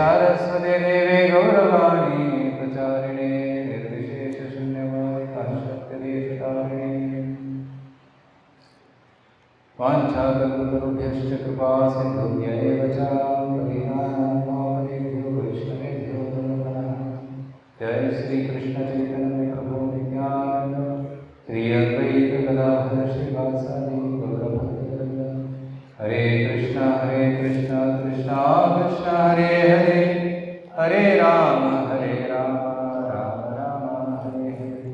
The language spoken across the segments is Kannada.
सारस्वते देवे गौरवाणी प्रचारिणे निर्विशेषशून्यवादी काश्यप्यदेशतारिणे वाञ्छाकल्पतरुभ्यश्च कृपा सिन्धुभ्य एव च पतितानां पावनेभ्यो वैष्णवेभ्यो नमः। जय श्री कृष्ण चैतन्य प्रभु नित्यानंद श्री अद्वैत गदाधर श्रीवासादि गौरभक्तवृंद। हरे कृष्णा कृष्णा कृष्णा हरे हरे हरे राम राम राम हरे हरे।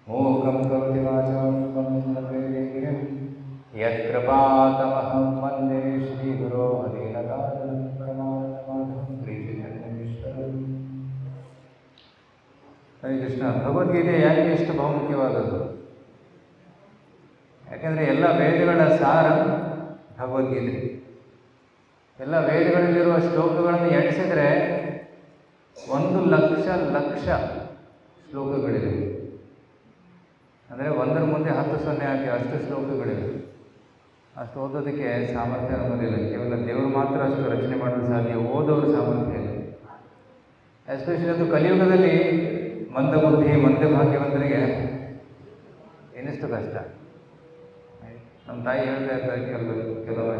मूकं करोति वाचालं पङ्गुं गिरिं यत्कृपातमहं वन्दे श्रीगुरो हरिनकालं परमानन्दमाधवं श्रीचैतन्येश्वरम्। ಹರೇ ಕೃಷ್ಣ. ಭಗವದ್ಗೀತೆ ಯಾಕೆ ಇಷ್ಟು ಬಹುಮುಖ್ಯವಾದದ್ದು? ಯಾಕೆಂದರೆ ಎಲ್ಲ ವೇದಗಳ ಸಾರ ಭಗವದ್ಗೀತೆ. ಎಲ್ಲ ವೇದಗಳಲ್ಲಿರುವ ಶ್ಲೋಕಗಳನ್ನು ಎಣಿಸಿದರೆ 1,00,000 ಶ್ಲೋಕಗಳಿವೆ. ಅಂದರೆ 1ರ ಮುಂದೆ 10 0 ಹಾಕಿ ಅಷ್ಟು ಶ್ಲೋಕಗಳಿವೆ. ಅಷ್ಟು ಓದೋದಕ್ಕೆ ಸಾಮರ್ಥ್ಯ ಅನ್ನೋದಿಲ್ಲ. ಕೇವಲ ದೇವರು ಮಾತ್ರ ಅಷ್ಟು ರಚನೆ ಮಾಡಲು ಸಾಧ್ಯ, ಓದೋರು ಸಾಮರ್ಥ್ಯ ಇಲ್ಲ. ಎಸ್ಪೆಷಲಿ ಅದು ಕಲಿಯುಗದಲ್ಲಿ ಮಂದಬುದ್ಧಿ ಮಂದಭಾಗ್ಯವಂತರಿಗೆ ಇನ್ನಿಷ್ಟು ಕಷ್ಟ. ನಮ್ಮ ತಾಯಿ ಹೇಳ್ತಾ ಇರ್ತಾರೆ, ಕೆಲವೇ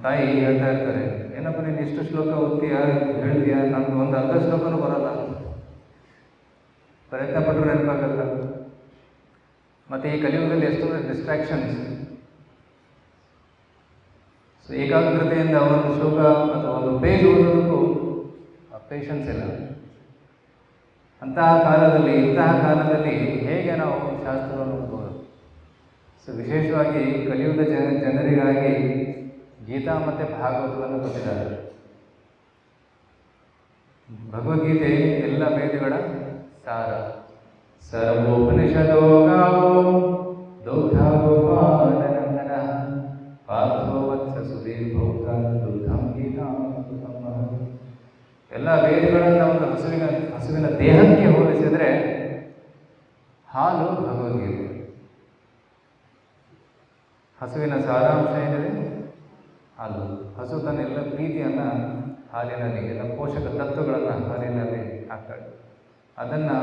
ತಾಯಿ ಹೇಳ್ತಾ ಇರ್ತಾರೆ, ಏನಪ್ಪ ನೀನು ಇಷ್ಟು ಶ್ಲೋಕ ಓದ್ತೀಯ ಹೇಳ್ತೀಯ, ನಮ್ಗೆ ಒಂದು ಅರ್ಧ ಶ್ಲೋಕನೂ ಬರೋಲ್ಲ, ಪ್ರಯತ್ನ ಪಟ್ಟರು ನೆನಪಾಗಲ್ಲ. ಮತ್ತು ಈ ಕಲಿಯುಗದಲ್ಲಿ ಎಷ್ಟೊಂದು ಡಿಸ್ಟ್ರಾಕ್ಷನ್ಸ್. ಸೊ ಏಕಾಗ್ರತೆಯಿಂದ ಒಂದು ಶ್ಲೋಕ ಅಥವಾ ಒಂದು ಪೇಜ್ ಓದೋದಕ್ಕೂ ಪೇಷನ್ಸ್ ಇಲ್ಲ. ಇಂತಹ ಕಾಲದಲ್ಲಿ ಹೇಗೆ ನಾವು ಶಾಸ್ತ್ರವನ್ನು ಓದಬಹುದು? ಸೊ ವಿಶೇಷವಾಗಿ ಕಲಿಯುಗದ ಜನರಿಗಾಗಿ ಗೀತಾ ಮತ್ತು ಭಾಗವತವನ್ನು ಕೊಟ್ಟಿದ್ದಾರೆ. ಭಗವದ್ಗೀತೆ ಎಲ್ಲ ವೇದಗಳ ಸಾರ. ಸರ್ವೋಪನಿಷದೋ ಗಾವೋ ದೌಗ್ಧಾಗೋಪಾನಂದನ ಪಾರ್ಥೋ ವತ್ಸ ಸುಧೀರ್ಭೋಕ್ತ ದುಗ್ಧಂ ಗೀತಾಮೃತಂ. ಎಲ್ಲ ವೇದಗಳನ್ನು ಒಂದು ಹಸುವಿನ ದೇಹಕ್ಕೆ ಹೋಲಿಸಿದರೆ ಹಾಲು ಭಗವದ್ಗೀತೆ. ಹಸುವಿನ ಸಾರಾಂಶ ಏನಿದೆ? ಹಾಲು. ಹಸು ತನ್ನ ಎಲ್ಲ ಪ್ರೀತಿಯನ್ನು ಹಾಲಿನಲ್ಲಿ, ಎಲ್ಲ ಪೋಷಕ ತತ್ವಗಳನ್ನು ಹಾಲಿನಲ್ಲಿ ಹಾಕ್ತಾಳೆ. ಅದನ್ನು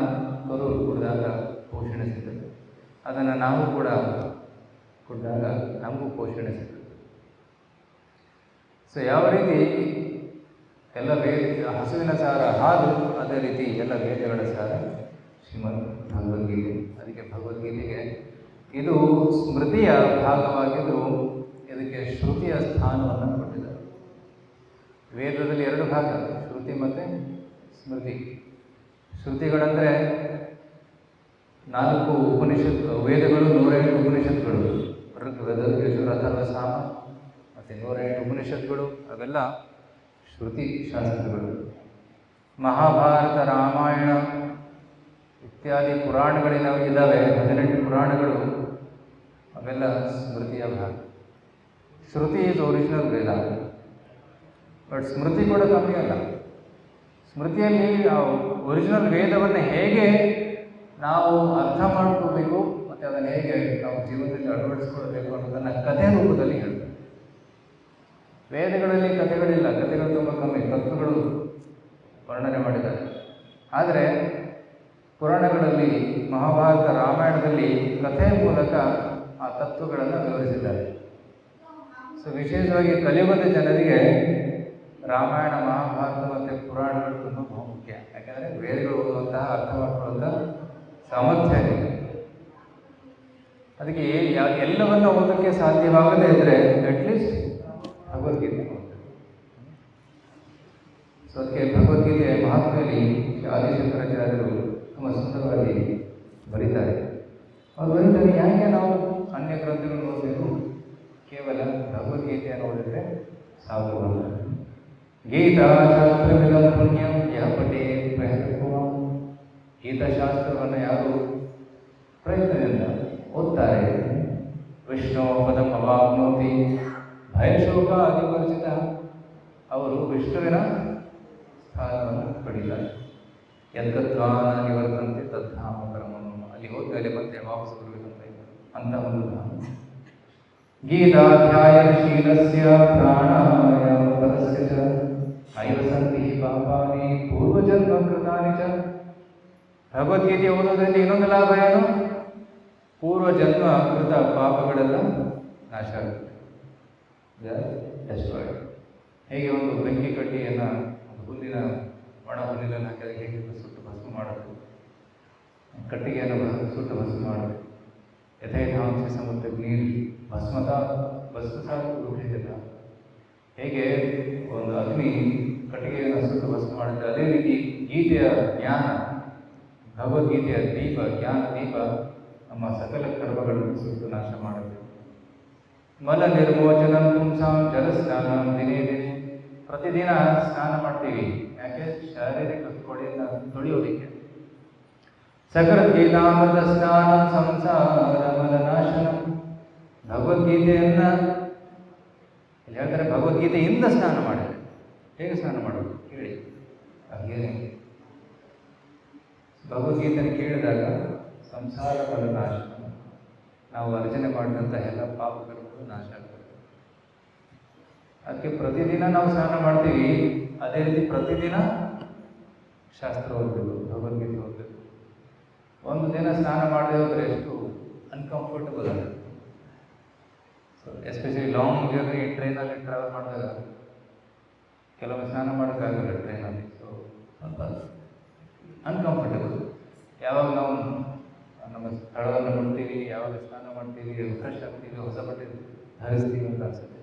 ಕರು ಕುಡಿದಾಗ ಪೋಷಣೆ ಸಿಗ್ತದೆ. ಅದನ್ನು ನಾವು ಕೂಡ ಕುಡಿದಾಗ ನಮಗೂ ಪೋಷಣೆ ಸಿಗ್ತದೆ. ಸೊ ಯಾವ ರೀತಿ ಎಲ್ಲ ಹಸುವಿನ ಸಾರ ಹಾಲು, ಅದೇ ರೀತಿ ಎಲ್ಲ ವೇದಗಳ ಸಾರ ಶ್ರೀಮದ್ ಭಗವದ್ಗೀತೆ. ಅದಕ್ಕೆ ಭಗವದ್ಗೀತೆಗೆ ಇದು ಸ್ಮೃತಿಯ ಭಾಗವಾಗಿದ್ದರೂ ಇದಕ್ಕೆ ಶ್ರುತಿಯ ಸ್ಥಾನವನ್ನು ಕೊಟ್ಟಿದ್ದಾರೆ. ವೇದದಲ್ಲಿ 2 ಭಾಗ, ಶ್ರುತಿ ಮತ್ತು ಸ್ಮೃತಿ. ಶ್ರುತಿಗಳಂದರೆ 4 ಉಪನಿಷತ್ತು ವೇದಗಳು, 108 ಉಪನಿಷತ್ತುಗಳು, ಋಗ್ವೇದ, ಯಜುರ್, ಅಥರ್ವ, ಸಾಮ ಮತ್ತು 108 ಉಪನಿಷತ್ತುಗಳು, ಅವೆಲ್ಲ ಶ್ರುತಿ ಶಾಸ್ತ್ರಗಳು. ಮಹಾಭಾರತ, ರಾಮಾಯಣ ಇತ್ಯಾದಿ ಇದ್ದಾವೆ, 18 ಪುರಾಣಗಳು, ಅವೆಲ್ಲ ಸ್ಮೃತಿಯ ಭಾಗ. ಶ್ರುತಿ ಈಸ್ ಒರಿಜಿನಲ್ ವೇದ, ಬಟ್ ಸ್ಮೃತಿ ಕೂಡ ಕಮ್ಮಿ ಅಲ್ಲ. ಸ್ಮೃತಿಯಲ್ಲಿ ಒರಿಜಿನಲ್ ವೇದವನ್ನು ಹೇಗೆ ನಾವು ಅರ್ಥ ಮಾಡ್ಕೋಬೇಕು ಮತ್ತು ಅದನ್ನು ಹೇಗೆ ನಾವು ಜೀವನದಲ್ಲಿ ಅಳವಡಿಸ್ಕೊಳ್ಬೇಕು ಅನ್ನೋದನ್ನು ಕಥೆ ರೂಪದಲ್ಲಿ ಹೇಳ್ತಾರೆ. ವೇದಗಳಲ್ಲಿ ಕಥೆಗಳಿಲ್ಲ, ಕಥೆಗಳು ತುಂಬ ಕಮ್ಮಿ, ತತ್ವಗಳು ವರ್ಣನೆ ಮಾಡಿದ್ದಾರೆ. ಆದರೆ ಪುರಾಣಗಳಲ್ಲಿ, ಮಹಾಭಾರತ, ರಾಮಾಯಣದಲ್ಲಿ ಕಥೆಯ ಮೂಲಕ ಆ ತತ್ವಗಳನ್ನು ವಿವರಿಸಿದ್ದಾರೆ. ಸೊ ವಿಶೇಷವಾಗಿ ಕಲಿಯುಗದ ಜನರಿಗೆ ರಾಮಾಯಣ, ಮಹಾಭಾರತ ಮತ್ತು ಪುರಾಣಗಳು ತುಂಬ ಬಹುಮುಖ್ಯ. ಯಾಕೆಂದರೆ ವೇದಗಳು ಓದುವಂತಹ, ಅರ್ಥ ಮಾಡ್ಕೊಳ್ಳುವಂತಹ ಸಾಮರ್ಥ್ಯ ಇದೆ. ಅದಕ್ಕೆ ಎಲ್ಲವನ್ನು ಓದೋಕ್ಕೆ ಸಾಧ್ಯವಾಗದೇ ಇದ್ದರೆ ಅಟ್ಲೀಸ್ಟ್ ಭಗವದ್ಗೀತೆ. ಸೊ ಅದಕ್ಕೆ ಭಗವದ್ಗೀತೆಯ ಮಹಾತ್ಮೆಯಲ್ಲಿ ಆದಿಶಂಕರಾಚಾರ್ಯರು ತುಂಬ ಸುಂದರವಾಗಿ ಬರೀತಾರೆ. ಅವ್ರು ಬರೀತಾರೆ, ಯಾಕೆ ನಾವು ಅನ್ಯ ಗ್ರಂಥಗಳನ್ನು ಓದಬೇಕು, ಕೇವಲ ಭಗವದ್ಗೀತೆಯನ್ನು ಓದಿದ್ರೆ ಸಾಕು. ಗೀತಾಶಾಸ್ತ್ರವಿದಂ ಪುಣ್ಯಂ ಯಃ ಪಠೇತ್ ಪ್ರಯತ್ನಪೂರ್ವಂ. ಗೀತಾಶಾಸ್ತ್ರವನ್ನು ಯಾರು ಪ್ರಯತ್ನದಿಂದ ಓದ್ತಾರೆ, ವಿಷ್ಣು ಪದಂ ಅವಾಪ್ನೋತಿ ಭಯಶೋಕ ಅಧಿವರ್ಜಿತ, ಅವರು ವಿಷ್ಣುವಿನ ಸ್ಥಾನವನ್ನು ಪಡೀತಾರೆ. ಯದ್ಗತ್ವಾನ ನಿವರ್ತಂತೆ ತದ್ಧಾಮ ಪರಮಂ. ಅಲ್ಲಿ ಹೋದ್ಮೇಲೆ ಮತ್ತೆ ವಾಪಸ್ ಬರಬೇಕಂತ ಅಂತ ಒಂದು ಧಾಮ. ಗೀತಾಧ್ಯಾಯ ಶೀಲಸ್ಯ ಪ್ರಾಣಾಯಾಮ ಪದಸ್ಯ ಚ ಐವಸಂತಿ ಪಾಪಾನಿ ಪೂರ್ವಜನ್ಮ ಕೃತಾನಿ ಚ. ಭಗವದ್ಗೀತೆ ಓದೋದ್ರಿಂದ ಇನ್ನೊಂದು ಲಾಭ ಏನು? ಪೂರ್ವಜನ್ಮ ಕೃತ ಪಾಪಗಳೆಲ್ಲ ನಾಶ ಆಗುತ್ತೆ. ಹೇಗೆ ಒಂದು ಬೆಂಕಿ ಕಡ್ಡಿಯನ್ನು ಹುಲ್ಲಿನ ಒಣ ಹುಲ್ಲಿನಲ್ಲಿ ಹಾಕಿದಾಗ ಹೇಗೆ ಸುಟ್ಟು ಭಸ್ಮ ಮಾಡಬೇಕು, ಕಟ್ಟಿಗೆಯನ್ನು ಸುಟ್ಟು ಭಸ್ಮ ಮಾಡಬೇಕು. ಯಥೇಧಾಂಶ ಸಮುದ್ರ ನೀರು ಭಸ್ಮತ ಭಸ್ಮತ ರೂಢಿಸಿದ ಹೇಗೆ ಒಂದು ಅಗ್ನಿ ಕಟ್ಟಿಗೆಯನ್ನು ಸುಟ್ಟು ಭಸ್ಮ ಮಾಡುತ್ತೆ, ಅದೇ ರೀತಿ ಗೀತೆಯ ಜ್ಞಾನ, ಭಗವದ್ಗೀತೆಯ ದೀಪ, ಜ್ಞಾನ ದೀಪ ನಮ್ಮ ಸಕಲ ಕರ್ಮಗಳನ್ನು ಸುಟ್ಟು ನಾಶ ಮಾಡುತ್ತೆ. ಮಲ ನಿರ್ಮೋಚನ ಪುಂಸಾಂ ಜಲ ಸ್ನಾನ ದಿನೇ ದಿನೇ. ಪ್ರತಿದಿನ ಸ್ನಾನ ಮಾಡ್ತೀವಿ, ಯಾಕೆ? ಶಾರೀರಿಕ ಕೊಳೆಯನ್ನು ತೊಳೆಯೋದಿಕ್ಕೆ. ಸಕಲ ಗೀತಾಮೃತ ಸ್ನಾನ ಸಂಸಾರ ಮಲನಾಶನ. ಭಗವದ್ಗೀತೆಯನ್ನ ಇಲ್ಲಿ ಹೇಳ್ತಾರೆ, ಭಗವದ್ಗೀತೆಯಿಂದ ಸ್ನಾನ ಮಾಡಿದ್ರೆ. ಹೇಗೆ ಸ್ನಾನ ಮಾಡೋದು ಕೇಳಿ. ಹಾಗೇನೆ ಭಗವದ್ಗೀತೆಯನ್ನು ಕೇಳಿದಾಗ ಸಂಸಾರ ಮಲನಾಶನ, ನಾವು ಅರ್ಜನೆ ಮಾಡಿದಂಥ ಎಲ್ಲ ಪಾಪಗಳು ನಾಶ ಆಗ್ತದೆ. ಅದಕ್ಕೆ ಪ್ರತಿದಿನ ನಾವು ಸ್ನಾನ ಮಾಡ್ತೀವಿ, ಅದೇ ರೀತಿ ಪ್ರತಿದಿನ ಶಾಸ್ತ್ರ ಓದಬೇಕು, ಭಗವದ್ಗೀತೆ ಓದಬೇಕು. ಒಂದು ದಿನ ಸ್ನಾನ ಮಾಡದೆ ಹೋದರೆ ಎಷ್ಟು ಅನ್ಕಂಫರ್ಟಬಲ್ ಆಗುತ್ತೆ. ಸೊ ಎಸ್ಪೆಷಲಿ ಲಾಂಗ್ ಜರ್ನಿ ಟ್ರೈನಲ್ಲಿ ಟ್ರಾವೆಲ್ ಮಾಡಿದಾಗ ಕೆಲವೊಮ್ಮೆ ಸ್ನಾನ ಮಾಡೋಕ್ಕಾಗಲ್ಲ ಟ್ರೈನಲ್ಲಿ. ಸೊ ಸ್ವಲ್ಪ ಅನ್ಕಂಫರ್ಟಬಲ್. ಯಾವಾಗ ನಾವು ನಮ್ಮ ಸ್ಥಳವನ್ನು ನೋಡ್ತೀವಿ, ಯಾವಾಗ ಸ್ನಾನ ಮಾಡ್ತೀವಿ, ಫ್ರೆಶ್ ಆಗ್ತೀವಿ, ಹೊಸ ಬಟ್ಟೆ ಧರಿಸ್ತೀವಿ ಅಂತ ಅನ್ಸುತ್ತೆ.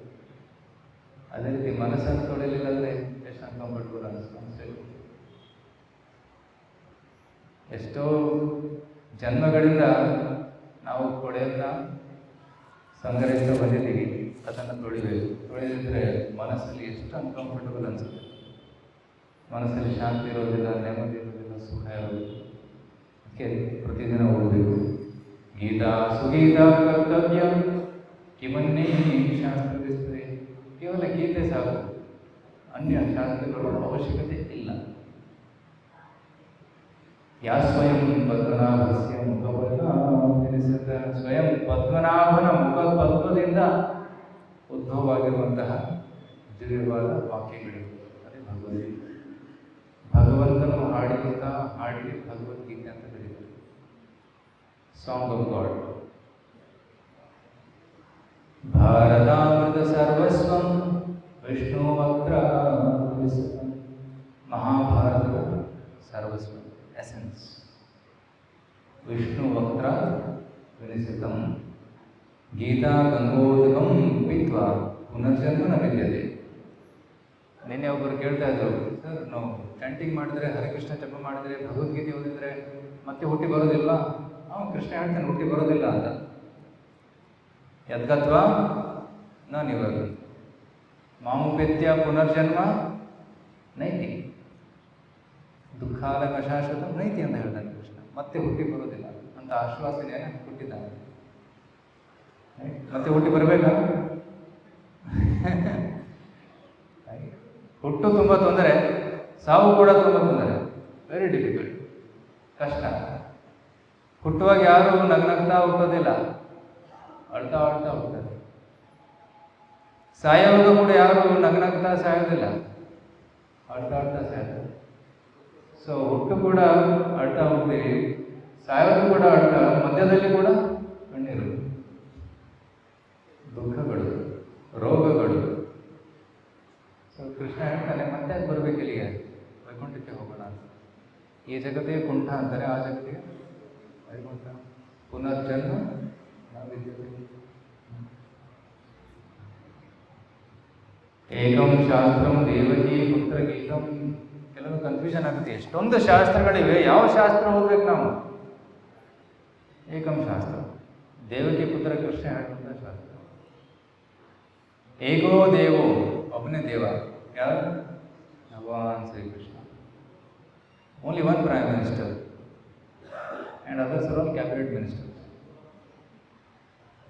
ಅದೇ ರೀತಿ ಮನಸ್ಸನ್ನು ತೊಳೆಯಲಿಲ್ಲ ಅಂದರೆ ಎಷ್ಟು ಅನ್ಕಂಫರ್ಟಬಲ್ ಅನಿಸ್ತದೆ. ಎಷ್ಟೋ ಜನ್ಮಗಳಿಂದ ನಾವು ಕೊಳೆಯನ್ನು ಸಂಗ್ರಹಿಸ್ತಾ ಬಂದಿದ್ದೀವಿ, ಅದನ್ನು ತೊಳಿಬೇಕು. ತೊಳೆದಿದ್ರೆ ಮನಸ್ಸಲ್ಲಿ ಎಷ್ಟು ಅನ್ಕಂಫರ್ಟಬಲ್ ಅನಿಸುತ್ತೆ. ಮನಸ್ಸಲ್ಲಿ ಶಾಂತಿ ಇರೋದಿಲ್ಲ, ನೆಮ್ಮದಿ ಇರೋದಿಲ್ಲ, ಸುಖ ಇರೋದಿಲ್ಲ. ಅದಕ್ಕೆ ಪ್ರತಿದಿನ ಓದಬೇಕು. ಗೀತಾ ಸುಗೀತಾ ಕರ್ತವ್ಯ ಕಿಮನ್ನೇ ಶಾಸ್ತ್ರವಿಸ್ತದೆ. ಕೇವಲ ಗೀತೆ ಸಾಕು, ಅನ್ಯ ಶಾಸ್ತ್ರಗಳ ಅವಶ್ಯಕತೆ ಇಲ್ಲ. ಯಾ ಸ್ವಯಂ ಪದ್ಮನಾಭಸ್ಯ ಮುಖವನ್ನು ತಿಳಿಸುತ್ತ. ಸ್ವಯಂ ಪದ್ಮನಾಭನ ಮುಖ ಪದ್ಮದಿಂದ ಉದ್ಭವವಾಗಿರುವಂತಹ ದಿವ್ಯವಾದ ವಾಕ್ಯಗಳಿವೆ, ಅದೇ ಭಗವದ್ಗೀತೆ. ಭಗವಂತನು ಹಾಡಿದಂತಹ ಹಾಡಿಗೆ ಭಗವದ್ಗೀತೆ ಅಂತ ಕರೀತಾರೆ. Song of God. ಭಾರತಾಮೃತ ಸರ್ವಸ್ವಂ ವಿಷ್ಣು ವಕ್ರ. ಮಹಾಭಾರತದ ಸರ್ವಸ್ವ ಎಸೆನ್ಸ್ ವಿಷ್ಣು ವಕ್ರ ವಿನಿಸಿತಂ. ಗೀತಾ ಗಂಗೋದಕಂ ಪಿತ್ವಾ ಪುನರ್ಜನ್ಮ ನ ವಿದ್ಯತೆ. ನಿನ್ನೆ ಒಬ್ಬರು ಕೇಳ್ತಾ ಇದ್ರು, ಸರ್ ನಾವು ಚಾಂಟಿಂಗ್ ಮಾಡಿದ್ರೆ, ಹರಿಕೃಷ್ಣ ಜಪ ಮಾಡಿದ್ರೆ, ಭಗವದ್ಗೀತೆ ಓದಿದ್ರೆ ಮತ್ತೆ ಹುಟ್ಟಿ ಬರೋದಿಲ್ಲ? ಕೃಷ್ಣ ಹೇಳ್ತಾನೆ ಹುಟ್ಟಿ ಬರೋದಿಲ್ಲ ಅಂತ. ಯದ್ಗತ್ವ ನ ನಿವರ್ ಮಾಮುಪೇತ್ಯ ಪುನರ್ಜನ್ಮ ನೈತಿ ದುಃಖಾಲಯ ಶಾಶ್ವತ ನೈತಿ ಅಂತ ಹೇಳ್ತಾನೆ ಕೃಷ್ಣ. ಮತ್ತೆ ಹುಟ್ಟಿ ಬರೋದಿಲ್ಲ ಅಂತ ಆಶ್ವಾಸನೆಯನ್ನು ಕೊಟ್ಟಿದ್ದಾನೆ. ಮತ್ತೆ ಹುಟ್ಟಿ ಬರಬೇಕಾ? ಹುಟ್ಟು ತುಂಬ ತೊಂದರೆ, ಸಾವು ಕೂಡ ತುಂಬ ತೊಂದರೆ. ವೆರಿ ಡಿಫಿಕಲ್ಟ್, ಕಷ್ಟ. ಹುಟ್ಟುವಾಗ ಯಾರು ನಗ್ನಗ್ತಾ ಹುಟ್ಟೋದಿಲ್ಲ, ಅಳ್ತಾ ಅಳ್ತಾ ಹುಟ್ಟೋದು. ಸಾಯೋದು ಕೂಡ ಯಾರು ನಗ್ನಗ್ತಾ ಸಾಯೋದಿಲ್ಲ, ಅಳ್ತಾ ಅಳ್ತಾ ಸಾಯೋದು. ಸೊ ಹುಟ್ಟು ಕೂಡ ಅಳ್ತಾ ಹೋಗ್ತೀವಿ, ಸಾಯೋದು ಕೂಡ ಅಳ್ತಾ, ಮಧ್ಯದಲ್ಲಿ ಕೂಡ ಕಣ್ಣೀರು, ದುಃಖಗಳು, ರೋಗಗಳು. ಸೊ ಕೃಷ್ಣ ಹೇಳ್ತಾನೆ ಮತ್ತೆ ಅದು ಬರಬೇಕು ಇಲ್ಲಿಗೆ, ವೈಕುಂಠಕ್ಕೆ ಹೋಗೋಣ ಅಂತ. ಈ ಜಗತ್ತಿಗೆ ಕುಂಠ ಅಂತಾರೆ, ಆ ಜಗತ್ತಿಗೆ ವೈಕುಂಠ. ಪುನರ್ಜನ್ಮ ನಾವಿದ್ದೇವೆ. ಏಕಂ ಶಾಸ್ತ್ರಂ ದೇವಕಿ ಪುತ್ರ ಗೀತಂ. ಕೆಲವು ಕನ್ಫ್ಯೂಷನ್ ಆಗುತ್ತೆ, ಎಷ್ಟೊಂದು ಶಾಸ್ತ್ರಗಳಿವೆ, ಯಾವ ಶಾಸ್ತ್ರ ಓದ್ಬೇಕು ನಾವು? ಏಕಂ ಶಾಸ್ತ್ರ, ದೇವಕಿ ಪುತ್ರ ಕೃಷ್ಣ ಹೇಳುವಂಥ ಶಾಸ್ತ್ರ. ಏಕೋ ದೇವೋ, ಒಬ್ಬನೇ ದೇವ. ಯಾರು? Bhagavan Shri Krishna. Only one prime minister and others are all cabinet ministers,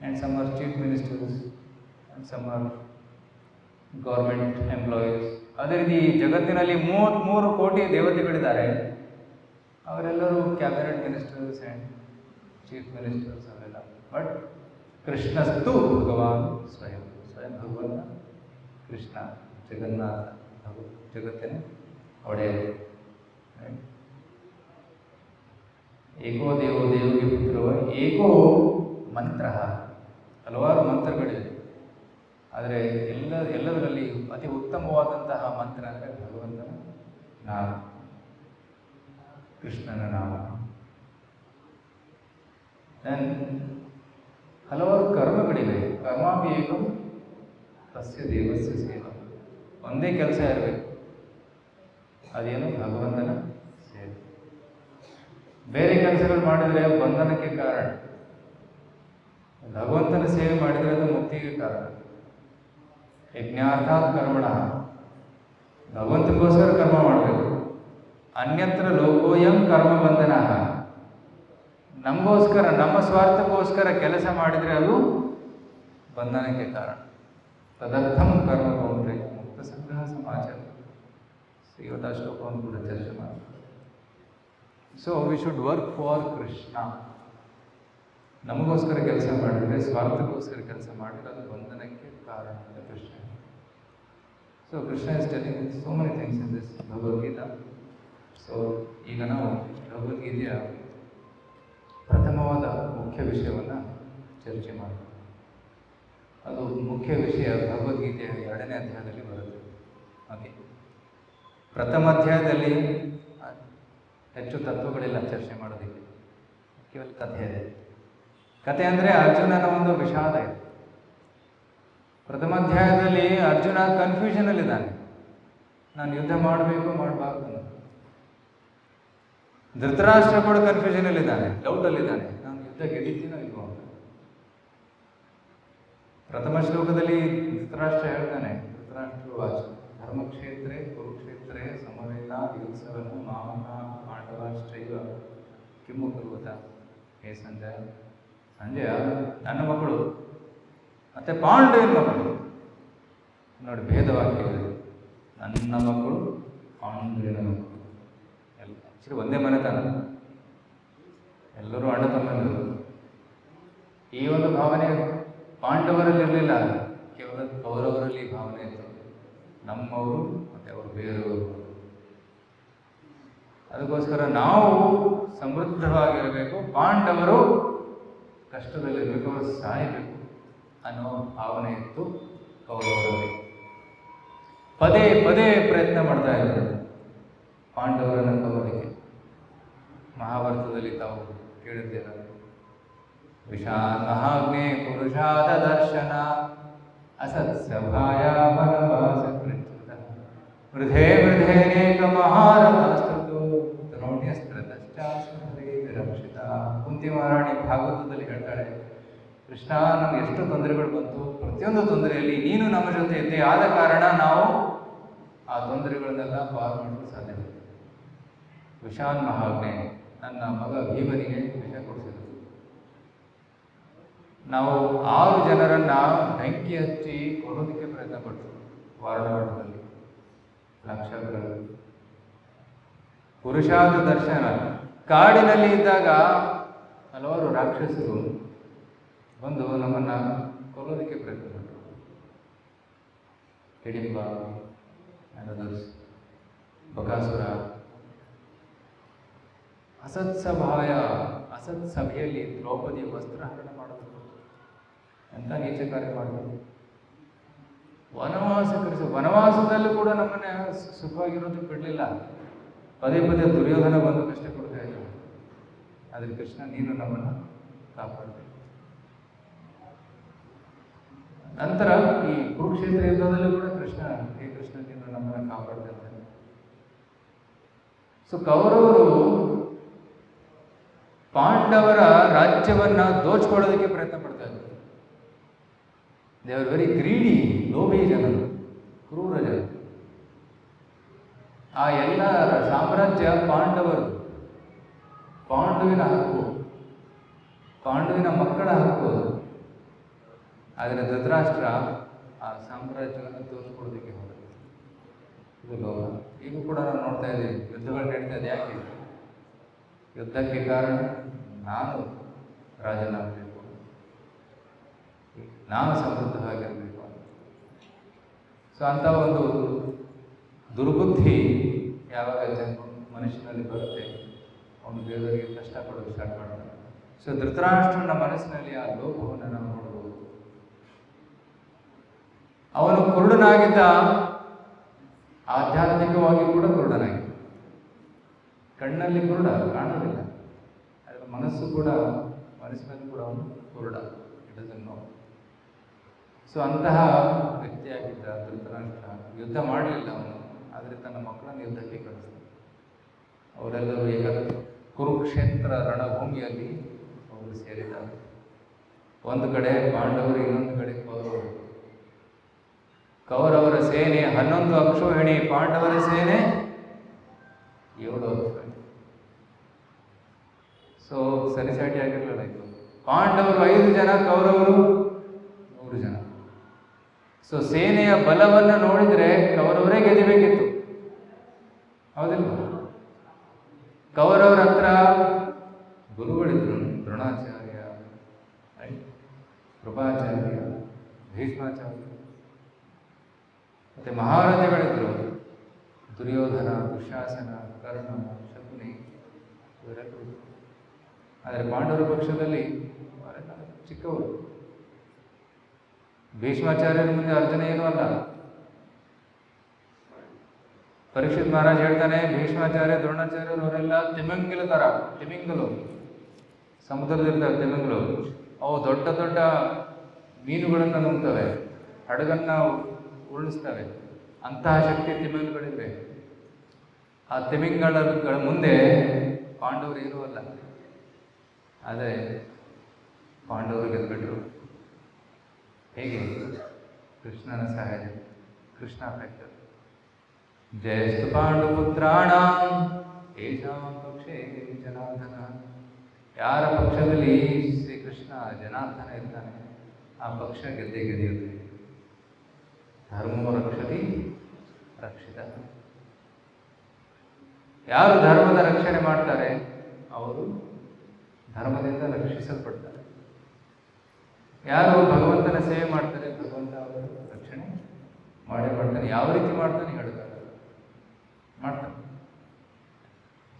and some are chief ministers and some are government employees. ಅದೇ ರೀತಿ ಜಗತ್ತಿನಲ್ಲಿ 33 ಕೋಟಿ ದೇವತೆಗಳಿದ್ದಾರೆ, ಅವರೆಲ್ಲರೂ cabinet ministers and chief ministers ಅವೆಲ್ಲ. ಬಟ್ ಕೃಷ್ಣಸ್ತು ಭಗವಾನ್ ಸ್ವಯಂ, ಸ್ವಯಂ ಭಗವಂತ ಕೃಷ್ಣ ಜಗನ್ನಾಥ ಜಗತ್ತಿನ ಒಡೆಯ. ಏಕೋ ದೇವೋ ದೇವಗೆ ಪುತ್ರೋ ಏಕೋ ಮಂತ್ರ. ಹಲವಾರು ಮಂತ್ರಗಳಿವೆ, ಆದರೆ ಎಲ್ಲದರಲ್ಲಿ ಅತಿ ಉತ್ತಮವಾದಂತಹ ಮಂತ್ರ ಅಂದರೆ ಭಗವಂತನ ನಾಮ, ಕೃಷ್ಣನ ನಾಮ. ಹಲವಾರು ಕರ್ಮಗಳಿವೆ. ಕರ್ಮಾಭಿಯೇಕಂ ತಸ್ಯ ದೇವಸ್ಯ ಸೇವಾ. ಒಂದೇ ಕೆಲಸ ಇರಬೇಕು, ಅದೇನು ಭಗವಂತನ ಸೇವೆ. ಬೇರೆ ಕೆಲಸಗಳು ಮಾಡಿದರೆ ಬಂಧನಕ್ಕೆ ಕಾರಣ, ಭಗವಂತನ ಸೇವೆ ಮಾಡಿದರೆ ಅದು ಮುಕ್ತಿಗೆ ಕಾರಣ. ಯಜ್ಞಾರ್ಥಾತ್ ಕರ್ಮಣ, ಭಗವಂತನಿಗೋಸ್ಕರ ಕರ್ಮ ಮಾಡಬೇಕು. ಅನ್ಯತ್ರ ಲೋಕೋಯಂ ಕರ್ಮ ಬಂಧನ, ನಮಗೋಸ್ಕರ ನಮ್ಮ ಸ್ವಾರ್ಥಕ್ಕೋಸ್ಕರ ಕೆಲಸ ಮಾಡಿದರೆ ಅದು ಬಂಧನಕ್ಕೆ ಕಾರಣ. ತದರ್ಥಂ ಕರ್ಮ ಕೌಂತೆ ಮುಕ್ತ ಸಂಗ್ರಹ ಸಮಾಚಾರ. ಇವತ್ತು ಆ ಶ್ಲೋಕವನ್ನು ಕೂಡ ಚರ್ಚೆ ಮಾಡಿ. So we should work for Krishna. ನಮಗೋಸ್ಕರ ಕೆಲಸ ಮಾಡಿದರೆ, ಸ್ವಾರ್ಥಕ್ಕೋಸ್ಕರ ಕೆಲಸ ಮಾಡಿದರೆ ಅದು ಬಂಧನಕ್ಕೆ ಕಾರಣ ಅಂತ Krishna. So Krishna is telling so many things in this Bhagavad Gita. So ಈಗ ನಾವು ಭಗವದ್ಗೀತೆಯ ಪ್ರಥಮವಾದ ಮುಖ್ಯ ವಿಷಯವನ್ನು ಚರ್ಚೆ ಮಾಡೋಣ. ಅದು ಮುಖ್ಯ ವಿಷಯ ಭಗವದ್ಗೀತೆಯ 2ನೇ ಅಧ್ಯಾಯದಲ್ಲಿ ಬರುತ್ತೆ. ಹಾಗೆ ಪ್ರಥಮ ಅಧ್ಯಾಯದಲ್ಲಿ ಹೆಚ್ಚು ತತ್ವಗಳಿಲ್ಲ ಚರ್ಚೆ ಮಾಡೋದಕ್ಕೆ, ಕೇವಲ ಕಥೆ ಇದೆ. ಕಥೆ ಅಂದರೆ ಅರ್ಜುನನ ಒಂದು ವಿಷಾದ ಇದೆ. ಪ್ರಥಮ ಅಧ್ಯಾಯದಲ್ಲಿ ಅರ್ಜುನ ಕನ್ಫ್ಯೂಷನಲ್ಲಿದ್ದಾನೆ, ನಾನು ಯುದ್ಧ ಮಾಡಬೇಕು ಮಾಡಬಾರ್ದು. ಧೃತರಾಷ್ಟ್ರ ಕೂಡ ಕನ್ಫ್ಯೂಷನಲ್ಲಿದ್ದಾನೆ, ಡೌಟಲ್ಲಿದ್ದಾನೆ, ನಾನು ಯುದ್ಧ ಗೆದ್ದಿದ್ದೀನೋ ಇಲ್ವೋ ಅಂತ. ಪ್ರಥಮ ಶ್ಲೋಕದಲ್ಲಿ ಧೃತರಾಷ್ಟ್ರ ಹೇಳ್ತಾನೆ, ಧೃತರಾಷ್ಟ್ರ ವಾಚ ಧರ್ಮಕ್ಷೇತ್ರೇ ಕುರುಕ್ಷೇತ್ರೇ ಸಮವೇತ ಯುತ್ಸವನ ಮಾಮಕ ಪಾಂಡವಾಶ್ಚೈವ ಕಿಮ್ಮು ಕುರುವತ. ಹೇ ಸಂಜಯ, ನನ್ನ ಮಕ್ಕಳು ಮತ್ತೆ ಪಾಂಡವನ ಮಕ್ಕಳು, ನೋಡಿ ಭೇದವಾಕ್ಯವಿದೆ. ನನ್ನ ಮಕ್ಕಳು ಪಾಂಡವನ ಮಕ್ಕಳು, ಆಕ್ಚುಲಿ ಒಂದೇ ಮನೆತನ, ಎಲ್ಲರೂ ಅಣ್ಣ ತಮ್ಮಂದಿರು. ಈ ಒಂದು ಭಾವನೆ ಪಾಂಡವರಲ್ಲಿ ಇರಲಿಲ್ಲ, ಕೇವಲ ಕೌರವರಲ್ಲಿ ಭಾವನೆ ಇತ್ತು. ನಮ್ಮವರು ಮತ್ತೆ ಅವರು ಬೇರೆಯವರು. ಅದಕ್ಕೋಸ್ಕರ ನಾವು ಸಮೃದ್ಧವಾಗಿರಬೇಕು, ಪಾಂಡವರು ಕಷ್ಟದಲ್ಲಿರಬೇಕು, ಅವರು ಸಾಯಬೇಕು ಅನ್ನೋ ಭಾವನೆ ಇತ್ತು ಕೌರವರಲ್ಲಿ. ಪದೇ ಪದೇ ಪ್ರಯತ್ನ ಮಾಡ್ತಾ ಇದ್ದಾರೆ ಪಾಂಡವರನ್ನು ಕೊಲ್ಲೋದಕ್ಕೆ. ಮಹಾಭಾರತದಲ್ಲಿ ತಾವು ಕೇಳಿದ್ದೀರ, ವಿಷಾನ್ ಮಹಾಗ್ನೇ ಪುರುಷಾದ ದರ್ಶನ ಅಸತ್ಸಭಾಯ ವನವಾಸ ಕೃಚ್ಯುತ ವೃಧೇ ವೃಧೇನೇಕ ಮಹಾರಥಾಸ್ತುತು ದ್ರೋಣ್ಯಸ್ತ್ರತಶ್ಚಾಶ್ವಧೇ ವಿರಕ್ಷಿತ. ಕುಂತಿ ಮಹಾರಾಣಿ ಭಾಗವತದಲ್ಲಿ ಹೇಳ್ತಾಳೆ, ಕೃಷ್ಣ ನಮ್ಗೆ ಎಷ್ಟು ತೊಂದರೆಗಳು ಬಂತು, ಪ್ರತಿಯೊಂದು ತೊಂದರೆಯಲ್ಲಿ ನೀನು ನಮ್ಮ ಜೊತೆ ಇದ್ದೇ ಆದ ಕಾರಣ ನಾವು ಆ ತೊಂದರೆಗಳನ್ನೆಲ್ಲ ಪಾರು ಮಾಡಲು ಸಾಧ್ಯವಿದೆ. ವಿಷಾನ್ ಮಹಾಗ್ನೇ, ನನ್ನ ಮಗ ಭೀಮನಿಗೆ ವಿಷ ಕೊಡಿಸಿದರು. ನಾವು 6 ಜನರನ್ನ ಬೆಂಕಿ ಹಚ್ಚಿ ಕೊಡೋದಕ್ಕೆ ಪ್ರಯತ್ನ ಪಡ್ತೀವಿ ವಾರಣಾವಟದಲ್ಲಿ, ಲಕ್ಷಗಳು. ಪುರುಷಾದ ದರ್ಶನ, ಕಾಡಿನಲ್ಲಿ ಇದ್ದಾಗ ಹಲವಾರು ರಾಕ್ಷಸರು ಬಂದು ನಮ್ಮನ್ನ ಕೊಲ್ಲೋದಕ್ಕೆ ಪ್ರಯತ್ನ ಪಟ್ಟರು. ಹಿಡಿಂಬ, ಬಕಾಸುರ. ಅಸತ್ಸಭಾಯ, ಅಸತ್ ಸಭೆಯಲ್ಲಿ ದ್ರೌಪದಿ ವಸ್ತ್ರಹರಣ ಮಾಡೋದು ಎಂತ ನೀಚ ಕಾರ್ಯ ಮಾಡಿದ್ರು. ವನವಾಸ ಕರೆಸಿ, ವನವಾಸದಲ್ಲೂ ಕೂಡ ನಮ್ಮನ್ನ ಸುಖವಾಗಿರೋದಕ್ಕೆ ಬಿಡಲಿಲ್ಲ. ಪದೇ ಪದೇ ದುರ್ಯೋಧನ ಬಂದು ಕಷ್ಟ ಕೊಡ್ತಾ ಇದ್ದ. ಆದರೆ ಕೃಷ್ಣ ನೀನು ನಮ್ಮನ್ನು ಕಾಪಾಡಬೇಕು. ನಂತರ ಈ ಕುರುಕ್ಷೇತ್ರ ಯುದ್ಧದಲ್ಲೂ ಕೂಡ ಕೃಷ್ಣ, ಹೇ ಕೃಷ್ಣ ನೀನು ನಮ್ಮನ್ನು ಕಾಪಾಡ್ತಾ ಇದ್ದಾನೆ. ಸೊ ಕೌರವರು ಪಾಂಡವರ ರಾಜ್ಯವನ್ನ ದೋಚ್ಕೊಳ್ಳೋದಕ್ಕೆ ಪ್ರಯತ್ನ ಪಡ್ತಾ ಇದ್ದಾರೆ. ದೇ ಆರ್ ವೆರಿ ಗ್ರೀಡಿ, ಲೋಭಿ ಜನರು, ಕ್ರೂರ ಜನ. ಆ ಎಲ್ಲ ಸಾಮ್ರಾಜ್ಯ ಪಾಂಡವರು, ಪಾಂಡುವಿನ ಹಕ್ಕು, ಪಾಂಡುವಿನ ಮಕ್ಕಳ ಹಕ್ಕು. ಆದರೆ ಧೃತರಾಷ್ಟ್ರ ಆ ಸಾಮ್ರಾಜ್ಯವನ್ನು ತೋರಿಸ್ಕೊಡೋದಕ್ಕೆ ಹೋಗುತ್ತೆ. ಇದು ಲೋಹ. ಈಗೂ ಕೂಡ ನಾವು ನೋಡ್ತಾ ಇದ್ದೀವಿ, ಯುದ್ಧಗಳು ನಡೀತಾ ಇದೆ. ಯಾಕೆ ಯುದ್ಧಕ್ಕೆ ಕಾರಣ? ನಾನು ರಾಜನಾಗಬೇಕು, ನಾನು ಸಮೃದ್ಧವಾಗಿರಬೇಕು. ಸೊ ಅಂಥ ಒಂದು ದುರ್ಬುದ್ಧಿ ಯಾವಾಗ ಮನುಷ್ಯನಲ್ಲಿ ಬರುತ್ತೆ, ಅವನು ಬೇರೆಯವರಿಗೆ ಕಷ್ಟ ಕೊಡೋದು ಸ್ಟಾರ್ಟ್ ಮಾಡ್ತಾನೆ. ಸೊ ಧೃತರಾಷ್ಟ್ರನ ಮನಸ್ಸಿನಲ್ಲಿ ಆ ಲೋಭವನ್ನು ನಾವು ನೋಡಬಹುದು. ಅವನು ಕುರುಡನಾಗಿದ್ದ, ಆಧ್ಯಾತ್ಮಿಕವಾಗಿ ಕೂಡ ಕುರುಡನಾಗಿದ್ದ. ಕಣ್ಣಲ್ಲಿ ಕುರುಡ, ಕಾಣೋದಿಲ್ಲ. ಅದರ ಮನಸ್ಸಿನಲ್ಲಿ ಕೂಡ ಅವನು ಕುರುಡ, ಇಟ್ ಡಸಂಟ್ ನೋ. ಸೊ ಅಂತಹ ವ್ಯಕ್ತಿಯಾಗಿದ್ದ ಧೃತರಾಷ್ಟ್ರ ಯುದ್ಧ ಮಾಡಲಿಲ್ಲ ಅವನು, ಆದರೆ ತನ್ನ ಮಕ್ಕಳನ್ನು ಯುದ್ಧಕ್ಕೆ ಕಳಿಸ್ತಾನೆ. ಅವರೆಲ್ಲರೂ ಈಗ ಕುರುಕ್ಷೇತ್ರ ರಣಭೂಮಿಯಲ್ಲಿ ಅವರು ಸೇರಿದ್ದಾರೆ. ಒಂದು ಕಡೆ ಪಾಂಡವರು, ಇನ್ನೊಂದು ಕಡೆ ಕೌರವರು. ಕೌರವರ ಸೇನೆ 11 ಅಕ್ಷೋಹಿಣಿ, ಪಾಂಡವರ ಸೇನೆ 7 ಅಕ್ಷೋಹಿಣಿ. ಸೊ ಸರಿಸಾಟಿ ಆಗಿರಲಿಲ್ಲ ಇದು. ಪಾಂಡವರು 5 ಜನ, ಕೌರವರು 100 ಜನ. ಸೊ ಸೇನೆಯ ಬಲವನ್ನು ನೋಡಿದರೆ ಕೌರವರೇ ಗೆಲ್ಲಬೇಕಿತ್ತು, ಹೌದಿಲ್ಲ? ಕೌರವರ ಹತ್ರ ಗುರುಗಳಿದ್ರು, ದ್ರೋಣಾಚಾರ್ಯ, ಕೃಪಾಚಾರ್ಯ, ಭೀಷ್ಮಾಚಾರ್ಯ, ಮತ್ತೆ ಮಹಾರಾಜಗಳಿದ್ರು, ದುರ್ಯೋಧನ, ದುಶಾಸನ, ಕರ್ಣ, ಶಕುನಿ, ಇವರೆಲ್ಲರೂ. ಆದರೆ ಪಾಂಡವರ ಪಕ್ಷದಲ್ಲಿ ಅವರೆಲ್ಲ ಚಿಕ್ಕವರು. ಭೀಷ್ಮಾಚಾರ್ಯರ ಮುಂದೆ ಅರ್ಜುನ ಏನೂ ಅಲ್ಲ. ಪರೀಕ್ಷಿತ್ ಮಹಾರಾಜ್ ಹೇಳ್ತಾನೆ, ಭೀಷ್ಮಾಚಾರ್ಯ, ದ್ರೋಣಾಚಾರ್ಯರು ಅವರೆಲ್ಲ ತಿಮಿಂಗಿಲ ಥರ, ತಿಮಿಂಗಲು, ಸಮುದ್ರದಲ್ಲಿರ್ತಾರೆ ತಿಮಿಂಗಲು. ಅವು ದೊಡ್ಡ ದೊಡ್ಡ ಮೀನುಗಳನ್ನು ನುಂಗ್ತವೆ, ಹಡಗನ್ನು ಉರುಳಿಸ್ತವೆ. ಅಂತಹ ಶಕ್ತಿ ತಿಮಿಂಗಲಗಳಿವೆ. ಆ ತಿಮಿಂಗಲಗಳ ಮುಂದೆ ಪಾಂಡವರು ಏನೂ ಅಲ್ಲ. ಆದರೆ ಪಾಂಡವರು ಗೆದ್ಬಿಟ್ರು. ಹೇಗೆ? ಕೃಷ್ಣನ ಸಹಾಯ. ಕೃಷ್ಣ ಫ್ಯಾಕ್ಟರ್. ಜಯಸ್ತು ಪಾಂಡುಪುತ್ರಾಣಾಂ ಯೇಷಾಂ ಪಕ್ಷೇ ಜನಾರ್ದನ. ಯಾರ ಪಕ್ಷದಲ್ಲಿ ಶ್ರೀಕೃಷ್ಣ ಜನಾರ್ದನ ಇರ್ತಾನೆ, ಆ ಪಕ್ಷ ಗೆದ್ದೆಯುತ್ತೆ. ಧರ್ಮೋ ರಕ್ಷತಿ ರಕ್ಷಿತ. ಯಾರು ಧರ್ಮದ ರಕ್ಷಣೆ ಮಾಡ್ತಾರೆ ಅವರು ಧರ್ಮದಿಂದ ರಕ್ಷಿಸಲ್ಪಡ್ತಾರೆ. ಯಾರು ಭಗವಂತನ ಸೇವೆ ಮಾಡ್ತಾರೆ, ಭಗವಂತ ಅವರು ರಕ್ಷಣೆ ಮಾಡೇ ಮಾಡ್ತಾನೆ. ಯಾವ ರೀತಿ ಮಾಡ್ತಾನೆ ಹೇಳೋದಾಗಲ್ಲ, ಮಾಡ್ತಾನೆ.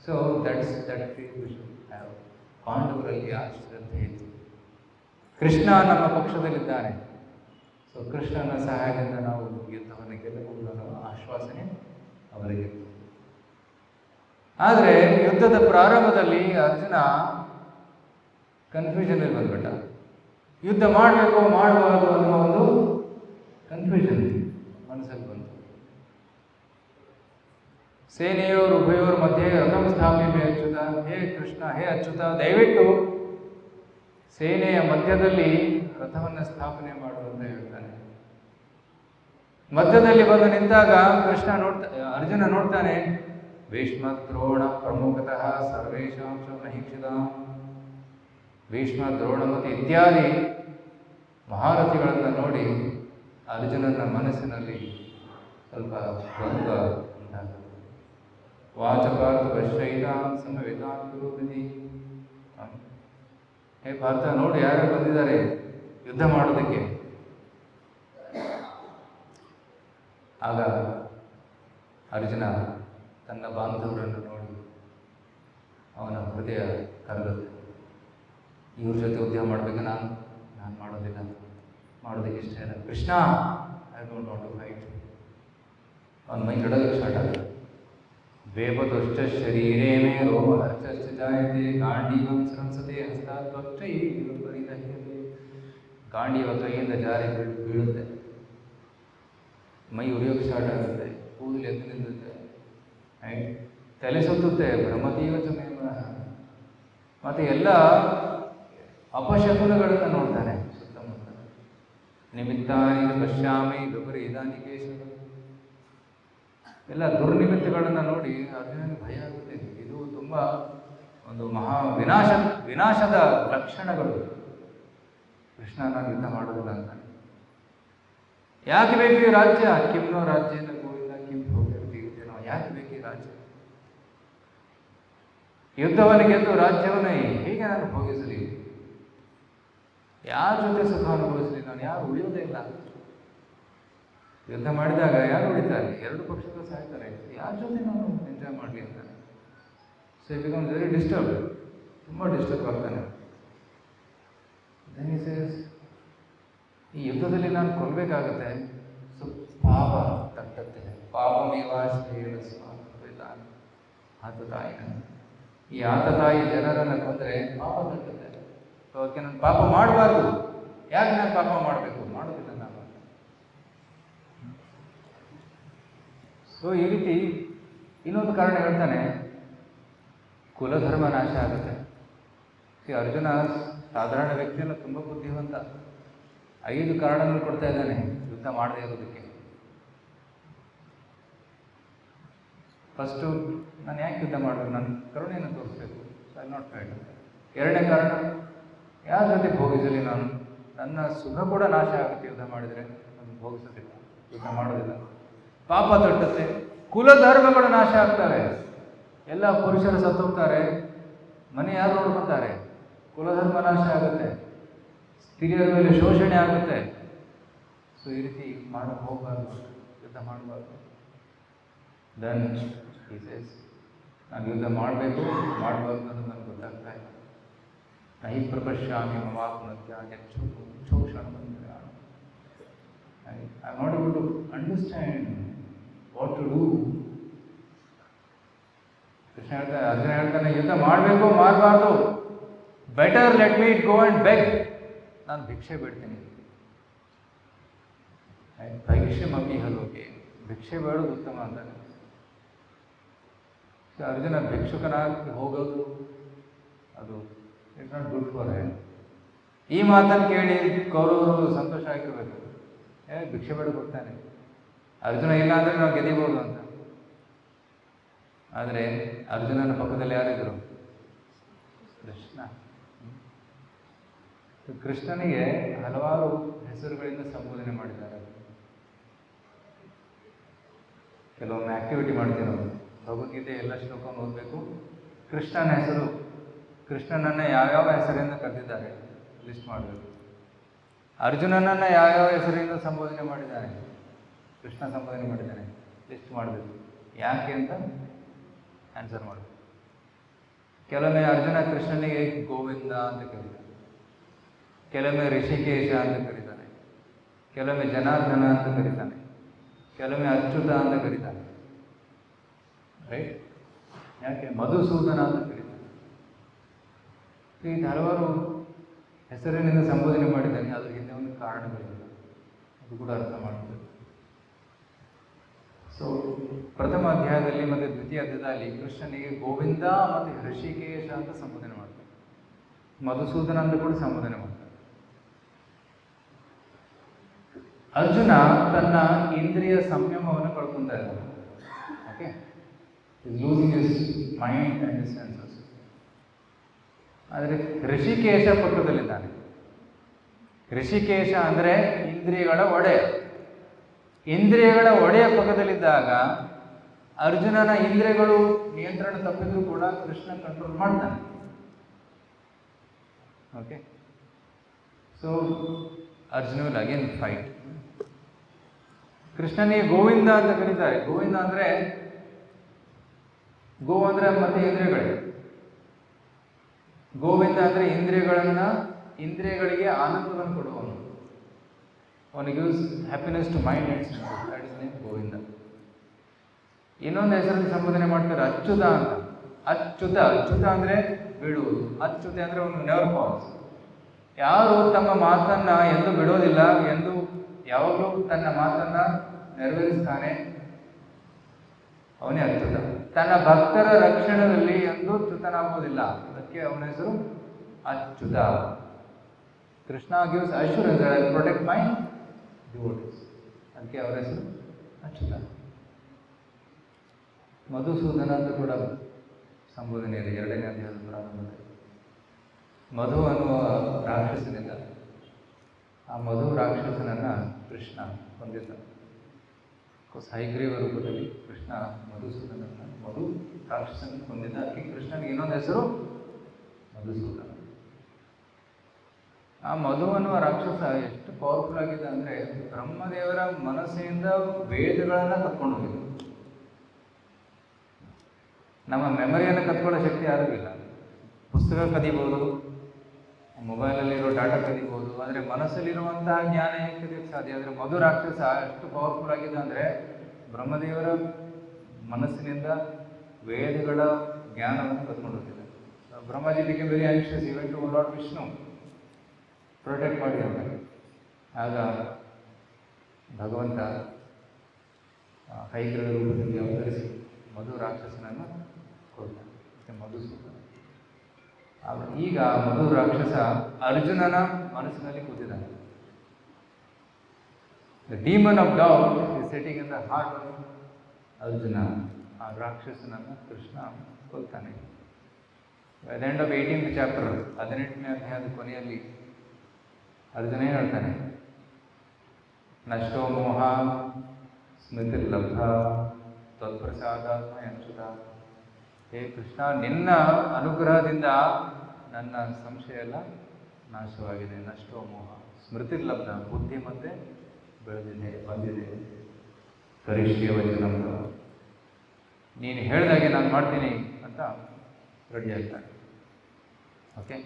ಸೊ ದಟ್ ಪಾಂಡವರಲ್ಲಿ ಆ ಶ್ರದ್ಧೆ ಇತ್ತು. ಕೃಷ್ಣ ನಮ್ಮ ಪಕ್ಷದಲ್ಲಿದ್ದಾನೆ. ಸೊ ಕೃಷ್ಣನ ಸಹಾಯದಿಂದ ನಾವು ಯುದ್ಧವನ್ನು ಗೆಲ್ಲಬಹುದು ಅನ್ನೋ ಆಶ್ವಾಸನೆ ಅವರಿಗೆ. ಆದರೆ ಯುದ್ಧದ ಪ್ರಾರಂಭದಲ್ಲಿ ಅರ್ಜುನ ಕನ್ಫ್ಯೂಷನ್ ಬಂದ್ಬಿಟ್ಟ. ಯುದ್ಧ ಮಾಡಬೇಕು ಮಾಡಬಾರ್ದು ಅನ್ನೋ ಒಂದು ಕನ್ಫ್ಯೂಷನ್ ಮನಸ್ಸಲ್ಲಿ ಬಂತು. ಸೇನೆಯವರು ಉಭಯವರ ಮಧ್ಯೆ ರಥಂ ಸ್ಥಾಪನೆ ಅಚ್ಯುತ. ಹೇ ಕೃಷ್ಣ, ಹೇ ಅಚ್ಯುತ, ದಯವಿಟ್ಟು ಸೇನೆಯ ಮಧ್ಯದಲ್ಲಿ ರಥವನ್ನು ಸ್ಥಾಪನೆ ಮಾಡುವಂತ ಹೇಳ್ತಾನೆ. ಮಧ್ಯದಲ್ಲಿ ಬಂದು ನಿಂತಾಗ ಅರ್ಜುನ ನೋಡ್ತಾನೆ, ಭೀಷ್ಮ ದ್ರೋಣ ಪ್ರಮುಖತಃ ಸರ್ವೇಷಾಂ ಶಮಹಿಕ್ಷಿತ. ಭೀಷ್ಮ, ದ್ರೋಣ ಮತ್ತು ಇತ್ಯಾದಿ ಮಹಾರಥಿಗಳನ್ನು ನೋಡಿ ಅರ್ಜುನನ ಮನಸ್ಸಿನಲ್ಲಿ ಸ್ವಲ್ಪ ದ್ವಂದ್ವ ಉಂಟಾಗುತ್ತೆ. ವಾಚಪಾರ್ಥ ಪಶ್ಚೈತಾಂ ಸಮವೇತಾಂ ಕುರುವಿಧಿ. ಹೇ ಪಾರ್ಥ, ನೋಡಿ ಯಾರು ಬಂದಿದ್ದಾರೆ ಯುದ್ಧ ಮಾಡೋದಕ್ಕೆ. ಆಗ ಅರ್ಜುನ ತನ್ನ ಬಾಂಧವರನ್ನು ನೋಡಿ ಅವನ ಹೃದಯ ಕರಗುತ್ತೆ. ಇವ್ರ ಜೊತೆ ಉದ್ಯೋಗ ಮಾಡಬೇಕು, ನಾನು ಮಾಡೋದಿಲ್ಲ, ಮಾಡೋದಕ್ಕೆ ಇಷ್ಟ ಇಲ್ಲ. Krishna, I don't want to fight. ಅವನ ಮೈ ಕೆಡೋದಕ್ಕೆ ಸ್ಟಾರ್ಟ್ ಆಗುತ್ತೆ. ವೇಪತುಶ್ಚ ಶರೀರೇ ಮೇ ರೋಮಹರ್ಷಶ್ಚ ಜಾಯತೆ ಗಾಂಡೀವಂ ಸ್ರಂಸತೆ ಹಸ್ತಾತ್ ತ್ವಚ್ಚೈವ ಪರಿದಹ್ಯತೆ. ಗಾಂಡೀವ ಕೈಯಿಂದ ಜಾರಿ ಬೀಳುತ್ತೆ, ಮೈ ಉರಿಯೋಕ್ಕೆ ಸ್ಟಾರ್ಟ್ ಆಗುತ್ತೆ, ಕೂದಲು ಎದ್ದು ನಿಲ್ಲುತ್ತೆ, ತಲೆ ಸುತ್ತುತ್ತೆ. ಭ್ರಮತೀವ ಚ ಮೇ ಮನಃ. ಮತ್ತು ಎಲ್ಲ ಅಪಶಕುನಗಳನ್ನು ನೋಡ್ತಾನೆ ಸುತ್ತಮುತ್ತ. ನಿಮಿತ್ತಾನಿ ಪಶ್ಯಾಮಿ ವಿಪರೀತಾನಿ ಕೇಶವ. ಎಲ್ಲ ದುರ್ನಿಮಿತ್ತಗಳನ್ನು ನೋಡಿ ಅರ್ಜುನನಿಗೆ ಭಯ ಆಗುತ್ತೆ. ಇದು ತುಂಬ ಒಂದು ವಿನಾಶದ ಲಕ್ಷಣಗಳು. ಕೃಷ್ಣನ ಯುದ್ಧ ಮಾಡೋದಿಲ್ಲ ಅಂತಾನೆ. ಯಾಕೆ ಬೇಕು ಈ ರಾಜ್ಯ? ಕಿಮ್ನೋ ರಾಜ್ಯನ ಗೋವಿಂದ ಕಿಮ್ ಹೋಗಿರ್ತೀವಿ ನಾವು. ಯಾಕೆ ಬೇಕು ಈ ರಾಜ್ಯ? ಯುದ್ಧವನ್ನು ಗೆದ್ದು ರಾಜ್ಯವನ್ನು ಹೇಗೆ ನಾನು ಭೋಗಿಸಲಿ? ಯಾರ ಜೊತೆ ಸುಖ ಅನುಭವಿಸಲಿ? ನಾನು ಯಾರು ಉಳಿಯೋದೇ ಇಲ್ಲ. ಯುದ್ಧ ಮಾಡಿದಾಗ ಯಾರು ಹೊಡಿತಾರೆ? ಎರಡು ಪಕ್ಷಗಳು ಸಾಯ್ತಾರೆ. ಯಾರ ಜೊತೆ ನಾನು ಎಂಜಾಯ್ ಮಾಡಲಿ ಅಂತ. So it becomes very disturb, ತುಂಬ ಡಿಸ್ಟರ್ಬ್ ಆಗ್ತಾನೆ. ದೆನ್ ಹಿ ಸೇಸ್, ಈ ಯುದ್ಧದಲ್ಲಿ ನಾನು ಕೊಲ್ಲಬೇಕಾಗತ್ತೆ. ಸೊ ಪಾಪ ತಟ್ಟತ್ತೆ. ಪಾಪಮೇವಾಶ್ರಯೇಣ ಸ್ವಾಮಿದಾನ ಆತ ತಾಯಿನ, ಈ ಆತ ತಾಯಿ ಜನರನ್ನು ಕೊಂದರೆ ಪಾಪ ತಟ್ಟತ್ತೆ. ಸೊ ಅದಕ್ಕೆ ನಾನು ಪಾಪ ಮಾಡಬಾರ್ದು. ಯಾಕೆ ನಾನು ಪಾಪ ಮಾಡಬೇಕು? ಮಾಡೋದಿಲ್ಲ ನಾನು. ಸೊ ಈ ರೀತಿ ಇನ್ನೊಂದು ಕಾರಣ ಹೇಳ್ತಾನೆ, ಕುಲಧರ್ಮ ನಾಶ ಆಗುತ್ತೆ. ಅರ್ಜುನ ಸಾಧಾರಣ ವ್ಯಕ್ತಿಯಲ್ಲ, ತುಂಬ ಬುದ್ಧಿವಂತ. 5 ಕಾರಣಗಳು ಕೊಡ್ತಾ ಇದ್ದಾನೆ ಯುದ್ಧ ಮಾಡದೇ ಇರೋದಕ್ಕೆ. ಫಸ್ಟು, ನಾನು ಯಾಕೆ ಯುದ್ಧ ಮಾಡಬೇಕು? ನಾನು ಕರುಣೆಯನ್ನು ತೋರಿಸ್ಬೇಕು. So I not fight. 2ನೇ ಕಾರಣ, ಯಾರ ಜೊತೆ ಭೋಗಿಸಲಿ ನಾನು? ನನ್ನ ಸುಖ ಕೂಡ ನಾಶ ಆಗುತ್ತೆ ಯುದ್ಧ ಮಾಡಿದರೆ. ನಾನು ಭೋಗಿಸೋದಿಲ್ಲ, ಯುದ್ಧ ಮಾಡೋದಿಲ್ಲ. ಪಾಪ ತಟ್ಟುತ್ತೆ, ಕುಲಧರ್ಮಗಳು ನಾಶ ಆಗ್ತವೆ. ಎಲ್ಲ ಪುರುಷರು ಸತ್ತೋಗ್ತಾರೆ, ಮನೆ ಯಾರು ನೋಡ್ಕೊತಾರೆ? ಕುಲಧರ್ಮ ನಾಶ ಆಗುತ್ತೆ, ಸ್ತ್ರೀಯರ ಮೇಲೆ ಶೋಷಣೆ ಆಗುತ್ತೆ. ಸೊ ಈ ರೀತಿ ಮಾಡಕ್ಕೆ ಹೋಗಬಾರ್ದು, ಯುದ್ಧ ಮಾಡಬಾರ್ದು. ದೆನ್ ಹಿ ಸೇಸ್, ನಾನು ಯುದ್ಧ ಮಾಡಬೇಕು, ಮಾಡಬಾರ್ದು ಅನ್ನೋದು ನನಗೆ ಗೊತ್ತಾಗ್ತಾ ಇಲ್ಲ. ನಹಿ ಪ್ರಪಶ್ಯಾಮಿ ಮಮಾತ್ಮತ್ಯ ಶೋಷಣ ಬಂದ. I am not able to understand what to do. Krishna ಹೇಳ್ತಾನೆ, ಅರ್ಜುನ ಹೇಳ್ತಾನೆ, ಯುದ್ಧ ಮಾಡಬೇಕು, ಮಾಡಬಾರ್ದು. Better let me go and beg. ನಾನು ಭಿಕ್ಷೆ ಬೇಡ್ತೀನಿ. ಭೈಕ್ಷೆ ಮಮ್ಮಿ ಹಲೋಕೆ, ಭಿಕ್ಷೆ ಬೇಡೋದು ಉತ್ತಮ ಅಂತಾನೆ. ಅರ್ಜುನ ಭಿಕ್ಷುಕನಾಗಿ ಹೋಗೋದು ಅದು it's not good for ham. ಈ ಮಾತನ್ನು ಕೇಳಿ ಕೌರವರು ಸಂತೋಷ ಆಗಿರ್ಬೇಕು. ಭಿಕ್ಷೆ ಬೇಡ ಕೊಡ್ತಾನೆ ಅರ್ಜುನ, ಇಲ್ಲ ಅಂದರೆ ನಾವು ಗೆದಿಬೋದು ಅಂತ. ಆದರೆ ಅರ್ಜುನನ ಪಕ್ಕದಲ್ಲಿ ಯಾರಿದ್ರು? ಕೃಷ್ಣ. ಕೃಷ್ಣನಿಗೆ ಹಲವಾರು ಹೆಸರುಗಳಿಂದ ಸಂಬೋಧನೆ ಮಾಡಿದ್ದಾರೆ. ಕೆಲವೊಮ್ಮೆ ಆಕ್ಟಿವಿಟಿ ಮಾಡ್ತೀವಿ ನಾವು. ಭಗವದ್ಗೀತೆ ಎಲ್ಲ ಶ್ಲೋಕವನ್ನು ಓದಬೇಕು. ಕೃಷ್ಣನ ಹೆಸರು, ಕೃಷ್ಣನನ್ನು ಯಾವ್ಯಾವ ಹೆಸರಿಂದ ಕರೆದಿದ್ದಾರೆ ಲಿಸ್ಟ್ ಮಾಡಬೇಕು. ಅರ್ಜುನನನ್ನು ಯಾವ್ಯಾವ ಹೆಸರಿಂದ ಸಂಬೋಧನೆ ಮಾಡಿದ್ದಾನೆ, ಕೃಷ್ಣ ಸಂಬೋಧನೆ ಮಾಡಿದ್ದಾನೆ, ಲಿಸ್ಟ್ ಮಾಡಬೇಕು. ಯಾಕೆ ಅಂತ ಆನ್ಸರ್ ಮಾಡಬೇಕು. ಕೆಲವೊಮ್ಮೆ ಅರ್ಜುನ ಕೃಷ್ಣನಿಗೆ ಗೋವಿಂದ ಅಂತ ಕರೀತಾನೆ, ಕೆಲವೊಮ್ಮೆ ಋಷಿಕೇಶ ಅಂತ ಕರೀತಾನೆ, ಕೆಲವೊಮ್ಮೆ ಜನಾರ್ದನ ಅಂತ ಕರೀತಾನೆ, ಕೆಲವೊಮ್ಮೆ ಅಚ್ಯುತ ಅಂತ ಕರೀತಾನೆ. ರೈಟ್? ಯಾಕೆ ಮಧುಸೂದನ ಅಂತ ಕರೀತಾನೆ. ಈಗ ಹಲವಾರು ಹೆಸರಿನಿಂದ ಸಂಬೋಧನೆ ಮಾಡಿದ್ದಾನೆ. ಅದ್ರ ಹಿಂದೆ ಒಂದು ಕಾರಣಗಳಿಲ್ಲ, ಅದು ಕೂಡ ಅರ್ಥ ಮಾಡಬೇಕು. ಸೊ ಪ್ರಥಮ ಅಧ್ಯಾಯದಲ್ಲಿ ಮತ್ತು ದ್ವಿತೀಯ ಅಧ್ಯಾಯದಲ್ಲಿ ಕೃಷ್ಣನಿಗೆ ಗೋವಿಂದ ಮತ್ತು ಋಷಿಕೇಶ ಅಂತ ಸಂಬೋಧನೆ ಮಾಡ್ತಾರೆ, ಮಧುಸೂದನ ಅಂತ ಕೂಡ ಸಂಬೋಧನೆ ಮಾಡ್ತಾರೆ. ಅರ್ಜುನ ತನ್ನ ಇಂದ್ರಿಯ ಸಂಯಮವನ್ನು ಕಳ್ಕೊಂತ ಇದ್ದಾನೆ. Okay, losing his mind and his senses. ಆದರೆ ಋಷಿಕೇಶ ಪಕ್ಕದಲ್ಲಿದ್ದಾನೆ. ಋಷಿಕೇಶ ಅಂದರೆ ಇಂದ್ರಿಯಗಳ ಒಡೆಯ. ಇಂದ್ರಿಯಗಳ ಒಡೆಯ ಪಕ್ಕದಲ್ಲಿದ್ದಾಗ ಅರ್ಜುನನ ಇಂದ್ರಿಯಗಳು ನಿಯಂತ್ರಣ ತಪ್ಪಿದ್ರೂ ಕೂಡ ಕೃಷ್ಣ ಕಂಟ್ರೋಲ್ ಮಾಡ್ತಾನೆ. Okay, so Arjuna will again fight. ಕೃಷ್ಣನಿಗೆ ಗೋವಿಂದ ಅಂತ ಕರೀತಾರೆ. ಗೋವಿಂದ ಅಂದರೆ, ಗೋ ಅಂದರೆ ಮತ್ತೆ ಇಂದ್ರಿಯಗಳೇ. ಗೋವಿಂದ ಅಂದರೆ ಇಂದ್ರಿಯಗಳಿಗೆ ಆನಂದವನ್ನು ಕೊಡುವವನು. ಅವನು gives happiness to mind and senses. That is name Govinda. ಇನ್ನೊಂದು ಹೆಸರಲ್ಲಿ ಸಂಬೋಧನೆ ಮಾಡ್ತಾರೆ, ಅಚ್ಯುತ ಅಂತ. ಅಚ್ಯುತ ಅಂದರೆ ಬಿಡುವುದು. ಅಚ್ಯುತ ಅಂದರೆ ಅವನು ನೆವರ್ ಪಾಸ್. ಯಾರು ತಮ್ಮ ಮಾತನ್ನ ಎಂದು ಬಿಡೋದಿಲ್ಲ, ಎಂದು ಯಾವಾಗಲೂ ತನ್ನ ಮಾತನ್ನ ನೆರವೇರಿಸ್ತಾನೆ, ಅವನೇ ಅಚ್ಯುತ. ತನ್ನ ಭಕ್ತರ ರಕ್ಷಣೆಯಲ್ಲಿ ಎಂದೂ ಚ್ಯುತನಾಗುವುದಿಲ್ಲ. ಅದಕ್ಕೆ ಅವನ ಹೆಸರು Achyuta. Krishna gives assurance I will protect my devotees. ಅದಕ್ಕೆ ಅವರ ಹೆಸರು ಅಚ್ಯುತ. ಮಧುಸೂದನ ಅಂತ ಕೂಡ ಸಂಬೋಧನೆ ಇದೆ 2ನೇ ಅಧ್ಯಾಯದ ಪ್ರಾರಂಭದಲ್ಲಿ. ಮಧು ಅನ್ನುವ ರಾಕ್ಷಸನಿಂದ, ಆ ಮಧು ರಾಕ್ಷಸನನ್ನು ಕೃಷ್ಣ ಹೊಂದಿದ್ದ. ಹೈಗ್ರೀವ ರೂಪದಲ್ಲಿ ಕೃಷ್ಣ ಮಧುಸೂದನನ್ನು, ಮಧು ರಾಕ್ಷಸನ ಹೊಂದಿದ್ದ. ಅದಕ್ಕೆ ಕೃಷ್ಣನಿಗೆ ಇನ್ನೊಂದು ಹೆಸರು ಮಧುಸೂದನ. ಆ ಮಧು ಅನ್ನುವ ರಾಕ್ಷಸ ಎಷ್ಟು ಪವರ್ಫುಲ್ ಆಗಿದೆ ಅಂದರೆ ಬ್ರಹ್ಮದೇವರ ಮನಸ್ಸಿನಿಂದ ವೇದಗಳನ್ನು ಕತ್ಕೊಂಡು ಹೋಗಿದೆ. ನಮ್ಮ ಮೆಮರಿಯನ್ನು ಕತ್ಕೊಳ್ಳೋ ಶಕ್ತಿ ಯಾರಿಗೂ ಇಲ್ಲ. ಪುಸ್ತಕ ಕದಿಬೋದು, ಮೊಬೈಲಲ್ಲಿರೋ ಡಾಟಾ ಕದಿಬೋದು, ಆದರೆ ಮನಸ್ಸಲ್ಲಿರುವಂತಹ ಜ್ಞಾನ ಹೇಗೆ ಕದಿಯೋಕ್ಕೆ ಸಾಧ್ಯ? ಅಂದರೆ ಮಧು ರಾಕ್ಷಸ ಎಷ್ಟು ಪವರ್ಫುಲ್ ಆಗಿದೆ ಅಂದರೆ ಬ್ರಹ್ಮದೇವರ ಮನಸ್ಸಿನಿಂದ ವೇದಗಳ ಜ್ಞಾನವನ್ನು ಕತ್ಕೊಂಡು ಹೋಗಿದೆ. Brahmaji became very anxious, event to Lord Vishnu protect ಮಾಡಿ ಅಂತ. ಆಗ ಭಗವಂತ ಹೈಗ್ರೀವ ರೂಪದಲ್ಲಿ ಅವತರಿಸಿ ಮಧು ರಾಕ್ಷಸನನ್ನು ಕೊಡ್ತಾನೆ. ಮತ್ತು ಮಧುಸೂದನ ಈಗ ಮಧು ರಾಕ್ಷಸ ಅರ್ಜುನನ ಮನಸ್ಸಿನಲ್ಲಿ ಕೂತಿದ್ದಾನೆ. The demon of doubt is sitting in the heart of Arjuna. ಆ ರಾಕ್ಷಸನನ್ನು ಕೃಷ್ಣ ಕೊಲ್ತಾನೆ. By the end of 18th chapter, 18ನೇ ಅಧ್ಯಾಯದ ಕೊನೆಯಲ್ಲಿ ಅರ್ಜುನ ಹೇಳ್ತಾನೆ, ನಷ್ಟೋ ಮೋಹ ಸ್ಮೃತಿರ್ಲಬ್ಧ ತತ್ಪ್ರಸಾದಾತ್ಮ ಎಂಚುತ. ಹೇ ಕೃಷ್ಣ, ನಿನ್ನ ಅನುಗ್ರಹದಿಂದ ನನ್ನ ಸಂಶಯ ಎಲ್ಲ ನಾಶವಾಗಿದೆ. ನಷ್ಟೋ ಮೋಹ ಸ್ಮೃತಿರ್ಲಬ್ಧ, ಬುದ್ಧಿ ಮತ್ತೆ ಬಂದಿದೆ. ಕರಿಷ್ಠೆ ವಚನ, ನೀನು ಹೇಳಿದಾಗೆ ನಾನು ಮಾಡ್ತೀನಿ ಅಂತ ರೆಡಿ ಆಗ್ತಾನೆ. ಓಕೆ,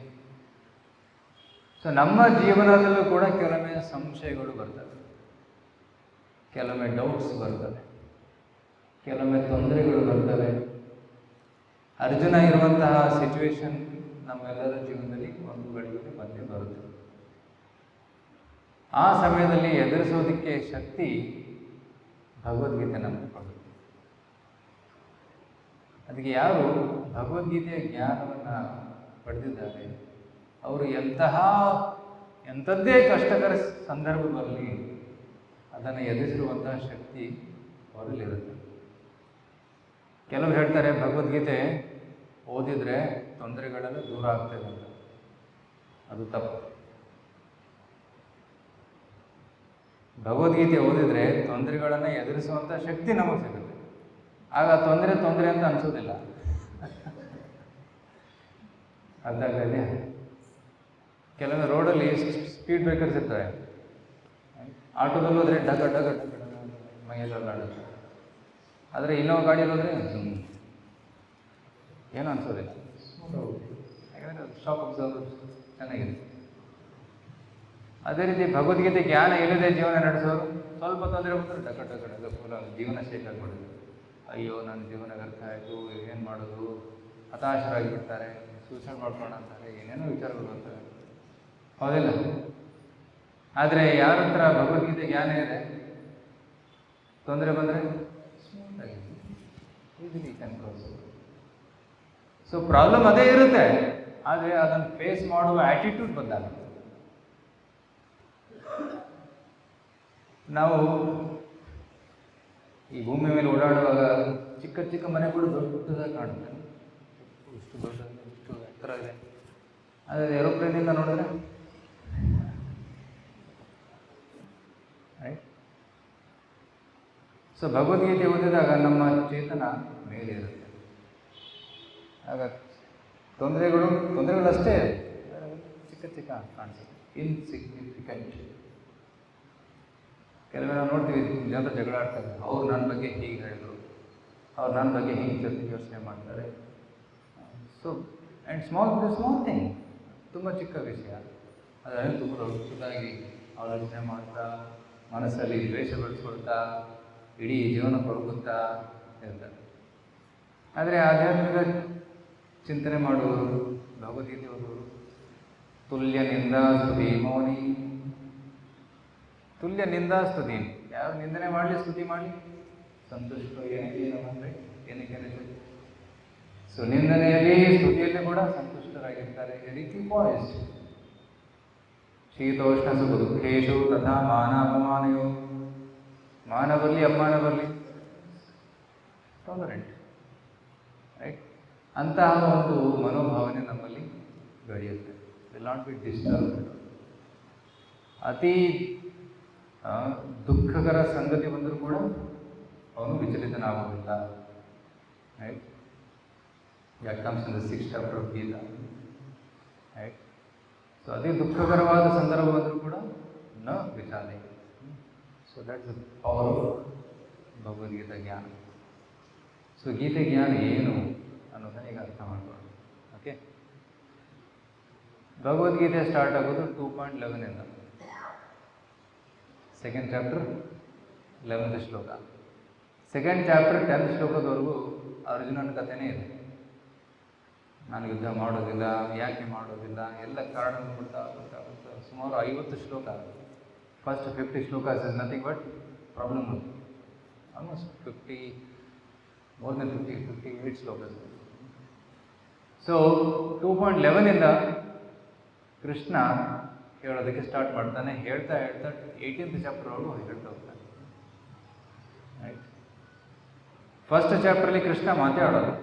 ಸೊ ನಮ್ಮ ಜೀವನದಲ್ಲೂ ಕೂಡ ಕೆಲವೊಮ್ಮೆ ಸಂಶಯಗಳು ಬರ್ತವೆ, ಕೆಲವೊಮ್ಮೆ ಡೌಟ್ಸ್ ಬರ್ತವೆ, ಕೆಲವೊಮ್ಮೆ ತೊಂದರೆಗಳು ಬರ್ತವೆ. ಅರ್ಜುನ ಇರುವಂತಹ ಸಿಚುವೇಶನ್ ನಮ್ಮೆಲ್ಲರ ಜೀವನದಲ್ಲಿ ಒಂದು ಗಳಿಗೆ ಬಂದೇ ಬರುತ್ತೆ. ಆ ಸಮಯದಲ್ಲಿ ಎದುರಿಸೋದಕ್ಕೆ ಶಕ್ತಿ ಭಗವದ್ಗೀತೆ ನಮಗೆ ಕೊಡುತ್ತೆ. ಅದಕ್ಕೆ ಯಾರು ಭಗವದ್ಗೀತೆಯ ಜ್ಞಾನವನ್ನು ಪಡೆದಿದ್ದಾರೆ ಅವರು ಎಂಥದ್ದೇ ಕಷ್ಟಕರ ಸಂದರ್ಭ ಬರಲಿ ಅದನ್ನು ಎದುರಿಸಿರುವಂತಹ ಶಕ್ತಿ ಅವರಲ್ಲಿರುತ್ತೆ. ಕೆಲವರು ಹೇಳ್ತಾರೆ ಭಗವದ್ಗೀತೆ ಓದಿದರೆ ತೊಂದರೆಗಳೆಲ್ಲ ದೂರ ಆಗ್ತದೆ ಅಂತ. ಅದು ತಪ್ಪು. ಭಗವದ್ಗೀತೆ ಓದಿದರೆ ತೊಂದರೆಗಳನ್ನು ಎದುರಿಸುವಂಥ ಶಕ್ತಿ ನಮಗೆ ಸಿಗುತ್ತೆ. ಆಗ ತೊಂದರೆ ಅಂತ ಅನಿಸೋದಿಲ್ಲ. ಅದಾಗಲೇ ಕೆಲವೊಮ್ಮೆ ರೋಡಲ್ಲಿ ಸ್ಪೀಡ್ ಬ್ರೇಕರ್ಸ್ ಇರ್ತವೆ. ಆಟೋದಲ್ಲಿ ಹೋದರೆ ಡಗ ಡಗ ಡಗ ಡಗ ಮೈಯೆಲ್ಲ ಆಡುತ್ತೆ. ಆದರೆ ಇನ್ನೊಂದು ಗಾಡಿಯಲ್ಲಿ ಹೋದರೆ ಏನೂ ಅನಿಸೋದಿಲ್ಲ. ಯಾಕಂದರೆ ಶಾಕ್ ಅಬ್ಸರ್ವರ್ ಚೆನ್ನಾಗಿದೆ. ಅದೇ ರೀತಿ ಭಗವದ್ಗೀತೆ ಜ್ಞಾನ ಇಲ್ಲದೆ ಜೀವನ ನಡೆಸೋರು ಸ್ವಲ್ಪ ತೊಂದರೆ ಬಂದರೆ ಡಗ ಡಗ ಡಗ ಫುಲ್ ಜೀವನ ಶೇಕ್ ಆಗಿಬಿಡೋದು. ಅಯ್ಯೋ ನನ್ನ ಜೀವನ ವ್ಯರ್ಥ ಆಯಿತು, ಏನು ಮಾಡೋದು, ಹತಾಶರಾಗಿಬಿಡ್ತಾರೆ, ಸೂಸೈಡ್ ಮಾಡ್ಕೊಳ್ಳೋಣ ಅಂತಾರೆ, ಏನೇನೋ ವಿಚಾರಗಳು ಬರ್ತವೆ. ಹೌದಿಲ್ಲ? ಆದರೆ ಯಾರ ಹತ್ರ ಭಗವದ್ಗೀತೆ ಜ್ಞಾನ ಇದೆ, ತೊಂದರೆ ಬಂದರೆ ಸ್ಮೂತಾಗಿ ಈಸಿಲಿ ಕಂಟ್ರೋಲ್. ಸೊ ಪ್ರಾಬ್ಲಮ್ ಅದೇ ಇರುತ್ತೆ, ಆದರೆ ಅದನ್ನು ಫೇಸ್ ಮಾಡುವ ಆ್ಯಟಿಟ್ಯೂಡ್ ಬದಲಾಗುತ್ತೆ. ನಾವು ಈ ಭೂಮಿ ಮೇಲೆ ಓಡಾಡುವಾಗ ಚಿಕ್ಕ ಚಿಕ್ಕ ಮನೆ ಕೂಡ ದೊಡ್ಡದಾಗಿ ಕಾಣುತ್ತೆ. ಇಷ್ಟು ದೊಡ್ಡ, ಇಷ್ಟು ಎತ್ತರ ಇದೆ. ಆದರೆ ಏರೋಪ್ಲೇನಿಂದ ನೋಡಿದ್ರೆ ರೈಟ್. ಸೊ ಭಗವದ್ಗೀತೆ ಓದಿದಾಗ ನಮ್ಮ ಚೇತನ ಮೇಲೆ ಇರುತ್ತೆ. ಆಗ ತೊಂದರೆಗಳಷ್ಟೇ ಚಿಕ್ಕ ಚಿಕ್ಕ ಕಾಣಿಸುತ್ತೆ, ಇನ್ಸಿಗ್ನಿಫಿಕೆಂಟ್. ಕೆಲವೇ ನಾವು ನೋಡ್ತೀವಿ ಜನರು ಜಗಳ ಆಡ್ತಾರೆ. ಅವ್ರು ನನ್ನ ಬಗ್ಗೆ ಹೀಗೆ ಹೇಳಿದರು, ಅವ್ರು ನನ್ನ ಬಗ್ಗೆ ಹೀಗೆ ಯೋಚನೆ ಮಾಡ್ತಾರೆ. ಸೊ ಆ್ಯಂಡ್ ಸ್ಮಾಲ್ ಥಿಂಗ್, ತುಂಬ ಚಿಕ್ಕ ವಿಷಯ, ಅದನ್ನು ತುಂಬ ದೊಡ್ಡದಾಗಿ ಆಲೋಚನೆ ಮಾಡ್ತಾ ಮನಸ್ಸಲ್ಲಿ ದ್ವೇಷ ಬೆಳೆಸ್ಕೊಳ್ತಾ ಇಡೀ ಜೀವನ ಕೊರಗುತ್ತಾ ಇರ್ತಾರೆ. ಆದರೆ ಆಧ್ಯಾತ್ಮಿಕ ಚಿಂತನೆ ಮಾಡುವವರು, ಭಗವದ್ಗೀತೆ ಓದುವರು ತುಲ್ಯ ನಿಂದಾ ಸ್ತುತಿ ಮೌನಿ. ತುಲ್ಯ ನಿಂದಾ ಸ್ತುತಿ, ಯಾರು ನಿಂದನೆ ಮಾಡಲಿ ಸ್ತುತಿ ಮಾಡಲಿ ಸಂತುಷ್ಟ ಏನಕ್ಕೆ. ಸೊ ನಿಂದನೆಯಲ್ಲಿ ಸ್ತುತಿಯಲ್ಲಿ ಕೂಡ ಸಂತುಷ್ಟರಾಗಿರ್ತಾರೆ. ಈ ರೀತಿ ಪಾಯ್ಸ್ ಶೀತೋಷ್ಣ ಸುಖ ದುಃಖೇಶು ತಥಾ ಮಾನ ಅಪಮಾನಯೋ. ಮಾನ ಬರಲಿ ಅಪಮಾನ ಬರಲಿ ಟಾಲರೆಂಟ್, ರೈಟ್. ಅಂತಹ ಒಂದು ಮನೋಭಾವನೆ ನಮ್ಮಲ್ಲಿ ಬೆಳೆಯುತ್ತೆ. Will not be disturbed. ಅತಿ ದುಃಖಕರ ಸಂಗತಿ ಬಂದರೂ ಕೂಡ ಅವನು ವಿಚಲಿತನಾಗುವುದಿಲ್ಲ, right. That comes in the 6th chapter of Gita, right? So so ಅತಿ ದುಃಖಕರವಾದ ಸಂದರ್ಭ ಬಂದರೂ ಕೂಡ ನ ವಿಚಾರಣೆ. So that's the power of Bhagavad Gita ಜ್ಞಾನ. ಸೊ ಗೀತೆ ಜ್ಞಾನ ಏನು ಅನ್ನೋದನ್ನ ಈಗ ಅರ್ಥ ಮಾಡ್ಕೊಳ್ಳೋಣ. ಓಕೆ, ಭಗವದ್ಗೀತೆ ಸ್ಟಾರ್ಟ್ ಆಗೋದು 2.11 ಸೆಕೆಂಡ್ ಚಾಪ್ಟರ್ 11th ಶ್ಲೋಕ. ಸೆಕೆಂಡ್ ಚಾಪ್ಟರ್ 10th ಶ್ಲೋಕದವರೆಗೂ ಅರ್ಜುನನ ಕಥೆನೇ ಇದೆ. ನಾನು ಯುದ್ಧ ಮಾಡೋದಿಲ್ಲ, ಯಾಕೆ ಮಾಡೋದಿಲ್ಲ, ಎಲ್ಲ ಕಾರಣ ಗೊತ್ತಾಗುತ್ತೆ. ಸುಮಾರು 50 ಶ್ಲೋಕ. First 50 shlokas is nothing but problem. Almost 50, more than 58 shlokas. So 2.11 Krishna ಹೇಳೋದಕ್ಕೆ ಸ್ಟಾರ್ಟ್ ಮಾಡ್ತಾನೆ. ಹೇಳ್ತಾ 18th ಚಾಪ್ಟರ್ವರೆಗೂ ಹೇಳ್ತಾ ಹೋಗ್ತಾನೆ. ರೈಟ್, ಫಸ್ಟ್ ಚಾಪ್ಟರ್ಲಿ ಕೃಷ್ಣ ಮಾತಾಡೋದು.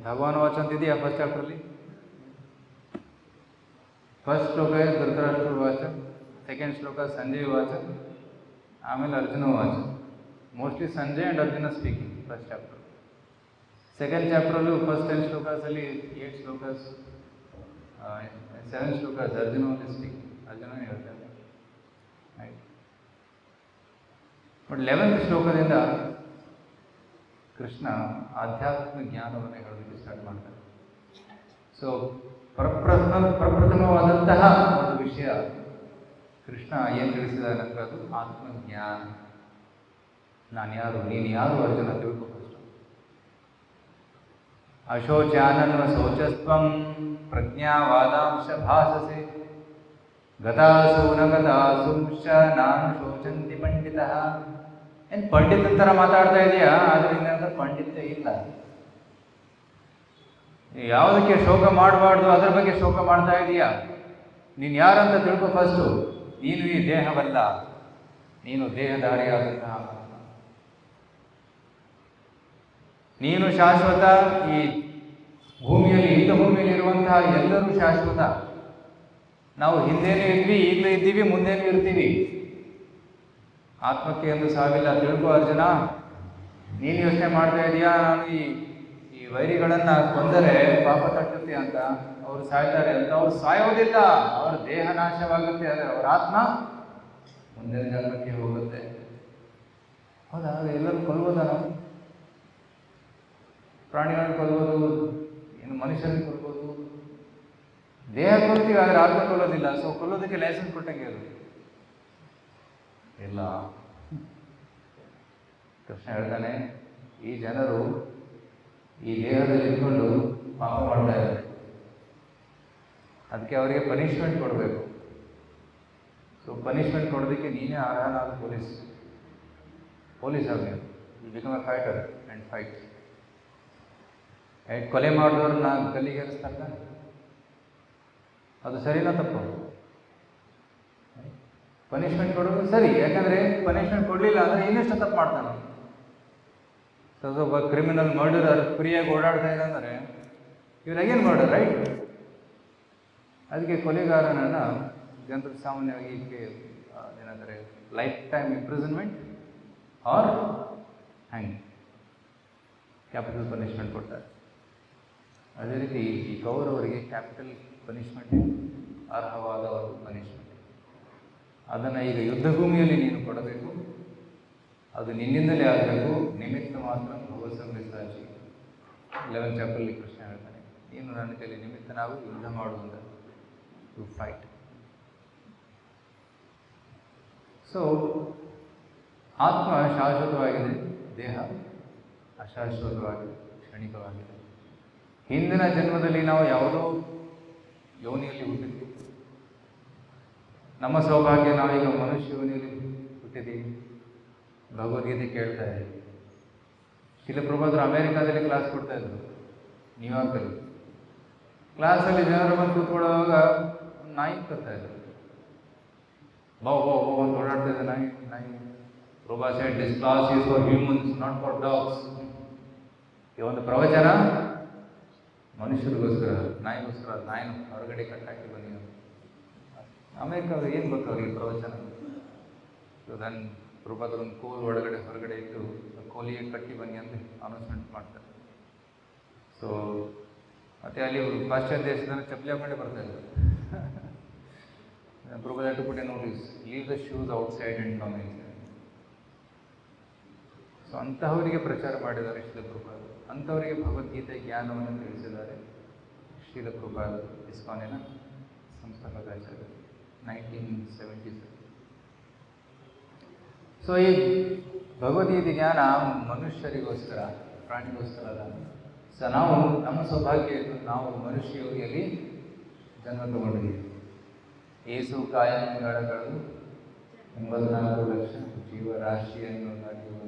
ಭಗವಾನ್ ವಾಚ ಅಂತಿದೆಯಾ ಫಸ್ಟ್ ಚಾಪ್ಟರ್ಲಿ? ಫಸ್ಟ್ ಶ್ಲೋಕ ಧೃತರಾಷ್ಟ್ರ ವಾಚ, ಸೆಕೆಂಡ್ ಶ್ಲೋಕ ಸಂಜಯ್ ವಾಚ, ಆಮೇಲೆ ಅರ್ಜುನ ವಾಚ. Mostly Sanjay and Arjuna speaking first chapter. Second ಚಾಪ್ಟರಲ್ಲೂ ಫಸ್ಟ್ 10 ಶ್ಲೋಕಾಸಲ್ಲಿ 8 ಶ್ಲೋಕಾಸ್, 7 ಶ್ಲೋಕಾಸ್ ಅರ್ಜುನ ಸ್ಪೀಕಿಂಗ್, ಅರ್ಜುನನೇ ಹೇಳ್ತಾರೆ. ರೈಟ್, ಬಟ್ 11th ಶ್ಲೋಕದಿಂದ ಕೃಷ್ಣ ಆಧ್ಯಾತ್ಮ ಜ್ಞಾನವನ್ನು ಹೇಳೋದಕ್ಕೆ ಸ್ಟಾರ್ಟ್ ಮಾಡ್ತಾರೆ. ಸೊ ಪ್ರಪ್ರಥಮವಾದಂತಹ ಒಂದು ವಿಷಯ ಕೃಷ್ಣ ಏನು ತಿಳಿಸಿದಾರೆ ಅಂದರೆ ಅದು ಆತ್ಮಜ್ಞಾನ. ನಾನು ಯಾರು, ನೀನು ಯಾರು ಅರ್ಜುನ ತಿಳ್ಕೊ ಫಸ್ಟ್. ಅಶೋಚಾನನ್ವ ಶೋಚಸ್ತ್ವಂ ಪ್ರಜ್ಞಾವಾದಾಂಶ ಭಾಸಸೆ ಗತಾಸು ನ ಗತಾಸುಂಶ ನಾನು ಶೋಚಂತಿ ಪಂಡಿತಃ. ಏನು ಪಂಡಿತ ಥರ ಮಾತಾಡ್ತಾ ಇದೆಯಾ? ಅದರಿಂದ ಪಂಡಿತ ಇಲ್ಲ. ಯಾವುದಕ್ಕೆ ಶೋಕ ಮಾಡಬಾರ್ದು ಅದರ ಬಗ್ಗೆ ಶೋಕ ಮಾಡ್ತಾ ಇದೆಯಾ? ನೀನು ಯಾರಂತ ತಿಳ್ಕೊ ಫಸ್ಟು. ನೀನು ಈ ದೇಹವಲ್ಲ, ನೀನು ದೇಹಧಾರಿಯಾದಂತಹ, ನೀನು ಶಾಶ್ವತ. ಈ ಭೂಮಿಯಲ್ಲಿ, ಇಂಥ ಭೂಮಿಯಲ್ಲಿ ಇರುವಂತಹ ಎಲ್ಲರೂ ಶಾಶ್ವತ. ನಾವು ಹಿಂದೇನೂ ಇದ್ವಿ, ಈಗಲೂ ಇದ್ದೀವಿ, ಮುಂದೇನೂ ಇರ್ತೀವಿ. ಆತ್ಮಕ್ಕೆ ಎಂದು ಸಾವಿಲ್ಲ, ತಿಳ್ಕೊ ಅರ್ಜುನ. ನೀನು ಯೋಚನೆ ಮಾಡ್ತಾ ಇದೀಯಾ ನಾನು ಈ ವೈರಿಗಳನ್ನು ಕೊಂದರೆ ಪಾಪ ತಟ್ಟುತ್ತೆ ಅಂತ, ಅವರು ಸಾಯ್ತಾರೆ ಅಂತ. ಅವ್ರು ಸಾಯೋದಿಲ್ಲ, ಅವರ ದೇಹ ನಾಶವಾಗುತ್ತೆ, ಆದರೆ ಅವರ ಆತ್ಮ ಮುಂದಿನ ಜನ್ಮಕ್ಕೆ ಹೋಗುತ್ತೆ. ಹೌದಾ? ಎಲ್ಲರೂ ಕೊಲ್ಬೋದ? ನಾವು ಪ್ರಾಣಿಗಳನ್ನು ಕೊಲ್ಬೋದು, ಏನು ಮನುಷ್ಯರನ್ನು ಕೊಲ್ಬೋದು, ದೇಹ ಕೊಲ್ತೀವಿ, ಆದರೆ ಆತ್ಮ ಕೊಲ್ಲೋದಿಲ್ಲ. ಸೊ ಕೊಲ್ಲೋದಕ್ಕೆ ಲೈಸೆನ್ಸ್ ಕೊಟ್ಟಂಗೆ ಅದು ಇಲ್ಲ. ಕೃಷ್ಣ ಹೇಳ್ತಾನೆ, ಈ ಜನರು ಈ ದೇಹದಲ್ಲಿ ಇಟ್ಕೊಂಡು ಪಾಪ ಮಾಡ್ತಾ ಇದ್ದಾರೆ, ಅದಕ್ಕೆ ಅವರಿಗೆ ಪನಿಷ್ಮೆಂಟ್ ಕೊಡಬೇಕು. ಸೊ ಪನಿಷ್ಮೆಂಟ್ ಕೊಡೋದಕ್ಕೆ ನೀನೇ ಅರ್ಹನಾದ ಪೊಲೀಸ್ ಆಗಬೇಕು. You become a fighter and fight. ಕೊಲೆ ಮಾಡಿದವ್ರನ್ನ ಗಲ್ಲಿಗೇರಿಸ್ತಾರ, ಅದು ಸರಿನಾ ತಪ್ಪು? ಪನಿಷ್ಮೆಂಟ್ ಕೊಡೋದು ಸರಿ, ಯಾಕಂದರೆ ಪನಿಷ್ಮೆಂಟ್ ಕೊಡಲಿಲ್ಲ ಅಂದರೆ ಇನ್ನೆಷ್ಟು ತಪ್ಪು ಮಾಡ್ತಾನೆ. ಸೊ ಒಬ್ಬ ಕ್ರಿಮಿನಲ್ ಮರ್ಡರರ್ ಫ್ರೀಯಾಗಿ ಓಡಾಡ್ತಾ ಇದ್ದಾರೆ, ಇವ್ರು ಅಗೇನ್ ಮರ್ಡರ್, ರೈಟ್? ಅದಕ್ಕೆ ಕೊಲೆಗಾರನನ್ನು ಜನರು ಸಾಮಾನ್ಯವಾಗಿ ಏನಂದರೆ ಲೈಫ್ ಟೈಮ್ ಇಂಪ್ರಿಸನ್ಮೆಂಟ್ ಆರ್ ಹ್ಯಾಂಗ್, ಕ್ಯಾಪಿಟಲ್ ಪನಿಷ್ಮೆಂಟ್ ಕೊಡ್ತಾರೆ. ಅದೇ ರೀತಿ ಈ ಕೌರವರಿಗೆ ಕ್ಯಾಪಿಟಲ್ ಪನಿಷ್ಮೆಂಟ್ ಅರ್ಹವಾದ ಒಂದು ಪನಿಷ್ಮೆಂಟ್. ಅದನ್ನು ಈಗ ಯುದ್ಧ ಭೂಮಿಯಲ್ಲಿ ನೀನು ಕೊಡಬೇಕು, ಅದು ನಿನ್ನಿಂದಲೇ ಆಗಬೇಕು. ನಿಮಿತ್ತ ಮಾತ್ರ ಭಗವತ್ ಸಂಹಿತಾಚಿ 11th ಚಾಪ್ಟರ್ಲಿ ಕೃಷ್ಣ ಹೇಳ್ತಾನೆ, ನೀನು ನನ್ನ ಕೈಲಿ ನಿಮಿತ್ತನಾಗೂ ಯುದ್ಧ ಮಾಡುವುದ, ಟು ಫೈಟ್. ಸೊ ಆತ್ಮ ಶಾಶ್ವತವಾಗಿದೆ, ದೇಹ ಅಶಾಶ್ವತವಾಗಿದೆ, ಕ್ಷಣಿಕವಾಗಿದೆ. ಹಿಂದಿನ ಜನ್ಮದಲ್ಲಿ ನಾವು ಯಾವುದೋ ಯೋನಿಯಲ್ಲಿ ಹುಟ್ಟಿದ್ವಿ. ನಮ್ಮ ಸೌಭಾಗ್ಯ, ನಾವೀಗ ಮನುಷ್ಯ ಯೋನಿಯಲ್ಲಿ ಹುಟ್ಟಿದ್ದೀವಿ. ಭಗವದ್ಗೀತೆ ಕೇಳ್ತಾ ಇದ್ದೀವಿ. ಶಿಲ ಪ್ರಭಾದರು ಅಮೇರಿಕಾದಲ್ಲಿ ಕ್ಲಾಸ್ ಕೊಡ್ತಾ ಇದ್ರು, ನ್ಯೂಯಾರ್ಕಲ್ಲಿ. ಕ್ಲಾಸಲ್ಲಿ ಜನರು ಬಂದು ಕೂತ್ಕೊಳ್ಳುವಾಗ ನಾಯಿ ತರ್ತಾ ಇದ್ರು. ಬಾವು ಅಂತ ಓಡಾಡ್ತಾ ಇದೆ ನಾಯಿ. Prabha shed this class is for humans, not for dogs. ಈ ಒಂದು ಪ್ರವಚನ ಮನುಷ್ಯರಿಗೋಸ್ಕರ, ನಾಯಿಗೋಸ್ಕರ. ನಾಯಿನ ಹೊರಗಡೆ ಕಟ್ಟಾಕಿ ಬನ್ನಿ. ಅಮೇರಿಕಾದ ಏನು ಗೊತ್ತು ಅವರಿಗೆ ಪ್ರವಚನ? ಸೊ ದೆನ್ ಪ್ರಭಾದರೊಂದು ಕೋಲ್ ಹೊರಗಡೆ ಇಟ್ಟು ಕೋಲಿಗೆ ಕಟ್ಟಿ ಬನ್ನಿ ಅಂತ ಅನೌನ್ಸ್ಮೆಂಟ್ ಮಾಡ್ತಾರೆ. ಸೊ ಮತ್ತು ಅಲ್ಲಿ ಪಾಶ್ಚಾತ್ಯ ದೇಶದಲ್ಲಿ ಚಪ್ಪಲಿ ಹಾಕೊಂಡೇ ಬರ್ತಾ ಇದ್ರು. Prabhu to put a notice, leave the shoes outside and come in. So ಅಂತಹವರಿಗೆ ಪ್ರಚಾರ ಮಾಡಿದ್ದಾರೆ ಶ್ರೀಲ ಪ್ರಭುಪಾದರು. ಅಂಥವರಿಗೆ ಭಗವದ್ಗೀತೆ ಜ್ಞಾನವನ್ನು ತಿಳಿಸಿದ್ದಾರೆ ಶ್ರೀಲ ಪ್ರಭುಪಾದರು, ಇಸ್ಕಾನಿನ ಸಂಸ್ಥಾಪಕಾಚಾರ್ಯರು, 1977. ಸೊ ಈ ಭಗವದ್ಗೀತೆ ಜ್ಞಾನ ಮನುಷ್ಯರಿಗೋಸ್ಕರ, ಪ್ರಾಣಿಗೋಸ್ಕರ ಅಲ್ಲ. ಸೊ ನಾವು ನಮ್ಮ ಸೌಭಾಗ್ಯ ಇದ್ದು ನಾವು ಮನುಷ್ಯ ಯೋಗಿಯಲ್ಲಿ ಜನ್ಮ ತಗೊಂಡಿದ್ದೀವಿ. ಏಸು ಕಾಯಂಗಳಗಳು 84 ಲಕ್ಷ ಜೀವರಾಶಿಯನ್ನು ದಾಟಿರುವುದು.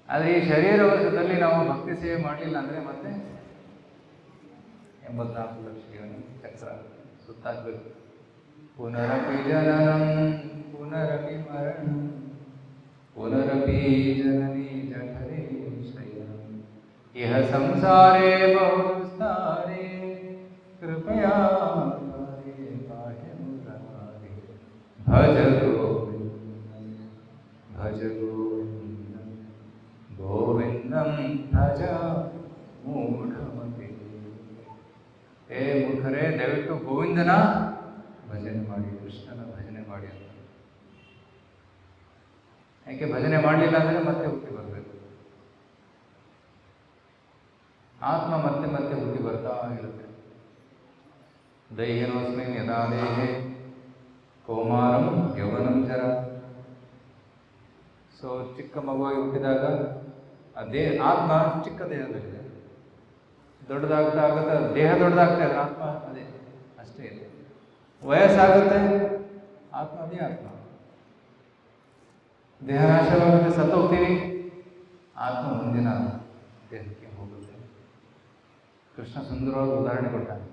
ಆದರೆ ಈ ಶರೀರದಲ್ಲಿ ನಾವು ಭಕ್ತಿ ಸೇವೆ ಮಾಡಲಿಲ್ಲ ಅಂದರೆ ಮತ್ತೆ 84 ಲಕ್ಷ ಜೀವನ ಚಕ್ರ ಸುತ್ತಾಗಬೇಕು. ಪುನರಪಿ ಜನನಂ ಪುನರಪಿ ಮರಣಂ ಪುನರಪಿ ಜನನಿ ಜಠರೇ ಶಯನಂ ಇಹ ಸಂಸಾರೇ ಬಹುಸ್ತಾರೇ ಕೃಪಯಾ ಭಜ ಗೋವಿಂದಂ ಭಜ ಗೋವಿಂದಂ ಗೋವಿಂದಂ ಭಜ ಮೂಢಮತೆ. ಹೇ ಮೂಢರೇ, ದಯವಿಟ್ಟು ಗೋವಿಂದನ ಭಜನೆ ಮಾಡಿ, ಕೃಷ್ಣನ ಭಜನೆ ಮಾಡಿ ಅಂತ. ಯಾಕೆ ಭಜನೆ ಮಾಡಲಿಲ್ಲ ಅಂದರೆ ಮತ್ತೆ ಹುಟ್ಟಿ ಬರಬೇಕು. ಆತ್ಮ ಮತ್ತೆ ಮತ್ತೆ ಹುಟ್ಟಿ ಬರ್ತಾ ಇರುತ್ತೆ. ದೈಹಿನೋಸ್ಮಿನ್ ಯದಾ ದೇಹೇ ಕೌಮಾರಂ ಯೌವನಂ ಜರ. ಸೊ ಚಿಕ್ಕ ಮಗುವಾಗಿ ಹುಟ್ಟಿದಾಗ ಆತ್ಮ ಚಿಕ್ಕ ದೇಹದಲ್ಲಿದೆ. ದೊಡ್ಡದಾಗ್ತಾ ಆಗುತ್ತಾ ದೇಹ ದೊಡ್ಡದಾಗ್ತಾ ಇದೆ, ಆತ್ಮ ಅದೇ ಅಷ್ಟೇ ಇದೆ. ವಯಸ್ಸಾಗುತ್ತೆ, ಆತ್ಮ ಅದೇ ಆತ್ಮ. ದೇಹ ನಾಶವಾಗುತ್ತೆ, ಸತ್ತೋಗ್ತೀವಿ, ಆತ್ಮ ಮುಂದಿನ ದೇಹಕ್ಕೆ ಹೋಗುತ್ತೆ. ಕೃಷ್ಣ ಸುಂದರವಾದ ಉದಾಹರಣೆ ಕೊಟ್ಟಾನೆ.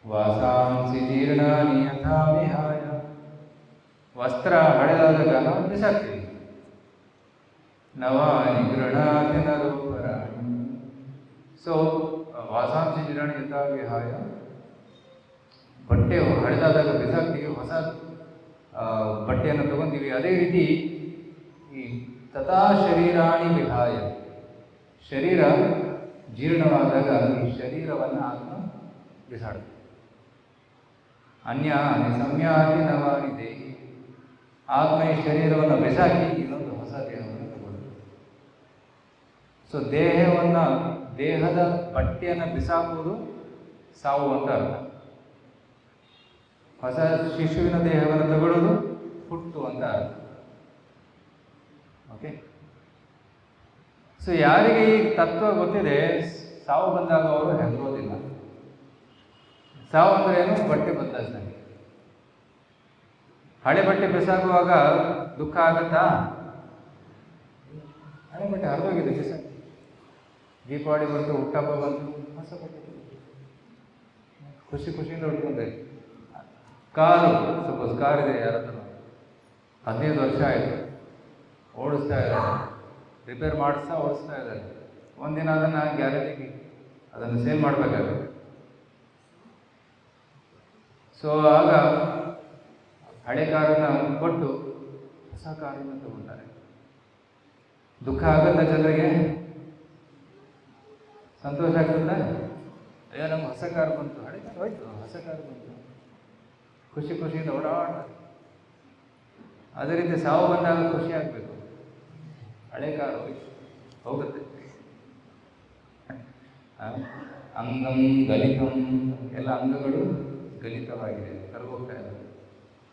ವಾಸಾಂಸಿ ಜೀರ್ಣಾನಿ ಯಥಾ ವಿಹಾಯ. ವಸ್ತ್ರ ಹಳೆದಾದಾಗ ನಾವು ಬಿಸಾಕ್ತೀವಿ. ನವಾನಿ ಗೃಹಾತಿ ನರೋಪರಾಣಿ. ಸೊ ವಾಸಾಂಸಿ ಜೀರ್ಣಾನಿ ಯಥಾ ವಿಹಾಯ, ಬಟ್ಟೆ ಹಳೆದಾದಾಗ ಬಿಸಾಕ್ತೀವಿ, ಹೊಸ ಬಟ್ಟೆಯನ್ನು ತಗೊಂತೀವಿ. ಅದೇ ರೀತಿ ಈ ತಥಾ ಶರೀರಾಣಿ ವಿಹಾಯ, ಶರೀರ ಜೀರ್ಣವಾದಾಗ ಈ ಶರೀರವನ್ನು ಆತ್ಮ ಬಿಸಾಡುತ್ತೆ. ಅನ್ಯ ನಿಸಮ್ಯಾತಿ ನವಾನಿ ದೇಹಿ. ಆತ್ಮ ಈ ಶರೀರವನ್ನು ಬಿಸಾಕಿ ಇನ್ನೊಂದು ಹೊಸ ದೇಹವನ್ನು ತಗೊಳ್ಳುತ್ತೆ. ಸೊ ದೇಹದ ಬಟ್ಟೆಯನ್ನು ಬಿಸಾಕುವುದು ಸಾವು ಅಂತ ಅರ್ಥ. ಹೊಸ ಶಿಶುವಿನ ದೇಹವನ್ನು ತಗೊಳ್ಳೋದು ಹುಟ್ಟು ಅಂತ ಅರ್ಥ. ಓಕೆ. ಸೊ ಯಾರಿಗೆ ಈ ತತ್ವ ಗೊತ್ತಿದೆ, ಸಾವು ಬಂದಾಗ ಅವರು ಹೆದರೋದಿಲ್ಲ. ಸಾವು ಅಂದರೆ ಏನು? ಬಟ್ಟೆ ಬದಲಾಯಿಸ್ದಂಗೆ. ಹಳೆ ಬಟ್ಟೆ ಬಿಸಾಕುವಾಗ ದುಃಖ ಆಗುತ್ತಾ? ಹಳೆ ಬಟ್ಟೆ ಹರಿದೋಗಿದೆ, ಬಿಸಾಕಿ. ದೀಪಾವಳಿ ಬಂತು, ಹುಟ್ಟಹಬ್ಬ ಬಂತು, ಹೊಸ ಬಟ್ಟೆ ಖುಷಿಯಿಂದ ಉಟ್ಕೊಂಡೆ. ಕಾರು, ಸಪೋಸ್ ಕಾರ್ ಇದೆ ಯಾರ ಹತ್ರ, 15 ವರ್ಷ ಆಯಿತು, ಓಡಿಸ್ತಾ ಇದ್ದಾರೆ, ರಿಪೇರ್ ಓಡಿಸ್ತಾ ಇದ್ದಾರೆ. ಒಂದಿನ ಅದನ್ನು ಗ್ಯಾರೇಜಿಗೆ ಅದನ್ನು ಸೇಲ್ ಮಾಡಬೇಕಾಗುತ್ತೆ. ಸೊ ಆಗ ಹಳೆ ಕಾರನ್ನು ಕೊಟ್ಟು ಹೊಸ ಕಾರನ್ನು ತಗೊಂತಾರೆ. ದುಃಖ ಆಗುತ್ತಾ ಜನರಿಗೆ? ಸಂತೋಷ ಆಗ್ತದೆ? ಅಯ್ಯೋ ನಮ್ಗೆ ಹೊಸ ಕಾರು ಬಂತು, ಹಳೆ ಕಾರು ಹೋಯ್ತು, ಹೊಸ ಕಾರು ಬಂತು, ಖುಷಿಯಿಂದ ಓಡಾಡ್ತಾರೆ. ಅದೇ ರೀತಿ ಸಾವು ಬಂದಾಗ ಖುಷಿ ಆಗಬೇಕು. ಹಳೆ ಕಾರು ಹೋಯ್ತು, ಹೋಗುತ್ತೆ. ಅಂಗಂ ಗಲಿತಂ, ಎಲ್ಲ ಅಂಗಗಳು ಗಲಿತವಾಗಿದೆ, ಕರಗೋಗ್ತಾ ಇದೆ.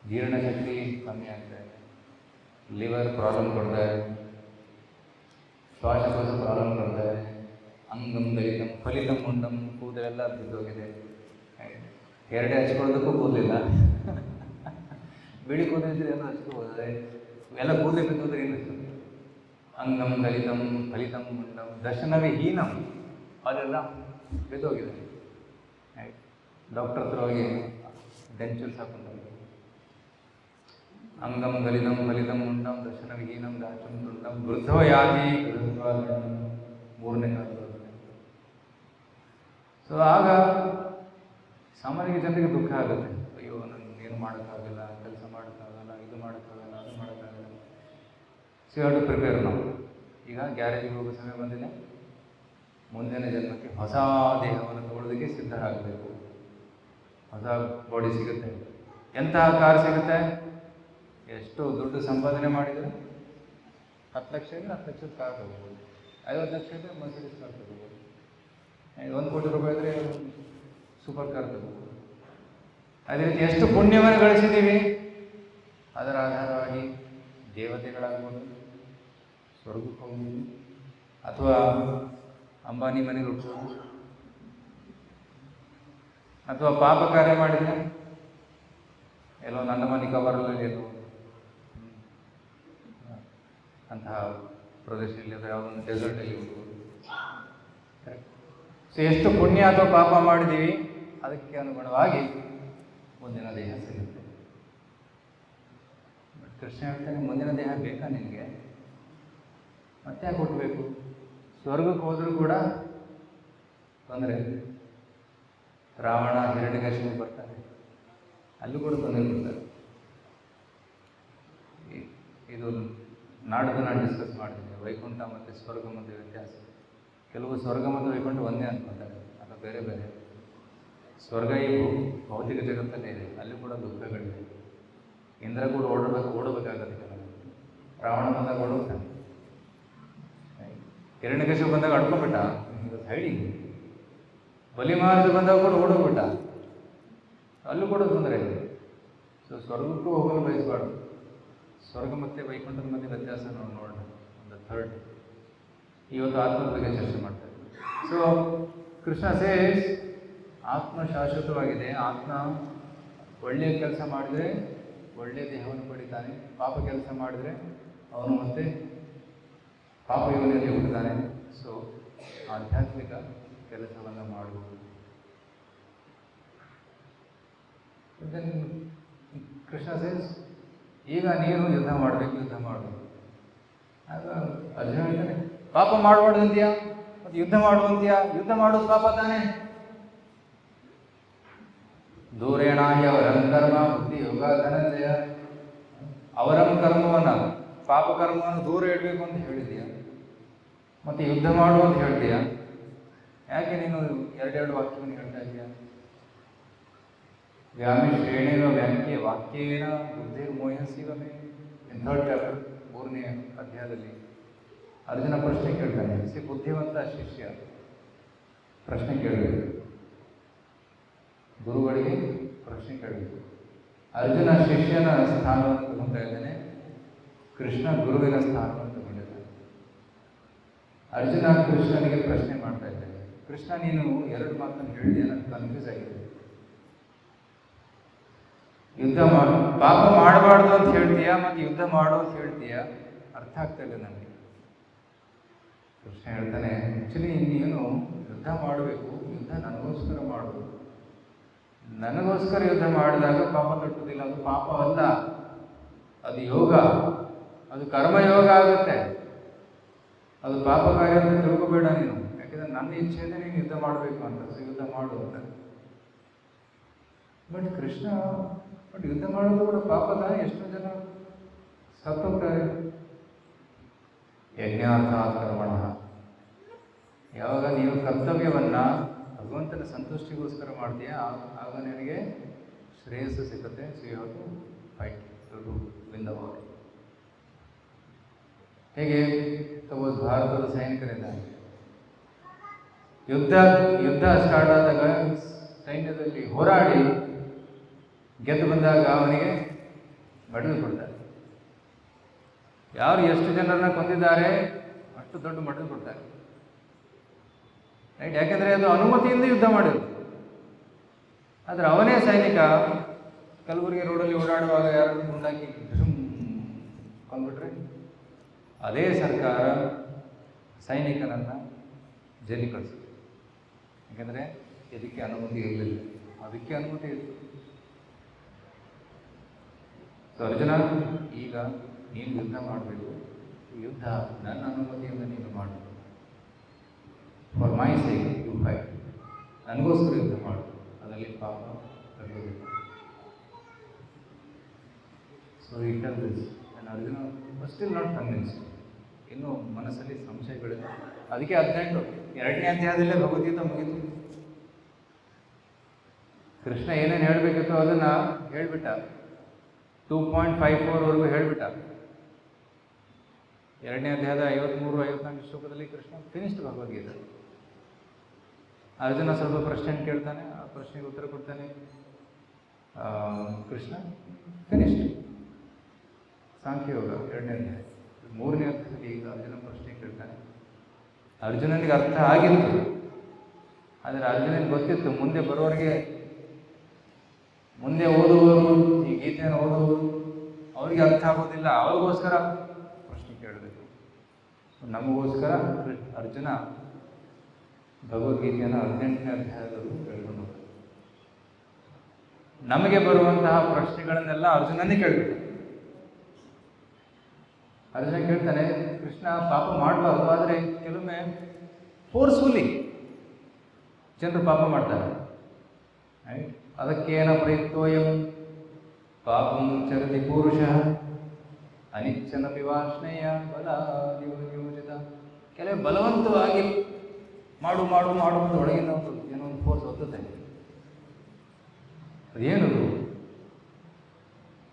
ಜೀರ್ಣಶಕ್ತಿ ಕಮ್ಮಿ ಆಗ್ತಾ ಇದೆ, ಲಿವರ್ ಪ್ರಾಬ್ಲಮ್ ಕೊಡ್ತಾ ಇದೆ, ಶ್ವಾಸಕೋಶ ಪ್ರಾಬ್ಲಮ್ ಕೊಡ್ತಾ ಇದೆ. ಅಂಗಂ ಗಲಿತಂ ಫಲಿತಂ ಮುಂಡಂ, ಕೂದಲೆಲ್ಲ ಬಿದ್ದೋಗಿದೆ. ಎರಡೇ ಹಚ್ಕೊಳ್ಳೋದಕ್ಕೂ ಕೂದಲಿಲ್ಲ. ಬಿಳಿ ಕೂದಲಿದ್ರೆ ಎಲ್ಲ ಹಚ್ಕೋಬೋದಾದ್ರೆ ಎಲ್ಲ ಕೂದಲೇ ಬಿದ್ದೋದ್ರೆ ಏನು? ಅಂಗಂ ಗಲಿತಂ ಫಲಿತಂ ಮುಂಡಂ ದರ್ಶನವೇ ಹೀನಂ, ಅದೆಲ್ಲ ಬಿದ್ದೋಗಿದೆ. ಡಾಕ್ಟರ್ ಹತ್ರ ಹೋಗಿ ಡೆಂಚಲ್ಸ್ ಹಾಕೊಂಡು ಅಂಗಂ ಗಲಿತಂ ಫಲಿತಂ ಮುಂಡಂ ದರ್ಶನವಿಹೀನಂ ದಾಚಂ ತುಂಡಂ ವೃದ್ಧೋ ಯಾತಿ ಮೂರನೇ ಕಾಲ. ಸೊ ಆಗ ಸಾಮಾನ್ಯ ಜನರಿಗೆ ದುಃಖ ಆಗುತ್ತೆ. ಅಯ್ಯೋ ನನಗೆ ಏನು ಮಾಡೋಕ್ಕಾಗಲ್ಲ, ಕೆಲಸ ಮಾಡೋಕ್ಕಾಗಲ್ಲ, ಇದು ಮಾಡೋಕ್ಕಾಗಲ್ಲ, ಅದು ಮಾಡೋಕ್ಕಾಗಲ್ಲ. ಸೊ ಟು ಪ್ರಿಪೇರ್ ನಾವು. ಈಗ ಗ್ಯಾರೇಜಿಗೆ ಹೋಗೋ ಸಮಯ ಬಂದಿದೆ, ಮುಂದಿನ ಜನ್ಮಕ್ಕೆ ಹೊಸ ದೇಹವನ್ನು ತಗೊಳ್ಳೋದಕ್ಕೆ ಸಿದ್ಧರಾಗಬೇಕು. ಹೊಸ ಬಾಡಿ ಸಿಗುತ್ತೆ. ಎಂತಹ ಕಾರ್ ಸಿಗುತ್ತೆ? ಎಷ್ಟು ದುಡ್ಡು ಸಂಪಾದನೆ ಮಾಡಿದರೆ 10 ಲಕ್ಷ ಇದ್ದರೆ 10 ಲಕ್ಷದ ಕಾರ್ ತಗೋಬೋದು, 50 ಲಕ್ಷ ಇದ್ದರೆ ಮರ್ಸಿಡೀಸ್ ಕಾರ್ ತಗೋಬೋದು, 1 ಕೋಟಿ ರೂಪಾಯಿ ಇದ್ದರೆ ಸೂಪರ್ ಕಾರ್ ತಗೋಬೋದು. ಅದೇ ರೀತಿ ಎಷ್ಟು ಪುಣ್ಯವನ್ನು ಗಳಿಸಿದ್ದೀವಿ, ಅದರ ಆಧಾರವಾಗಿ ದೇವತೆಗಳಾಗ್ಬೋದು, ಸ್ವರ್ಗಕ್ಕೆ ಹೋಗ್ಬೋದು, ಅಥವಾ ಅಂಬಾನಿ ಮನೆಗೆ ಹುಟ್ಟೋದು, ಅಥವಾ ಪಾಪ ಕಾರ್ಯ ಮಾಡಿದರೆ ಎಲ್ಲೋ ನನ್ನ ಮನೆ ಕವರಲ್ಲಿ ಎಲ್ಲೋ ಅಂತಹ ಪ್ರದೇಶದಲ್ಲಿ ಅಥವಾ ಯಾವುದೊಂದು ಡೆಸರ್ಟಲ್ಲಿ ಹೋಗ್ಬೋದು. ಸೊ ಎಷ್ಟು ಪುಣ್ಯ ಅಥವಾ ಪಾಪ ಮಾಡಿದ್ದೀವಿ ಅದಕ್ಕೆ ಅನುಗುಣವಾಗಿ ಮುಂದಿನ ದೇಹ ಸಿಗುತ್ತೆ. ಬಟ್ ಕೃಷ್ಣ ಹೇಳ್ತಾನೆ, ಮುಂದಿನ ದೇಹ ಬೇಕಾ ನಿನಗೆ? ಮತ್ತೆ ಯಾಕೆ ಹುಟ್ಟಬೇಕು? ಸ್ವರ್ಗಕ್ಕೆ ಹೋದರೂ ಕೂಡ ತೊಂದರೆ. ರಾವಣ ಹಿರಣ್ಯಕಶಿಪು ಬರ್ತಾರೆ, ಅಲ್ಲೂ ಕೂಡ ತೊಂದರೆ ಕೊಡ್ತಾರೆ. ಇದು ನಾಡ್ದು ನಾನು ಡಿಸ್ಕಸ್ ಮಾಡ್ತೀನಿ, ವೈಕುಂಠ ಮತ್ತು ಸ್ವರ್ಗ ಮಧ್ಯೆ ವ್ಯತ್ಯಾಸ. ಕೆಲವು ಸ್ವರ್ಗ ಮತ್ತು ವೈಕುಂಠ ಒಂದೇ ಅನ್ಕೊತಾರೆ, ಅಥವಾ ಬೇರೆ ಬೇರೆ. ಸ್ವರ್ಗ ಈ ಭೌತಿಕ ಜಗತ್ತಲ್ಲೇ ಇದೆ, ಅಲ್ಲಿ ಕೂಡ ದುಃಖಗಳಿವೆ. ಇಂದ್ರ ಕೂಡ ಓಡಬೇಕಾಗತ್ತೆ. ರಾವಣ ಬಂದಾಗ ಓಡೋಗ್ತಾನೆ, ಹಿರಣ್ಯಕಶಿಪು ಬಂದಾಗ ಅಡ್ಕೊಂಡ್ಬಿಟ್ಟ, ಹೈಡಿಂಗ್. ಬಲಿ ಮಹಾರಾಜ ಬಂದಾಗ ಕೂಡ ಓಡೋಗ್ಬಿಟ್ಟ, ಅಲ್ಲೂ ಕೂಡ ತೊಂದರೆ ಇದೆ. ಸೊ ಸ್ವರ್ಗಕ್ಕೂ ಹೋಗಲು ಬಯಸಬಾರ್ದು. ಸ್ವರ್ಗ ಮತ್ತು ವೈಕುಂಠದ ಮಧ್ಯೆ ವ್ಯತ್ಯಾಸ ನಾವು ನೋಡೋಣ. ಒಂದು ಥರ್ಡ್ ಇವತ್ತು ಆತ್ಮದ ಬಗ್ಗೆ ಚರ್ಚೆ ಮಾಡ್ತಾ ಇದ್ದೀವಿ. ಸೊ ಕೃಷ್ಣ ಸೇಸ್ ಆತ್ಮ ಶಾಶ್ವತವಾಗಿದೆ. ಆತ್ಮ ಒಳ್ಳೆಯ ಕೆಲಸ ಮಾಡಿದರೆ ಒಳ್ಳೆಯ ದೇಹವನ್ನು ಪಡಿತಾನೆ, ಪಾಪ ಕೆಲಸ ಮಾಡಿದರೆ ಅವನು ಮತ್ತೆ ಪಾಪ ಯೋನಿಯಲ್ಲಿ ಹುಟ್ಟುತ್ತಾನೆ. ಸೊ ಆಧ್ಯಾತ್ಮಿಕ ಕೆಲಸವನ್ನು ಮಾಡುವುದು. ಕೃಷ್ಣ ಸೇಸ್ ಈಗ ನೀನು ಯುದ್ಧ ಮಾಡಬೇಕು, ಯುದ್ಧ ಮಾಡಬೇಕು. ಆಗ ಅರ್ಜುನ ಹೇಳ್ತಾನೆ, ಪಾಪ ಮಾಡಬಾರ್ದಂತೀಯಾ, ಮತ್ತು ಯುದ್ಧ ಮಾಡುವಂತೀಯಾ? ಯುದ್ಧ ಮಾಡೋದು ಪಾಪ ತಾನೇ. ದೂರೇಣಾಹಿ ಅವರಂ ಕರ್ಮ ಬುದ್ಧಿ ಯೋಗ ಧನಂಜಯ. ಅವರಂ ಕರ್ಮವನ್ನು, ಪಾಪ ಕರ್ಮವನ್ನು ದೂರ ಇಡಬೇಕು ಅಂತ ಹೇಳಿದೀಯ, ಮತ್ತು ಯುದ್ಧ ಮಾಡು ಅಂತ ಹೇಳ್ತೀಯ. ಯಾಕೆ ನೀನು ಎರಡೆರಡು ವಾಕ್ಯವನ್ನು ಹೇಳ್ತಾ ಇದೆಯಾ? ವ್ಯಾಮಿಶ್ರೇಣೇನ ವ್ಯಾಂಕ್ಯ ವಾಕ್ಯೇನ ಬುದ್ಧಿ ಮೋಹಸಿವಮೇ. ಇನ್ 3rd ಚಾಪ್ಟರ್ 3ನೇ ಅಧ್ಯಾಯದಲ್ಲಿ ಅರ್ಜುನ ಪ್ರಶ್ನೆ ಕೇಳ್ತಾನೆ. ಬುದ್ಧಿವಂತ ಶಿಷ್ಯ ಪ್ರಶ್ನೆ ಕೇಳಬೇಕು, ಗುರುಗಳಿಗೆ ಪ್ರಶ್ನೆ ಕೇಳಬೇಕು. ಅರ್ಜುನ ಶಿಷ್ಯನ ಸ್ಥಾನವನ್ನು ತಗೊಳ್ತಾ ಇದ್ದಾನೆ, ಕೃಷ್ಣ ಗುರುವಿನ ಸ್ಥಾನವನ್ನು ತಗೊಂಡಿದ್ದಾನೆ. ಅರ್ಜುನ ಕೃಷ್ಣನಿಗೆ ಪ್ರಶ್ನೆ ಮಾಡ್ತಾ ಇದ್ದಾನೆ, ಕೃಷ್ಣ ನೀನು 2 ಮಾತನ್ನು ಹೇಳಿದೆ, ನನಗೆ ಕನ್ಫ್ಯೂಸ್ ಆಗಿದೆ. ಯುದ್ಧ ಮಾಡು, ಪಾಪ ಮಾಡಬಾರ್ದು ಅಂತ ಹೇಳ್ತೀಯಾ, ಮತ್ತು ಯುದ್ಧ ಮಾಡು ಅಂತ ಹೇಳ್ತೀಯಾ, ಅರ್ಥ ಆಗ್ತಾ ಇಲ್ಲ ನನಗೆ. ಕೃಷ್ಣ ಹೇಳ್ತಾನೆ, ಆ್ಯಕ್ಚುಲಿ ನೀನು ಯುದ್ಧ ಮಾಡಬೇಕು, ಯುದ್ಧ ನನಗೋಸ್ಕರ ಮಾಡು. ನನಗೋಸ್ಕರ ಯುದ್ಧ ಮಾಡಿದಾಗ ಪಾಪ ತಟ್ಟುವುದಿಲ್ಲ, ಅದು ಪಾಪ ಅಲ್ಲ, ಅದು ಯೋಗ, ಅದು ಕರ್ಮಯೋಗ ಆಗುತ್ತೆ. ಅದು ಪಾಪ ಕಾರ್ಯ ಅಂತ ತಿಳ್ಕೊಬೇಡ ನೀನು. ಯಾಕೆಂದರೆ ನನ್ನ ಇಚ್ಛೆ ಇದೆ ನೀನು ಯುದ್ಧ ಮಾಡಬೇಕು ಅಂತ, ಸೊ ಯುದ್ಧ ಮಾಡು ಅಂತ. ಬಟ್ ಕೃಷ್ಣ ಯುದ್ಧ ಮಾಡೋದು ಕೂಡ ಪಾಪದ. ಎಷ್ಟೋ ಜನ ಸತ್ತೋಗ್ತಾರೆ. ಯಜ್ಞಾರ್ಥ ಕರ್ಮಣ. ಯಾವಾಗ ನೀವು ಕರ್ತವ್ಯವನ್ನು ಭಗವಂತನ ಸಂತುಷ್ಟಿಗೋಸ್ಕರ ಮಾಡ್ತೀಯ, ಆಗ ನಿನಗೆ ಶ್ರೇಯಸ್ಸು ಸಿಗುತ್ತೆ. So you have to fight to win the war. ಹೇಗೆ ಸಪೋಸ್ ಭಾರತದ ಸೈನಿಕರಿದ್ದಾರೆ, ಯುದ್ಧ ಸ್ಟಾರ್ಟ್ ಆದಾಗ ಸೈನ್ಯದಲ್ಲಿ ಹೋರಾಡಿ ಗೆದ್ದು ಬಂದಾಗ ಅವನಿಗೆ ಮೆಡಲ್ ಕೊಡ್ತಾರೆ. ಯಾರು ಎಷ್ಟು ಜನರನ್ನ ಕೊಂದಿದ್ದಾರೆ ಅಷ್ಟು ದೊಡ್ಡ ಮೆಡಲ್ ಕೊಡ್ತಾರೆ, ರೈಟ್? ಯಾಕೆಂದರೆ ಅದು ಅನುಮತಿಯಿಂದ ಯುದ್ಧ ಮಾಡಿದ್ರು. ಆದರೆ ಅವನೇ ಸೈನಿಕ ಕಲಬುರಗಿ ರೋಡಲ್ಲಿ ಓಡಾಡುವಾಗ ಯಾರು ಮುಂದಾಕಿ ಕೊಂಡ್ಬಿಟ್ರೆ, ಅದೇ ಸರ್ಕಾರ ಸೈನಿಕನನ್ನು ಜೈಲಿಗೆ ಕಳಿಸಿದ್ರು. ಯಾಕೆಂದರೆ ಇದಕ್ಕೆ ಅನುಮತಿ ಇರಲಿಲ್ಲ, ಅದಕ್ಕೆ ಅನುಮತಿ ಇತ್ತು. ಸೊ ಅರ್ಜುನ, ಈಗ ನೀನು ಯುದ್ಧ ಮಾಡಬೇಕು. ಯುದ್ಧ ನನ್ನ ಅನುಮತಿಯಿಂದ ನೀನು ಮಾಡು. For my sake you fight. ನನಗೋಸ್ಕರ ಯುದ್ಧ ಮಾಡು, ಅದರಲ್ಲಿ ಪಾಪ ಕಟ್ಟೋದಿಲ್ಲ. ಸೊ ಈ tell this and Arjuna was still not convinced. ಇನ್ನೂ ಮನಸ್ಸಲ್ಲಿ ಸಂಶಯಗಳಿದೆ. ಅದಕ್ಕೆ 18 2ನೇ ಅಧ್ಯಾಯದಲ್ಲೇ ಭಗವದ್ಗೀತೆ ಮುಗೀತು. ಕೃಷ್ಣ ಏನೇನು ಹೇಳಬೇಕಿತ್ತು ಅದನ್ನು ಹೇಳಿಬಿಟ್ಟ. 2.54ವರೆಗೂ ಹೇಳಿಬಿಟ್ಟ. 2ನೇ ಅಧ್ಯಾಯದ 53-54 ಶ್ಲೋಕದಲ್ಲಿ ಕೃಷ್ಣ ಫಿನಿಶ್ಡ್ ಭಗವದ್ಗೀತೆ. ಅರ್ಜುನ ಸ್ವಲ್ಪ ಪ್ರಶ್ನೆ ಕೇಳ್ತಾನೆ, ಆ ಪ್ರಶ್ನೆಗೆ ಉತ್ತರ ಕೊಡ್ತಾನೆ. ಕೃಷ್ಣ ಫಿನಿಶ್ಡ್. ಸಾಂಖ್ಯಯೋಗ 2ನೇ ಅಧ್ಯಾಯ. 3ನೇ ಅಧ್ಯಾಯದಲ್ಲಿ ಈಗ ಅರ್ಜುನ ಪ್ರಶ್ನೆ ಕೇಳ್ತಾನೆ. ಅರ್ಜುನನಿಗೆ ಅರ್ಥ ಆಗಿತ್ತು, ಆದರೆ ಅರ್ಜುನನಿಗೆ ಗೊತ್ತಿತ್ತು ಮುಂದೆ ಬರೋರಿಗೆ, ಮುಂದೆ ಓದುವವರು, ಈ ಗೀತೆಯನ್ನು ಓದುವವರು ಅವ್ರಿಗೆ ಅರ್ಥ ಆಗೋದಿಲ್ಲ. ಅವ್ರಿಗೋಸ್ಕರ ಪ್ರಶ್ನೆ ಕೇಳಬೇಕು. ನಮಗೋಸ್ಕರ ಅರ್ಜುನ ಭಗವದ್ಗೀತೆಯನ್ನು 18ನೇ ಅಧ್ಯಾಯದಲ್ಲೂ ಕೇಳ್ಕೊಂಡು ಹೋಗ್ತಾರೆ. ನಮಗೆ ಬರುವಂತಹ ಪ್ರಶ್ನೆಗಳನ್ನೆಲ್ಲ ಅರ್ಜುನನ್ನೇ ಕೇಳಬೇಕು. ಅರ್ಜುನ ಕೇಳ್ತಾನೆ, ಕೃಷ್ಣ ಪಾಪ ಮಾಡಬಾರ್ದು, ಆದರೆ ಕೆಲವೊಮ್ಮೆ ಫೋರ್ಸ್ಫುಲಿ ಜನರು ಪಾಪ ಮಾಡ್ತಾರೆ. ಅದಕ್ಕೇನ ಪ್ರಯುಕ್ತೋಯಂ ಪಾಪಂ ಚರತಿ ಪುರುಷ ಅನಿಚ್ಛನ ಪಿವಾಶ್ನಯ ಬಲ ಯೋಜಿತ. ಕೆಲವು ಬಲವಂತವಾಗಿ ಮಾಡು ಮಾಡು ಮಾಡು ಅಂತ ಒಳಗಿನ ಏನೋ ಒಂದು ಫೋರ್ಸ್ ಒತ್ತುತ್ತೆ. ಅದೇನದು?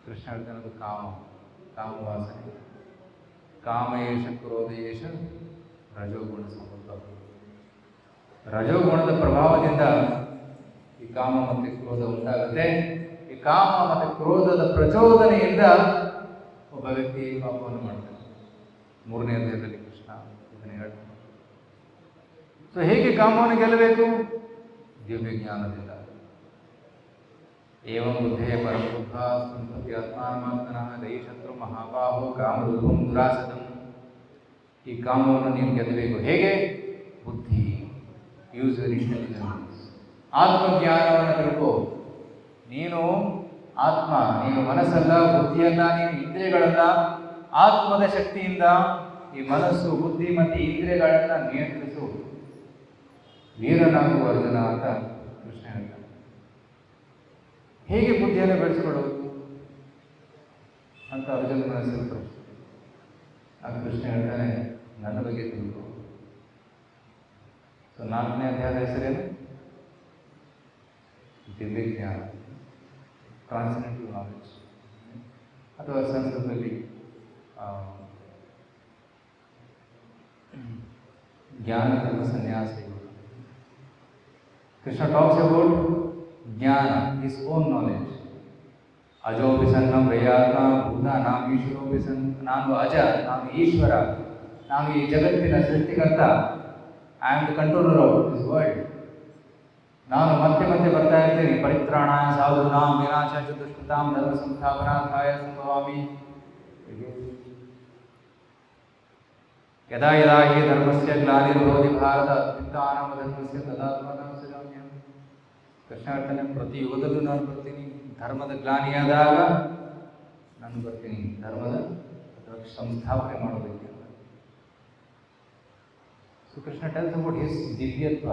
ಕೃಷ್ಣ ಹೇಳ್ತಾನೆ, ಅದು ಕಾಮವಾಸನೆ. ಕಾಮಯೇಷ ಕ್ರೋಧಯೇಷ ರಜೋಗುಣ ಸಂಬಂಧ. ರಜೋಗುಣದ ಪ್ರಭಾವದಿಂದ ಈ ಕಾಮ ಮತ್ತು ಕ್ರೋಧ ಉಂಟಾಗುತ್ತೆ. ಈ ಕಾಮ ಮತ್ತು ಕ್ರೋಧದ ಪ್ರಚೋದನೆಯಿಂದ ಒಬ್ಬ ವ್ಯಕ್ತಿ ಪಾಪವನ್ನು ಮಾಡ್ತಾನೆ. 3ನೇ ಅಧ್ಯಾಯದಲ್ಲಿ ಕೃಷ್ಣ ಇದನ್ನು ಹೇಳ್ತಾನೆ. ಸೊ ಹೇಗೆ ಕಾಮವನ್ನು ಗೆಲ್ಲಬೇಕು? ದಿವ್ಯ ಜ್ಞಾನದಿಂದ. ಏವಂ ಬುದ್ಧೇ ಪರಬುದ್ಧ ಸಂಪತ್ತಿ ಆತ್ಮಾನಮಾತ್ಮನಃ ದೈಶತ್ರು ಮಹಾಬಾಹೋ ಕಾಮರೂಪಂ ದುರಾಸದಂ. ಈ ಕಾಮವನ್ನು ನೀವು ಗೆಲ್ಲಬೇಕು. ಹೇಗೆ? ಬುದ್ಧಿ, ಯೂಸ್ ಯುವರ್ ಇಂಟೆಲಿಜೆನ್ಸ್. ಆತ್ಮಜ್ಞಾನವನ್ನು ತಿಳ್ಕೋ. ನೀನು ಆತ್ಮ, ನೀನು ಮನಸ್ಸಲ್ಲ, ಬುದ್ಧಿಯಲ್ಲ, ನೀನು ಇಂದ್ರಿಯಗಳಲ್ಲ. ಆತ್ಮದ ಶಕ್ತಿಯಿಂದ ಈ ಮನಸ್ಸು, ಬುದ್ಧಿ ಮತ್ತು ಇಂದ್ರಿಯಗಳನ್ನು ನಿಯಂತ್ರಿಸು. ವೀರನಾಗು ಅರ್ಜುನ ಅಂತ ಕೃಷ್ಣ ಹೇಳ್ತಾನೆ. ಹೇಗೆ ಬುದ್ಧಿಯನ್ನು ಬೆಳೆಸಿಕೊಳ್ಳೋದು ಅಂತ ಅರ್ಜುನ ಮನಸ್ಸಲ್ಲಿ ಪ್ರಶ್ನೆ. ಆ ಕೃಷ್ಣ ಹೇಳ್ತಾನೆ, ನನ್ನ ಬಗ್ಗೆ ತಿಳ್ಕೊ. ಸೊ 4ನೇ ಅಧ್ಯಾಯದ ಹೆಸರೇನು? ದಿವ್ಯ ಜ್ಞಾನ, ಟ್ರಾನ್ಸೆಂಡೆಂಟಲ್ ನಾಲೆಡ್ಜ್, ಅಥವಾ ಸಂಸ್ಕೃತದಲ್ಲಿ ಜ್ಞಾನ ಕರ್ಮ ಸನ್ಯಾಸ ಯೋಗ. ಕೃಷ್ಣ ಟಾಕ್ಸ್ ಅಬೌಟ್ ಜ್ಞಾನ, ಹಿಸ್ ಓನ್ ನಾಲೆಡ್ಜ್. ಅಜೋಪಿ ಸನ್ನ ಪ್ರಯಾತ್ಮ ಭೂತ ನಾಮ ಈಶ್ವರೋಪಿ ಸನ್. ನಾನು ಅಜ, ನಾನು ಈಶ್ವರ, ನಾನು ಈ ಜಗತ್ತಿನ ಸೃಷ್ಟಿಕರ್ತ. I am the controller of this world. ನಾನು ಮತ್ತೆ ಮತ್ತೆ ಬರ್ತಾ ಇರ್ತೀನಿ. ಪರಿತ್ರಾಣಾಯ ಸಾಧೂನಾಂ ವಿನಾಶಾಯ ದುಷ್ಕೃತಾಂ ಧರ್ಮ ಸಂಸ್ಥಾಪನಾರ್ಥಾಯ ಸಂಭವಾಮಿ. ಯದಾ ಯದಾ ಹಿ ಧರ್ಮಸ್ಯ ಗ್ಲಾನಿರ್ಭವತಿ ಭಾರತ ಅತ್ಯುತ್ಥಾನಂ ಧರ್ಮಸ್ಯ ತದಾತ್ಮಾನಂ ಸೃಜಾಮ್ಯಹಂ. ಕೃಷ್ಣ ಹೇಳ್ತಾನೆ, ಪ್ರತಿ ಯುಗದಲ್ಲೂ ನಾನು ಬರ್ತೀನಿ. ಧರ್ಮದ ಗ್ಲಾನಿಯಾದಾಗ ನಾನು ಬರ್ತೀನಿ, ಧರ್ಮದ ಸಂಸ್ಥಾಪನೆ ಮಾಡೋದಕ್ಕೆ. So Krishna tells about his ದಿವ್ಯತ್ವ.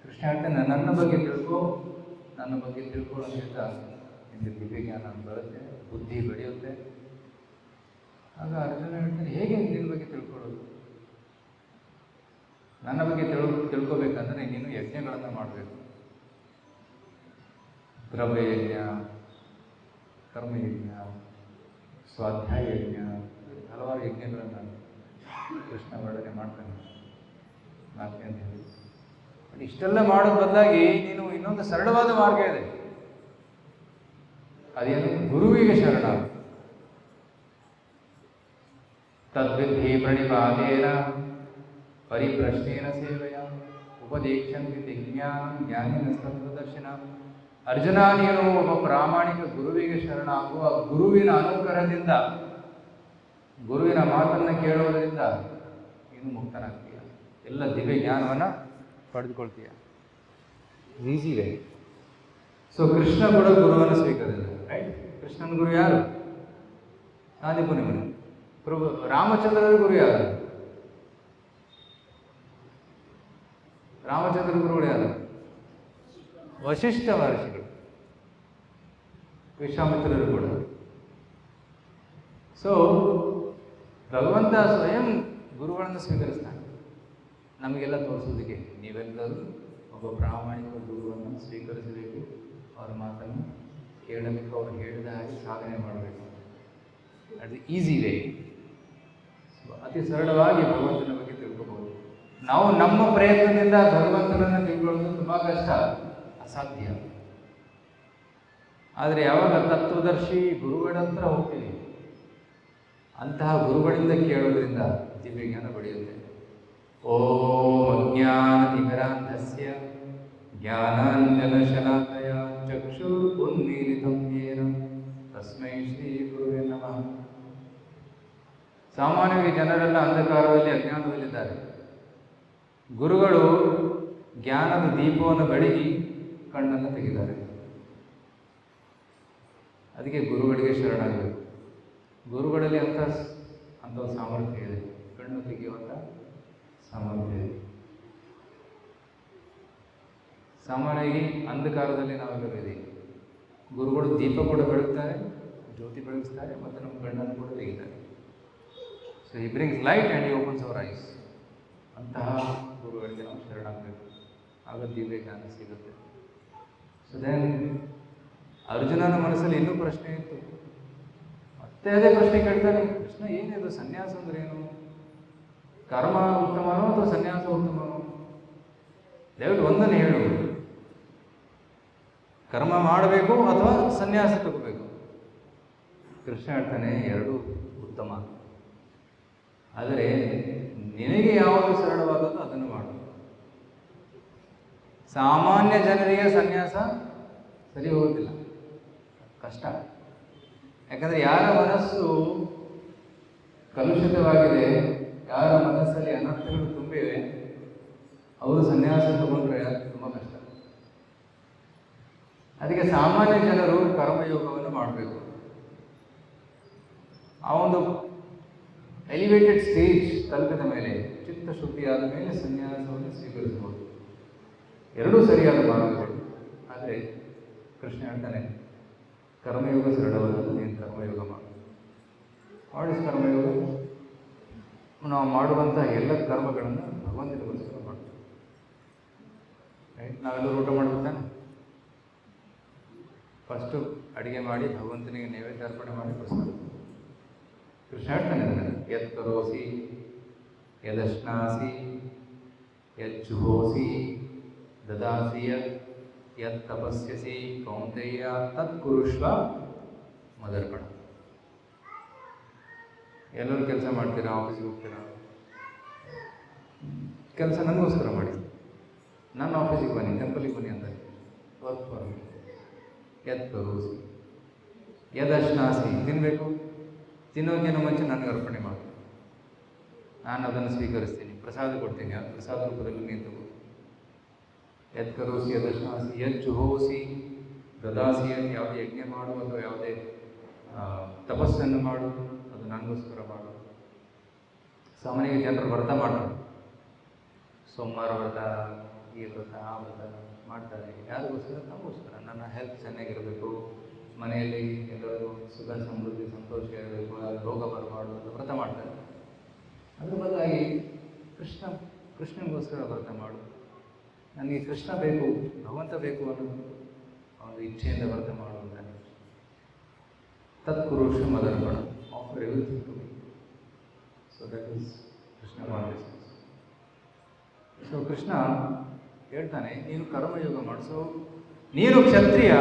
ಕೃಷ್ಣ ಹೇಳ್ತಾನೆ, ನನ್ನ ಬಗ್ಗೆ ತಿಳ್ಕೊ, ನನ್ನ ಬಗ್ಗೆ ತಿಳ್ಕೊಳ್ಳೋದ್ರಿಂದ ನಿಮಗೆ ದಿವ್ಯ ಜ್ಞಾನ ಬರುತ್ತೆ, ಬುದ್ಧಿ ಬೆಳೆಯುತ್ತೆ. ಆಗ ಅರ್ಜುನ ಹೇಳ್ತಾನೆ, ಹೇಗೆ ನಿನ್ನ ಬಗ್ಗೆ ತಿಳ್ಕೊಳ್ಳೋದು? ನನ್ನ ಬಗ್ಗೆ ತಿಳ್ಕೊಬೇಕಂದ್ರೆ ನೀನು ಯಜ್ಞಗಳನ್ನು ಮಾಡಬೇಕು. ದ್ರವ್ಯಯಜ್ಞ, ಕರ್ಮಯಜ್ಞ, ಸ್ವಾಧ್ಯಾಯ ಯಜ್ಞ, ಹಲವಾರು ಯಜ್ಞಗಳನ್ನು ಕೃಷ್ಣ ವರ್ಣನೆ ಮಾಡ್ತಾನೆ 4ನೇ ಅಧ್ಯಾಯದಲ್ಲಿ. ಬಟ್ ಇಷ್ಟೆಲ್ಲ ಮಾಡೋದು ಬದಲಾಗಿ ನೀನು ಇನ್ನೊಂದು ಸರಳವಾದ ಮಾರ್ಗ ಇದೆ. ಅದೇನು? ಗುರುವಿಗೆ ಶರಣ. ತದ್ವಿಧಿ ಪ್ರಣಿಪಾದೇನ ಪರಿಪ್ರಶ್ನೇನ ಸೇವೆಯ ಉಪದೇಕ್ಷಂತಿ ಜ್ಞಾನ ಜ್ಞಾನಿನ ಸತ್ವದರ್ಶನ. ಅರ್ಜುನ, ನೀನು ಒಬ್ಬ ಪ್ರಾಮಾಣಿಕ ಗುರುವಿಗೆ ಶರಣಾಗು. ಆ ಗುರುವಿನ ಅನುಗ್ರಹದಿಂದ, ಗುರುವಿನ ಮಾತನ್ನು ಕೇಳೋದರಿಂದ ನೀನು ಮುಕ್ತನಾಗ್ತೀಯ, ಎಲ್ಲ ದಿವ್ಯ ಜ್ಞಾನವನ್ನು ಪಡೆದುಕೊಳ್ತೀಯ. Easy way. ಸೊ ಕೃಷ್ಣ ಕೂಡ ಗುರುವನ್ನು ಸ್ವೀಕರಿಸಿದ. ರೈಟ್? ಕೃಷ್ಣನ ಗುರು ಯಾರು? ಸಾಧಿಪುನಿಮುನಿ. ಪ್ರಭು ರಾಮಚಂದ್ರರ ಗುರು ಯಾರು? ರಾಮಚಂದ್ರ ಗುರುಗಳು ಯಾರು? ವಶಿಷ್ಠ ಮಹರ್ಷಿಗಳು, ವಿಶ್ವಾಮಿತ್ರರು ಕೂಡ. ಸೊ ಭಗವಂತ ಸ್ವಯಂ ಗುರುಗಳನ್ನು ಸ್ವೀಕರಿಸ್ತಾನೆ. ನಮಗೆಲ್ಲ ತೋರಿಸೋದಕ್ಕೆ ನೀವೆಲ್ಲರೂ ಒಬ್ಬ ಪ್ರಾಮಾಣಿಕ ಗುರುವನ್ನು ಸ್ವೀಕರಿಸಬೇಕು, ಅವರ ಮಾತನ್ನು ಕೇಳಬೇಕು, ಅವ್ರು ಹೇಳಿದ ಹಾಗೆ ಸಾಧನೆ ಮಾಡಬೇಕು. ಅದು ಈಸಿ ವೇ. ಅತಿ ಸರಳವಾಗಿ ಭಗವಂತನ ಬಗ್ಗೆ ತಿಳ್ಕೋಬಹುದು. ನಾವು ನಮ್ಮ ಪ್ರಯತ್ನದಿಂದ ಭಗವಂತನನ್ನು ತಿಳ್ಕೊಳ್ಳೋದು ತುಂಬ ಕಷ್ಟ, ಅಸಾಧ್ಯ. ಆದರೆ ಯಾವಾಗ ತತ್ವದರ್ಶಿ ಗುರುಗಳ ಹತ್ರ ಹೋಗ್ತೀವಿ, ಅಂತಹ ಗುರುಗಳಿಂದ ಕೇಳೋದ್ರಿಂದ ದಿವ್ಯ ಜ್ಞಾನ ಪಡೆಯುತ್ತೆ. ಓಂ ಅಜ್ಞಾನತಿಮಿರಾಂಧಸ್ಯ ಜ್ಞಾನಾಂಜನಶಲಾಕಯ ಚಕ್ಷುರುನ್ಮೀಲಿತಂ ಯೇನ ತಸ್ಮೈ ಶ್ರೀ ಗುರುವೇ ನಮಃ. ಸಾಮಾನ್ಯವಾಗಿ ಜನರೆಲ್ಲ ಅಂಧಕಾರದಲ್ಲಿ, ಅಜ್ಞಾನದಲ್ಲಿದ್ದಾರೆ. ಗುರುಗಳು ಜ್ಞಾನದ ದೀಪವನ್ನು ಬೆಳಗಿ ಕಣ್ಣನ್ನು ತೆಗೆದಿದ್ದಾರೆ. ಅದಕ್ಕೆ ಗುರುಗಳಿಗೆ ಶರಣಾಗಬೇಕು. ಗುರುಗಳಲ್ಲಿ ಅಂಥ ಸಾಮರ್ಥ್ಯ ಇದೆ, ಕಣ್ಣು ತೆಗೆಯುವಂಥ ಸಾಮರ್ಥ್ಯ ಇದೆ. ಸಾಮಾನ್ಯವಾಗಿ ಅಂಧಕಾರದಲ್ಲಿ ನಾವೆಲ್ಲರೂ ಇದ್ದೀವಿ. ಗುರುಗಳು ದೀಪ ಕೂಡ ಬೆಳಗ್ತಾರೆ, ಜ್ಯೋತಿ ಬೆಳಗಿಸ್ತಾರೆ, ಮತ್ತು ನಮ್ಮ ಕಣ್ಣನ್ನು ಕೂಡ ತೆಗಿತಾರೆ. So he brings light and he opens our eyes. ಅಂತಹ ಗುರುಗಳಿಗೆ ನಾವು ಶರಣಾಗಬೇಕು, ಆಗ ದಿವ್ಯ ಜ್ಞಾನ ಸಿಗುತ್ತೆ. ಸೊ ದೆನ್ ಅರ್ಜುನನ ಮನಸ್ಸಲ್ಲಿ ಇನ್ನೂ ಪ್ರಶ್ನೆ ಇತ್ತು. ಮತ್ತೆ ಅದೇ ಪ್ರಶ್ನೆ ಕೇಳ್ತಾನೆ, ಕೃಷ್ಣ ಏನಿದು ಸನ್ಯಾಸ ಅಂದ್ರೆ ಏನು? ಕರ್ಮ ಉತ್ತಮನೋ ಅಥವಾ ಸನ್ಯಾಸ ಉತ್ತಮನೋ? ದಯವಿಟ್ಟು ಒಂದನ್ನು ಹೇಳು, ಕರ್ಮ ಮಾಡಬೇಕು ಅಥವಾ ಸನ್ಯಾಸ ತಗೋಬೇಕು? ಕೃಷ್ಣ ಹೇಳ್ತಾನೆ, ಎರಡೂ ಉತ್ತಮ, ಆದರೆ ನಿನಗೆ ಯಾವುದು ಸರಳವಾದದ್ದು ಅದನ್ನು ಮಾಡು. ಸಾಮಾನ್ಯ ಜನರಿಗೆ ಸನ್ಯಾಸ ಸರಿ ಹೋಗೋದಿಲ್ಲ, ಕಷ್ಟ. ಯಾಕಂದರೆ ಯಾರ ಮನಸ್ಸು ಕಲುಷಿತವಾಗಿದೆ, ಯಾರ ಮನಸ್ಸಲ್ಲಿ ಅನರ್ಥಗಳು ತುಂಬಿವೆ, ಅವರು ಸನ್ಯಾಸ ತಗೊಂಡ್ರೆ ತುಂಬ ಕಷ್ಟ. ಅದಕ್ಕೆ ಸಾಮಾನ್ಯ ಜನರು ಕರ್ಮಯೋಗವನ್ನು ಮಾಡಬೇಕು. ಆ ಒಂದು ಎಲಿವೇಟೆಡ್ ಸ್ಟೇಜ್ ತಲುಪಿದ ಮೇಲೆ, ಚಿತ್ತ ಶುದ್ಧಿಯಾದ ಮೇಲೆ ಸನ್ಯಾಸವನ್ನು ಸ್ವೀಕರಿಸಬಹುದು. ಎರಡೂ ಸರಿಯಾದ ಮಾರ್ಗಗಳು. ಆದರೆ ಕೃಷ್ಣ ಹೇಳ್ತಾನೆ, ಕರ್ಮಯೋಗ ಸರಳವಾದದ್ದು, ನೀನು ಕರ್ಮಯೋಗ ಮಾಡು. ಮಾಡಿಸ್ ಕರ್ಮಯೋಗ, ನಾವು ಮಾಡುವಂಥ ಎಲ್ಲ ಕರ್ಮಗಳನ್ನು ಭಗವಂತನಿಗೋಸ್ಕರ ಮಾಡ್ತೀವಿ. ನಾವೆಲ್ಲರೂ ಊಟ ಮಾಡ್ಬೇಕಾನೆ, ಫಸ್ಟು ಅಡುಗೆ ಮಾಡಿ ಭಗವಂತನಿಗೆ ನೈವೇದ್ಯ ಅರ್ಪಣೆ ಮಾಡಿ ಪ್ರಸಾದ. ಕೃಷ್ಣ ಹೇಳ್ತಾನೆ, ಯತ್ ಕರೋಸಿ ಯದಶ್ನಾಸಿ ಯಜ್ಜುಹೋಸಿ ದದಾಸಿ ಯತ್ ತಪಸ್ಯಸಿ ಕೌಂತೆಯ ತತ್ ಕುರುಷ್ವ ಮದರ್ಪಣ. ಎಲ್ಲರೂ ಕೆಲಸ ಮಾಡ್ತೀರಾ, ಆಫೀಸ್ಗೆ ಹೋಗ್ತೀರಾ, ಕೆಲಸ ನನಗೋಸ್ಕರ ಮಾಡಿ, ನನ್ನ ಆಫೀಸಿಗೆ ಬನ್ನಿ, ಟೆಂಪಲಿಗೆ ಬನ್ನಿ ಅಂತ ವರ್ಕ್ ಫಾರ್ ಮೀ. ಯತ್ ಕರೋಸಿ ಯದಶ್ನಾಸಿ, ತಿನ್ನಬೇಕು, ತಿನ್ನೋಕ್ಕಿಂತ ಮುಂಚೆ ನನಗೆ ಅರ್ಪಣೆ ಮಾಡು, ನಾನು ಅದನ್ನು ಸ್ವೀಕರಿಸ್ತೀನಿ, ಪ್ರಸಾದ ಕೊಡ್ತೀನಿ, ಆ ಪ್ರಸಾದ ರೂಪದಲ್ಲಿ ನೀನು ತಗೋ. ಯತ್ ಕರೋಸಿ ಯದಶ್ನಾಸಿ ಯಜ್ಜುಹೋಸಿ ದದಾಸಿ, ಯಾವುದೇ ಯಜ್ಞ ಮಾಡು ಅಥವಾ ಯಾವುದೇ ತಪಸ್ಸನ್ನು ಮಾಡು, ಅದು ನನಗೋಸ್ಕರ ಮಾಡು. ಸಾಮಾನ್ಯವಾಗಿ ಜನರು ವ್ರತ ಮಾಡ್ತಾರೆ, ಸೋಮವಾರ ವ್ರತ, ಈ ವ್ರತ, ಆ ವ್ರತ ಮಾಡ್ತಾರೆ. ಯಾರಿಗೋಸ್ಕರ? ನಮಗೋಸ್ಕರ. ನನ್ನ ಹೆಲ್ತ್ ಚೆನ್ನಾಗಿರಬೇಕು, ಮನೆಯಲ್ಲಿ ಎಲ್ಲರೂ ಸುಖ ಸಮೃದ್ಧಿ ಸಂತೋಷ ಇರಬೇಕು, ರೋಗ ಬರಬಾರ್ದು ಅಂತ ವ್ರತ ಮಾಡ್ತಾರೆ. ಅದ್ರ ಬದಲಾಗಿ ಕೃಷ್ಣನಿಗೋಸ್ಕರ ವ್ರತ ಮಾಡು. ನನಗೆ ಕೃಷ್ಣ ಬೇಕು, ಭಗವಂತ ಬೇಕು ಅನ್ನೋದು ಒಂದು ಇಚ್ಛೆಯಿಂದ ವ್ರತ ಮಾಡು ಅಂತಾನೆ. ತತ್ಪುರುಷ ಮದರ್ಪಣ, offer everything to me. So that is Krishna consciousness. So Krishna ಹೇಳ್ತಾನೆ, ನೀನು ಕರ್ಮಯೋಗ ಮಾಡಿಸೋ, ನೀನು ಕ್ಷತ್ರಿಯ,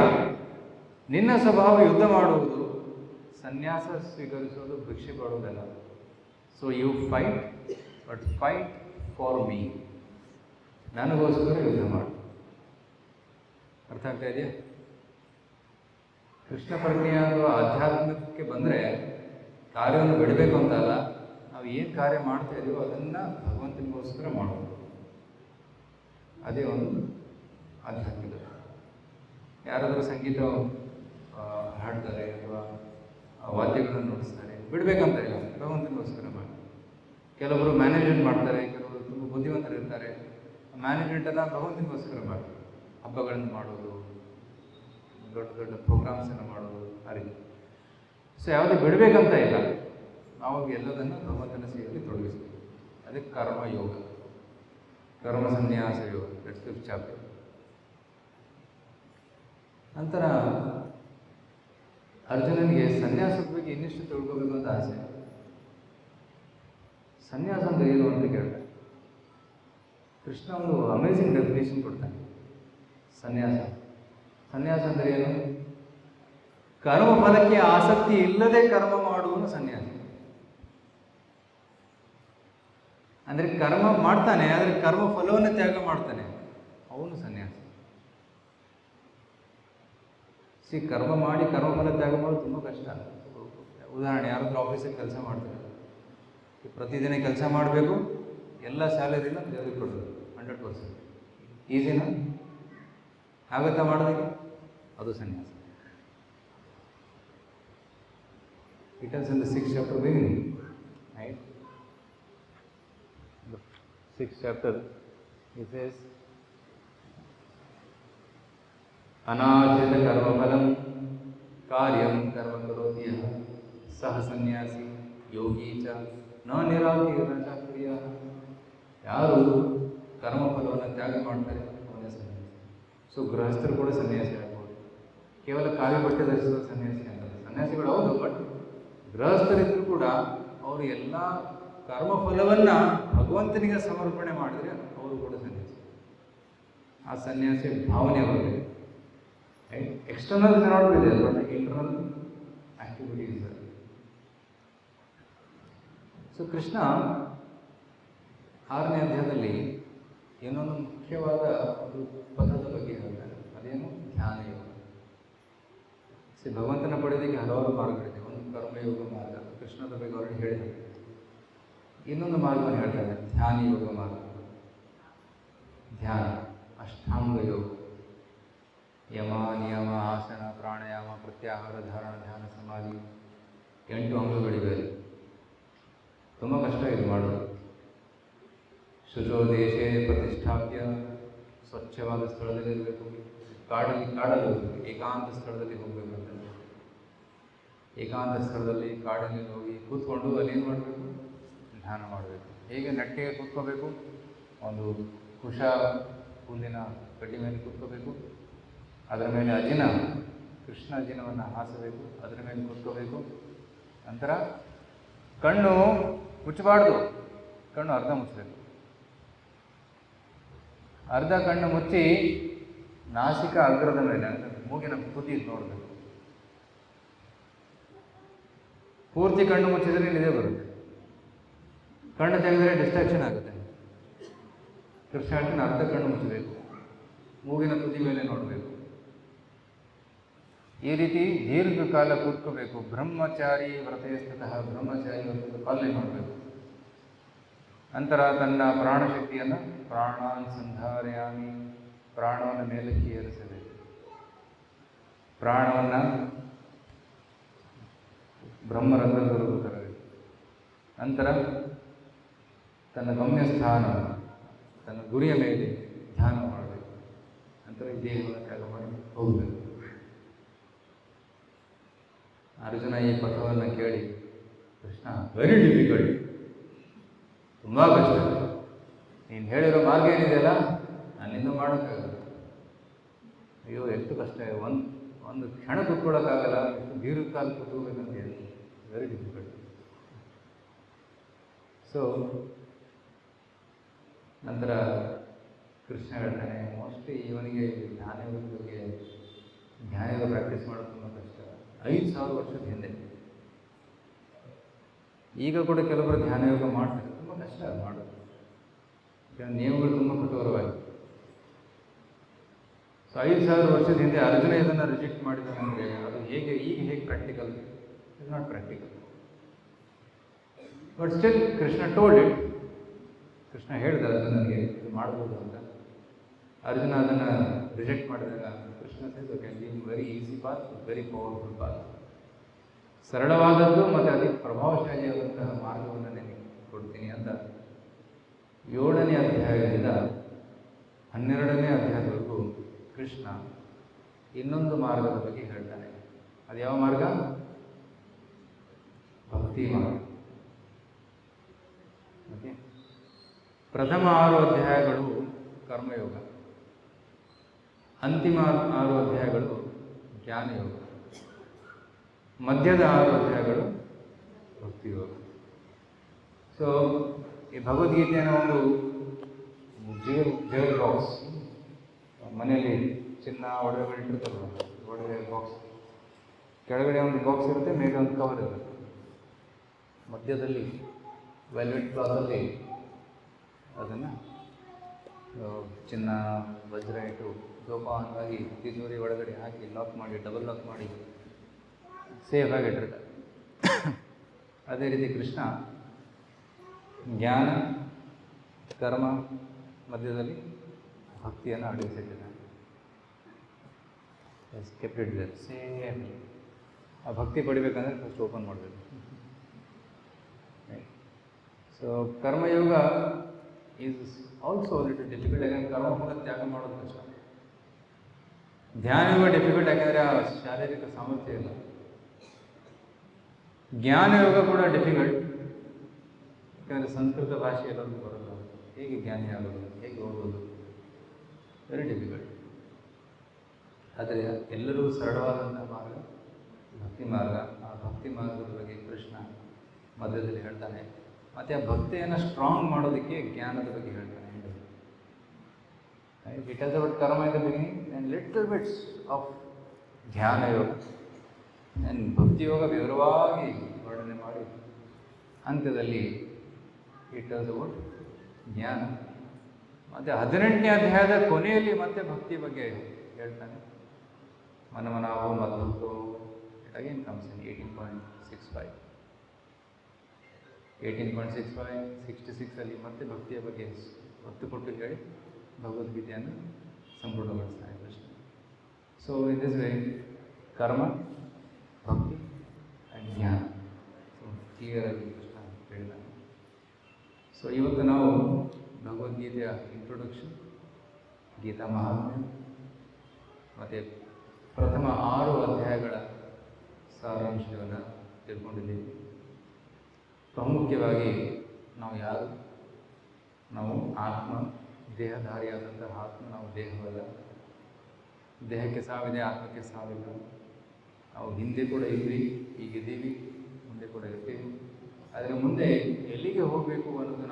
ನಿನ್ನ ಸ್ವಭಾವ ಯುದ್ಧ ಮಾಡುವುದು, ಸನ್ಯಾಸ ಸ್ವೀಕರಿಸೋದು, ಭಿಕ್ಷೆ ಪಡುವುದಲ್ಲ. So you fight, but fight for me, ನನಗೋಸ್ಕರ ಯುದ್ಧ ಮಾಡು. ಅರ್ಥ ಆಗ್ತಾ ಇದೆಯಾ? ಕೃಷ್ಣ ಪ್ರಜ್ಞೆಯ ಅಥವಾ ಆಧ್ಯಾತ್ಮಕ್ಕೆ ಬಂದರೆ ಕಾರ್ಯವನ್ನು ಬಿಡಬೇಕು ಅಂತ ಅಲ್ಲ, ನಾವು ಏನು ಕಾರ್ಯ ಮಾಡ್ತಾ ಇದೀವೋ ಅದನ್ನು ಭಗವಂತನಿಗೋಸ್ಕರ ಮಾಡೋದು. ಅದೇ ಒಂದು ಆಧ್ಯಾತ್ಮಿಕ. ಯಾರಾದರೂ ಸಂಗೀತ ಹಾಡ್ತಾರೆ ಅಥವಾ ವಾದ್ಯಗಳನ್ನು ನುಡಿಸ್ತಾರೆ, ಬಿಡಬೇಕಂತ ಇಲ್ಲ, ಭಗವಂತನಿಗೋಸ್ಕರ ಮಾಡಿ. ಕೆಲವರು ಮ್ಯಾನೇಜ್ಮೆಂಟ್ ಮಾಡ್ತಾರೆ, ಕೆಲವರು ತುಂಬ ಬುದ್ಧಿವಂತರು ಇರ್ತಾರೆ, ಮ್ಯಾನೇಜ್ಮೆಂಟನ್ನು ಭಗವಂತನಿಗೋಸ್ಕರ ಮಾಡಿ. ಹಬ್ಬಗಳನ್ನು ಮಾಡೋದು, ದೊಡ್ಡ ದೊಡ್ಡ ಪ್ರೋಗ್ರಾಮ್ಸನ್ನು ಮಾಡೋದು, ಆ ರೀತಿ. ಸೊ ಯಾವುದೇ ಬಿಡಬೇಕಂತ ಇಲ್ಲ, ನಾವು ಎಲ್ಲದನ್ನು ಭಗವಂತನ ಸೇವೆಯಲ್ಲಿ ತೊಡಗಿಸ್ತೀವಿ. ಅದಕ್ಕೆ ಕರ್ಮಯೋಗ. ಕರ್ಮ ಸನ್ಯಾಸ ಯೋಗ, ದಟ್ಸ್ 5th ಚಾಪ್ಟರ್. ನಂತರ ಅರ್ಜುನನಿಗೆ ಸನ್ಯಾಸದ ಬಗ್ಗೆ ಇನ್ನಿಷ್ಟು ತಿಳ್ಕೋಬೇಕು ಅಂತ ಆಸೆ. ಸನ್ಯಾಸ ಅಂದ್ರೆ ಏನು ಅಂತ ಕೇಳ್ತಾರೆ. ಕೃಷ್ಣ ಒಂದು ಅಮೇಝಿಂಗ್ ಡೆಫಿನೇಷನ್ ಕೊಡ್ತಾನೆ. ಸನ್ಯಾಸ ಅಂದರೆ ಏನು? ಕರ್ಮ ಫಲಕ್ಕೆ ಆಸಕ್ತಿ ಇಲ್ಲದೆ ಕರ್ಮ ಮಾಡುವನು ಸನ್ಯಾಸಿ. ಅಂದರೆ ಕರ್ಮ ಮಾಡ್ತಾನೆ, ಆದರೆ ಕರ್ಮ ಫಲವನ್ನು ತ್ಯಾಗ ಮಾಡ್ತಾನೆ, ಅವನು ಸನ್ಯಾಸಿ. ಕರ್ಮ ಮಾಡಿ ಕರ್ಮಫಲ ತ್ಯಾಗ ಮಾಡೋದು ತುಂಬ ಕಷ್ಟ. ಉದಾಹರಣೆ, ಯಾರಾದ್ರೂ ಆಫೀಸಲ್ಲಿ ಕೆಲಸ ಮಾಡ್ತಾರೆ, ಪ್ರತಿದಿನ ಕೆಲಸ ಮಾಡಬೇಕು, ಎಲ್ಲ ಸ್ಯಾಲರಿನ ದೇವರಿಗೆ ಕೊಡಬೇಕು 100%. ಈಸಿನಾ? ಆಗತ್ತಾ ಮಾಡೋದಕ್ಕೆ? ಅದು ಸನ್ಯಾಸ. It is in the 6th chapter beginning, right? The 6th chapter, it says, ಅನಾಶ್ರಿತ ಕರ್ಮಫಲಂ ಕಾರ್ಯಂ ಕರ್ಮ ಕರೋತಿ ಯಃ ಸಹ ಸನ್ಯಾಸಿ ಯೋಗಿ ಚ ನ ನಿರಾಕೀರ್ಣ ಚ ಕ್ರಿಯಾ. ಯಾರು ಕರ್ಮಫಲವನ್ನು ತ್ಯಾಗ ಮಾಡ್ತಾರೆ ಅವನೇ ಸನ್ಯಾಸಿ. ಸೊ ಗೃಹಸ್ಥರು ಕೂಡ ಸನ್ಯಾಸಿ ಆಗ್ಬೋದು. ಕೇವಲ ಕಾವಿ ಬಟ್ಟೆ ಧರಿಸುವ ಸನ್ಯಾಸಿ ಅಂತಲ್ಲ. ಸನ್ಯಾಸಿಗಳು ಹೌದು, ಬಟ್ ಗೃಹಸ್ಥರಿದ್ರು ಕೂಡ ಅವರು ಎಲ್ಲ ಕರ್ಮಫಲವನ್ನು ಭಗವಂತನಿಗೆ ಸಮರ್ಪಣೆ ಮಾಡಿದರೆ ಅವರು ಕೂಡ ಸನ್ಯಾಸಿ. ಆ ಸನ್ಯಾಸಿ ಭಾವನೆ ಬರಬೇಕು. External cannot be there, but internal activity is there. So Krishna 6ನೇ ಅಧ್ಯಾಯದಲ್ಲಿ ಇನ್ನೊಂದು ಮುಖ್ಯವಾದ ಒಂದು ಪದದ ಬಗ್ಗೆ ಹೇಳ್ತಾರೆ. ಅದೇನು? ಧ್ಯಾನ ಯೋಗ. ಭಗವಂತನ ಪಡೆಯೋದಕ್ಕೆ ಹಲವಾರು ಮಾರ್ಗಗಳಿದೆ. ಒಂದು ಕರ್ಮಯೋಗ ಮಾರ್ಗ, ಕೃಷ್ಣದ ಬಗ್ಗೆ ಆಲ್ರೆಡಿ ಹೇಳಿದೆ. ಇನ್ನೊಂದು ಮಾರ್ಗವನ್ನು ಹೇಳ್ತಾರೆ, ಧ್ಯಾನ ಯೋಗ ಮಾರ್ಗ. ಧ್ಯಾನ, ಅಷ್ಟಾಂಗ ಯೋಗ, ಯಮ ನಿಯಮ ಆಸನ ಪ್ರಾಣಾಯಾಮ ಪ್ರತ್ಯಾಹಾರ ಧಾರಣ ಧ್ಯಾನ ಸಮಾಧಿ, 8 ಅಂಗಗಳಿವೆ. ತುಂಬ ಕಷ್ಟ ಇದು ಮಾಡೋದು. ಶುಚೋ ದೇಶೇ ಪ್ರತಿಷ್ಠಾಪ್ಯ, ಸ್ವಚ್ಛವಾದ ಸ್ಥಳದಲ್ಲಿ ಇರಬೇಕು. ಕಾಡಲ್ಲಿ ಏಕಾಂತ ಸ್ಥಳದಲ್ಲಿ ಹೋಗಬೇಕು ಅಂತ. ಏಕಾಂತ ಸ್ಥಳದಲ್ಲಿ ಕಾಡಿನಲ್ಲಿ ಹೋಗಿ ಕೂತ್ಕೊಂಡು ಅಲ್ಲೇನು ಮಾಡಬೇಕು? ಧ್ಯಾನ ಮಾಡಬೇಕು. ಹೇಗೆ ನೆಟ್ಟಿಗೆ ಕೂತ್ಕೋಬೇಕು? ಒಂದು ಕುಶ ಹುಲ್ಲಿನ ಕಡ್ಡಿ ಮೇಲೆ ಕೂತ್ಕೋಬೇಕು. ಅದರ ಮೇಲೆ ಅಜಿನ, ಕೃಷ್ಣ ಅಜಿನವನ್ನು ಹಾಸಬೇಕು, ಅದರ ಮೇಲೆ ಕೂತ್ಕೋಬೇಕು. ನಂತರ ಕಣ್ಣು ಮುಚ್ಚಬಾರ್ದು, ಕಣ್ಣು ಅರ್ಧ ಮುಚ್ಚಬೇಕು. ಅರ್ಧ ಕಣ್ಣು ಮುಚ್ಚಿ ನಾಸಿಕ ಅಗ್ರದ ಮೇಲೆ, ಅಂದರೆ ಮೂಗಿನ ತುದಿ ನೋಡಬೇಕು. ಪೂರ್ತಿ ಕಣ್ಣು ಮುಚ್ಚಿದರೆ ನಿದ್ದೆ ಬರುತ್ತೆ. ಕಣ್ಣು ತೆಗೆದರೆ ಡಿಸ್ಟ್ರಾಕ್ಷನ್ ಆಗುತ್ತೆ. ಕೃಷ್ಣ ಅರ್ಧ ಕಣ್ಣು ಮುಚ್ಚಬೇಕು, ಮೂಗಿನ ತುದಿ ಮೇಲೆ ನೋಡಬೇಕು. ಈ ರೀತಿ ದೀರ್ಘಕಾಲ ಕೂತ್ಕೋಬೇಕು. ಬ್ರಹ್ಮಚಾರಿ ವ್ರತಸ್ಥತಃ, ಬ್ರಹ್ಮಚಾರಿ ವ್ರತದ ಪಾಲನೆ ಮಾಡಬೇಕು. ನಂತರ ತನ್ನ ಪ್ರಾಣಶಕ್ತಿಯನ್ನು ಪ್ರಾಣಾನ್ ಸಂಧಾರಯಾಮಿ, ಪ್ರಾಣವನ್ನು ಮೇಲಕ್ಕೆ ಏರಿಸಬೇಕು. ಪ್ರಾಣವನ್ನು ಬ್ರಹ್ಮರಂಧ್ರದವರೆಗೂ ತರಬೇಕು. ನಂತರ ತನ್ನ ಗಮ್ಯಸ್ಥಾನ, ತನ್ನ ಗುರಿಯ ಮೇಲೆ ಧ್ಯಾನ ಮಾಡಬೇಕು. ನಂತರ ಈ ದೇಹವನ್ನು ತ್ಯಾಗ ಮಾಡಿ ಹೋಗಬೇಕು. ಅರ್ಜುನ ಈ ಪಥವನ್ನು ಕೇಳಿ, ಕೃಷ್ಣ ವೆರಿ ಡಿಫಿಕಲ್ಟ್, ತುಂಬ ಕಷ್ಟ, ನೀನು ಹೇಳಿರೋ ಮಾರ್ಗ ಏನಿದೆಯಲ್ಲ ನನ್ನಿಂದ ಮಾಡೋಕ್ಕಾಗಲ್ಲ. ಅಯ್ಯೋ ಎಷ್ಟು ಕಷ್ಟ, ಒಂದು ಕ್ಷಣ ಕೂತ್ಕೊಳ್ಳೋಕ್ಕಾಗಲ್ಲ, ಎಷ್ಟು ದೀರ್ಘಕಾಲ ಕೂತ್ಕೋಬೇಕಂತ ಹೇಳಿ, ವೆರಿ ಡಿಫಿಕಲ್ಟ್. ಸೊ ನಂತರ ಕೃಷ್ಣ ಹೇಳ್ತಾನೆ, ಮೋಸ್ಟ್ಲಿ ಇವನಿಗೆ ಧ್ಯಾನದ ಬಗ್ಗೆ ಧ್ಯಾನದ ಪ್ರಾಕ್ಟೀಸ್ ಮಾಡೋದು ತುಂಬ ಕಷ್ಟ. 5,000 ವರ್ಷದ ಹಿಂದೆ, ಈಗ ಕೂಡ ಕೆಲವರು ಧ್ಯಾನ ಯೋಗ ಮಾಡ್ತಾರೆ, ತುಂಬ ಕಷ್ಟ ಮಾಡೋದು. ನಿಯಮಗಳು ತುಂಬ ಕಠೋರವಾಗಿ. ಸೊ 5,000 ವರ್ಷದ ಹಿಂದೆ ಅರ್ಜುನ ಇದನ್ನು ರಿಜೆಕ್ಟ್ ಮಾಡಿದ್ದಾನೆ ಅಂದರೆ ಅದು ಹೇಗೆ practical? Is not practical. But still Krishna told it. Krishna ಹೇಳಿದ ಅರ್ಜುನನಿಗೆ ಇದು ಮಾಡ್ಬೋದು ಅಂತ. ಅರ್ಜುನ ಅದನ್ನು ರಿಜೆಕ್ಟ್ ಮಾಡಿದಾಗ Krishna says okay, very easy path, very powerful path. ಸರಳವಾದದ್ದು ಮತ್ತು ಅದಕ್ಕೆ ಪ್ರಭಾವಶಾಲಿಯಾದಂತಹ ಮಾರ್ಗವನ್ನು ನನಗೆ ಕೊಡ್ತೀನಿ ಅಂತ 7ನೇ ಅಧ್ಯಾಯದಿಂದ 12ನೇ ಅಧ್ಯಾಯದವರೆಗೂ ಕೃಷ್ಣ ಇನ್ನೊಂದು ಮಾರ್ಗದ ಬಗ್ಗೆ ಹೇಳ್ತಾನೆ. ಅದು ಯಾವ ಮಾರ್ಗ? ಭಕ್ತಿ ಮಾರ್ಗ. ಓಕೆ, ಪ್ರಥಮ 6 ಅಧ್ಯಾಯಗಳು ಕರ್ಮಯೋಗ, ಅಂತಿಮ 6 ಅಧ್ಯಾಯಗಳು ಜ್ಞಾನಯೋಗ, ಮಧ್ಯದ 6 ಅಧ್ಯಾಯಗಳು ಭಕ್ತಿಯೋಗ. ಸೊ ಈ ಭಗವದ್ಗೀತೆಯನ್ನು ಒಂದು ಜ್ಯುವೆಲ್ ಬಾಕ್ಸ್, ಮನೆಯಲ್ಲಿ ಚಿನ್ನ ಒಡವೆಗಳು ಇಟ್ಟಿರ್ತಾರಲ್ಲ, ಒಡವೆ ಬಾಕ್ಸ್ ಕೆಳಗಡೆ ಒಂದು ಬಾಕ್ಸ್ ಇರುತ್ತೆ, ಮೇಲೆ ಒಂದು ಕವರ್ ಇರುತ್ತೆ, ಮಧ್ಯದಲ್ಲಿ ವೆಲ್ವೆಟ್ ಕ್ಲಾತಲ್ಲಿ ಅದನ್ನು ಚಿನ್ನ ವಜ್ರ ಇಟ್ಟು ಜೋಪಾನವಾಗಿ ತಿಜೋರಿ ಒಳಗಡೆ ಹಾಕಿ ಲಾಕ್ ಮಾಡಿ, ಡಬಲ್ ಲಾಕ್ ಮಾಡಿ ಸೇಫಾಗಿ ಇಟ್ಟಿರ್ತಾರೆ. ಅದೇ ರೀತಿ ಕೃಷ್ಣ ಜ್ಞಾನ, ಕರ್ಮ, ಮಧ್ಯದಲ್ಲಿ ಭಕ್ತಿಯನ್ನು ಅಡಗಿಸಿಟ್ಟಿದ್ದಾನೆ. ಕೆಪ್ಟಿಟ್ಟಿದ್ದಾರೆ ಸೇಮ್. ಆ ಭಕ್ತಿ ಪಡಿಬೇಕಂದ್ರೆ ಫಸ್ಟ್ ಓಪನ್ ಮಾಡಬೇಕು. So karma yoga is also little difficult. ಯಾಕಂದರೆ ಕರ್ಮ ಕೂಡ ತ್ಯಾಗ ಮಾಡೋದು ಕಷ್ಟ. ಧ್ಯಾನಯೋಗ ಡಿಫಿಕಲ್ಟ್, ಯಾಕಂದರೆ ಆ ಶಾರೀರಿಕ ಸಾಮರ್ಥ್ಯ ಇಲ್ಲ. ಜ್ಞಾನಯೋಗ ಕೂಡ ಡಿಫಿಕಲ್ಟ್, ಯಾಕಂದರೆ ಸಂಸ್ಕೃತ ಭಾಷೆ ಎಲ್ಲರಿಗೂ ಬರೋಲ್ಲ. ಹೇಗೆ ಜ್ಞಾನಿ ಆಗೋದು, ಹೇಗೆ ಓದೋದು, ವೆರಿ ಡಿಫಿಕಲ್ಟ್. ಆದರೆ ಎಲ್ಲರೂ ಸರಳವಾದಂಥ ಮಾರ್ಗ ಭಕ್ತಿ ಮಾರ್ಗ. ಆ ಭಕ್ತಿ ಮಾರ್ಗದ ಬಗ್ಗೆ ಕೃಷ್ಣ ಮಧ್ಯದಲ್ಲಿ ಹೇಳ್ತಾನೆ. ಮತ್ತು ಆ ಭಕ್ತಿಯನ್ನು ಸ್ಟ್ರಾಂಗ್ ಮಾಡೋದಕ್ಕೆ ಜ್ಞಾನದ ಬಗ್ಗೆ ಹೇಳ್ತಾನೆ. ಇಟ್ ಹ್ಯಾಸ್ ಅಬೌಟ್ ಕರ್ಮ in the beginning and little bits of ಧ್ಯಾನ ಯೋಗ ಆ್ಯಂಡ್ ಭಕ್ತಿಯೋಗ ವಿವರವಾಗಿ ವರ್ಣನೆ ಮಾಡಿ ಅಂತ್ಯದಲ್ಲಿ ಇಟ್ ಹ್ಯಾಸ್ ಅಬೌಟ್ ಜ್ಞಾನ. ಮತ್ತು 18ನೇ ಅಧ್ಯಾಯದ ಕೊನೆಯಲ್ಲಿ ಮತ್ತೆ ಭಕ್ತಿ ಬಗ್ಗೆ ಹೇಳ್ತಾನೆ. ಮನಮನಾಭೋ ಮದ್ಭಕ್ತೋ ಇಟ್ ಅಗೇನ್ ಕಮ್ಸ್ ಇನ್ 18.65. 18.65, 66 ಮತ್ತೆ ಭಕ್ತಿಯ ಬಗ್ಗೆ ಒತ್ತು ಕೊಟ್ಟು ಹೇಳಿ ಭಗವದ್ಗೀತೆಯನ್ನು ಸಂಪೂರ್ಣಗೊಳಿಸ್ತಾನೆ Krishna. So in this way karma, bhakti and ಜ್ಞಾನ ಕ್ಲಿಯರಾಗಿ ಕೃಷ್ಣ ಹೇಳಿದ್ದಾನೆ. ಸೊ ಇವತ್ತು ನಾವು ಭಗವದ್ಗೀತೆಯ ಇಂಟ್ರೊಡಕ್ಷನ್, ಗೀತಾ ಮಹಾತ್ಮ್ಯ ಮತ್ತು ಪ್ರಥಮ 6 ಅಧ್ಯಾಯಗಳ ಸಾರಾಂಶವನ್ನು ತಿಳ್ಕೊಂಡಿದ್ದೀವಿ. ಪ್ರಾಮುಖ್ಯವಾಗಿ ನಾವು ಯಾರು? ನಾವು ಆತ್ಮ, ದೇಹಧಾರಿಯಾದಂತಹ ಆತ್ಮ. ನಾವು ದೇಹವಲ್ಲ. ದೇಹಕ್ಕೆ ಸಾವಿದೆ, ಆತ್ಮಕ್ಕೆ ಸಾವಿಲ್ಲ. ನಾವು ಹಿಂದೆ ಕೂಡ ಇದ್ವಿ, ಈಗಿದ್ದೀವಿ, ಮುಂದೆ ಕೂಡ ಇರ್ತೀವಿ. ಆದರೆ ಮುಂದೆ ಎಲ್ಲಿಗೆ ಹೋಗಬೇಕು ಅನ್ನೋದು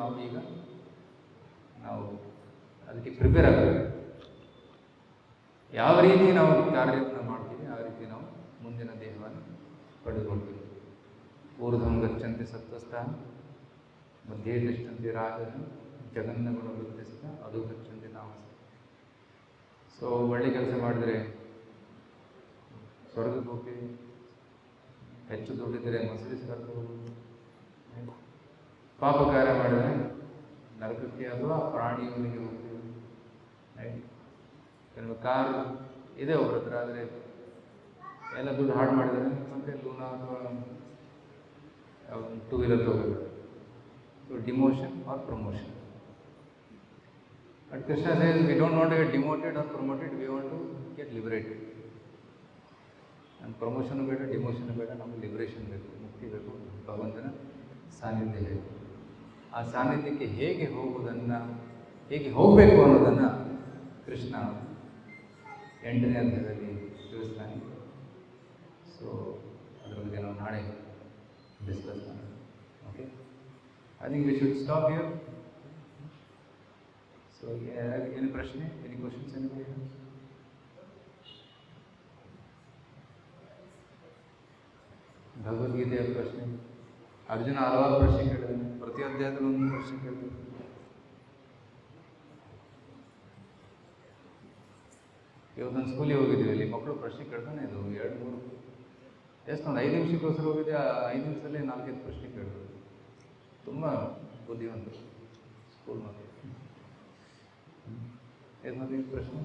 ನಾವು ಅದಕ್ಕೆ ಪ್ರಿಪೇರ್ ಆಗಬೇಕು. ಯಾವ ರೀತಿ ನಾವು ಕಾರ್ಯವನ್ನು ಮಾಡ್ತೀವಿ ಆ ರೀತಿ ನಾವು ಮುಂದಿನ ದೇಹವನ್ನು ಪಡೆದುಕೊಳ್ತೀವಿ. ಊರ್ಧ್ವಂ ಗಚ್ಚಂತೆ ಸತ್ವಸ್ಥಃ ಮಧ್ಯೆ ತಿಷ್ಠಂತೆ ರಾಜನ್ ಜಗನ್ನ ಗುಣವೃತ್ತಿಸ್ಥ ಅದು ಗಚ್ಚಂತೆ ತಾಮಸ. ಸೊ ಒಳ್ಳೆ ಕೆಲಸ ಮಾಡಿದರೆ ಸ್ವರ್ಗಕ್ಕೆ ಹೋಗ್ತೀವಿ, ಹೆಚ್ಚು ದುಡ್ಡಿದ್ದರೆ ಮಸೂರಿಸಿ ಕರ್ಕೊಂಡು. ಪಾಪ ಕಾರ್ಯ ಮಾಡಿದರೆ ನರಕಕ್ಕೆ ಅಥವಾ ಪ್ರಾಣಿಗಳಿಗೆ ಹೋಗ್ತೀವಿ. ಕೆಲವು ಕಾರ್ ಇದೆ ಒಬ್ಬರ ಹತ್ರ, ಆದರೆ ಎಲ್ಲ ದುಡ್ಡು ಹಾಳು ಮಾಡಿದರೆ ಮತ್ತೆ ಲೂನಾ ಅಥವಾ ಟೂ ವೀಲರ್ ತಗೋಬೇಕು. So demotion or promotion. But Krishna says we don't want to get demoted or promoted, we want to get liberated. and promotion ಬೇಡ, ಡಿಮೋಷನ್ ಬೇಡ, ನಮಗೆ ಲಿಬರೇಷನ್ ಬೇಕು, ಮುಕ್ತಿ ಬೇಕು, ಭಗವಂತನ ಸಾನ್ನಿಧ್ಯ ಬೇಕು. ಆ ಸಾನ್ನಿಧ್ಯಕ್ಕೆ ಹೇಗೆ ಹೋಗಬೇಕು ಅನ್ನೋದನ್ನು ಕೃಷ್ಣ 8ನೇ ಅಧ್ಯಾಯದಲ್ಲಿ ತಿಳಿಸ್ತಾನೆ. ಸೊ ಅದರ ಬಗ್ಗೆ ನಾವು ನಾಳೆ ಡಿಸ್ಕಸ್ ಮಾಡೋಣ. Okay, I think we should stop here. So ಏನು ಪ್ರಶ್ನೆ, ಎನಿ ಕ್ವಶನ್ಸ್ ಏನಿದೆ? ಭಗವದ್ಗೀತೆಯ ಪ್ರಶ್ನೆ. ಅರ್ಜುನ ಹಲವಾರು ಪ್ರಶ್ನೆ ಕೇಳಿದ್ದಾನೆ. ಪ್ರತಿ ಅಧ್ಯಾಯದಲ್ಲಿ ಒಂದು ಪ್ರಶ್ನೆ ಕೇಳಿದ್ದಾನೆ. ಇವತ್ತೊಂದು ಸ್ಕೂಲಿಗೆ ಹೋಗಿದ್ದೀವಿ, ಅಲ್ಲಿ ಮಕ್ಕಳು ಪ್ರಶ್ನೆ ಕೇಳ್ತಾನೆ ಇದು 2-3 ಎಷ್ಟು ಒಂದು 5 ನಿಮಿಷಕ್ಕೋಸ್ಕರ ಹೋಗಿದ್ದೆ. ಆ 5 ನಿಮಿಷದಲ್ಲೇ 4-5 ಪ್ರಶ್ನೆ ಕೇಳಿದ್ರು. ತುಂಬ ಬುದ್ಧಿವಂತರು ಸ್ಕೂಲ್ ಮಕ್ಕಳು. ಏನು ಪ್ರಶ್ನೆ?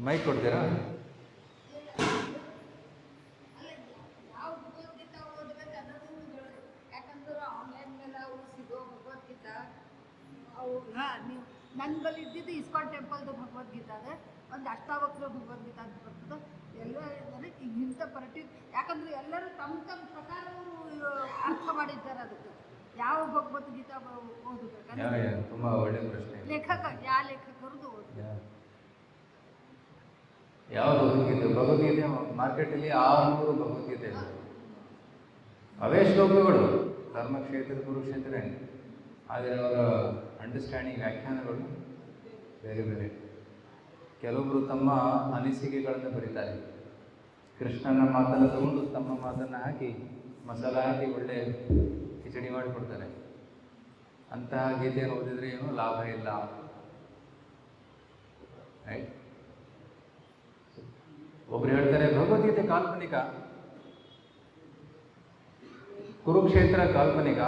ಮೈಕ್ ಕೊಡ್ತೀರಾ? ನೀವು ನನ್ನ ಬಳಿ ಇದ್ದಿದ್ದು ಇಸ್ಕಾನ್ ಟೆಂಪಲ್ದು ಭಗವದ್ಗೀತಾ ಅದ. ಒಂದು ಅಷ್ಟಾವಕ್ರ ಭಗವದ್ಗೀತಾ ಅಂತ ಬರ್ತದೆ. ಎಲ್ಲ ನನಗೆ ಇಂಥ ಯಾಕಂದ್ರೆ ಎಲ್ಲರೂ ತಮ್ಮ ತಮ್ಮ ಪ್ರಕಾರ ಅರ್ಥ ಮಾಡಿದ್ದಾರೆ. ಅದಕ್ಕೆ ಯಾವ ಭಗವದ್ಗೀತಾ ಓದಬೇಕಂದ್ರೆ ತುಂಬ ಒಳ್ಳೆಯ ಪ್ರಶ್ನೆ. ಯಾವ ಲೇಖಕರದ್ದು ಓದು ಯಾವ ಭಗವದ್ಗೀತೆ ಮಾರ್ಕೆಟಲ್ಲಿ 600 ಭಗವದ್ಗೀತೆ ಇದೆ. ಅವೇ ಶ್ಲೋಕಗಳು ಧರ್ಮಕ್ಷೇತ್ರ ಕುರುಕ್ಷೇತ್ರ, ಆದರೆ ಅವರ ಅಂಡರ್ಸ್ಟ್ಯಾಂಡಿಂಗ್ ವ್ಯಾಖ್ಯಾನಗಳು ಬೇರೆ ಬೇರೆ. ಕೆಲವೊಬ್ಬರು ತಮ್ಮ ಅನಿಸಿಕೆಗಳನ್ನು ಬರೀತಾರೆ. ಕೃಷ್ಣನ ಮಾತನ್ನು ತಗೊಂಡು ತಮ್ಮ ಮಾತನ್ನು ಹಾಕಿ ಮಸಾಲ ಹಾಕಿ ಒಳ್ಳೆ ಕಿಚಡಿ ಮಾಡಿಕೊಡ್ತಾರೆ. ಅಂತಹ ಗೀತೆಯನ್ನು ಓದಿದರೆ ಏನೂ ಲಾಭ ಇಲ್ಲ. ಒಬ್ರು ಹೇಳ್ತಾರೆ ಭಗವದ್ಗೀತೆ ಕಾಲ್ಪನಿಕ, ಕುರುಕ್ಷೇತ್ರ ಕಾಲ್ಪನಿಕ.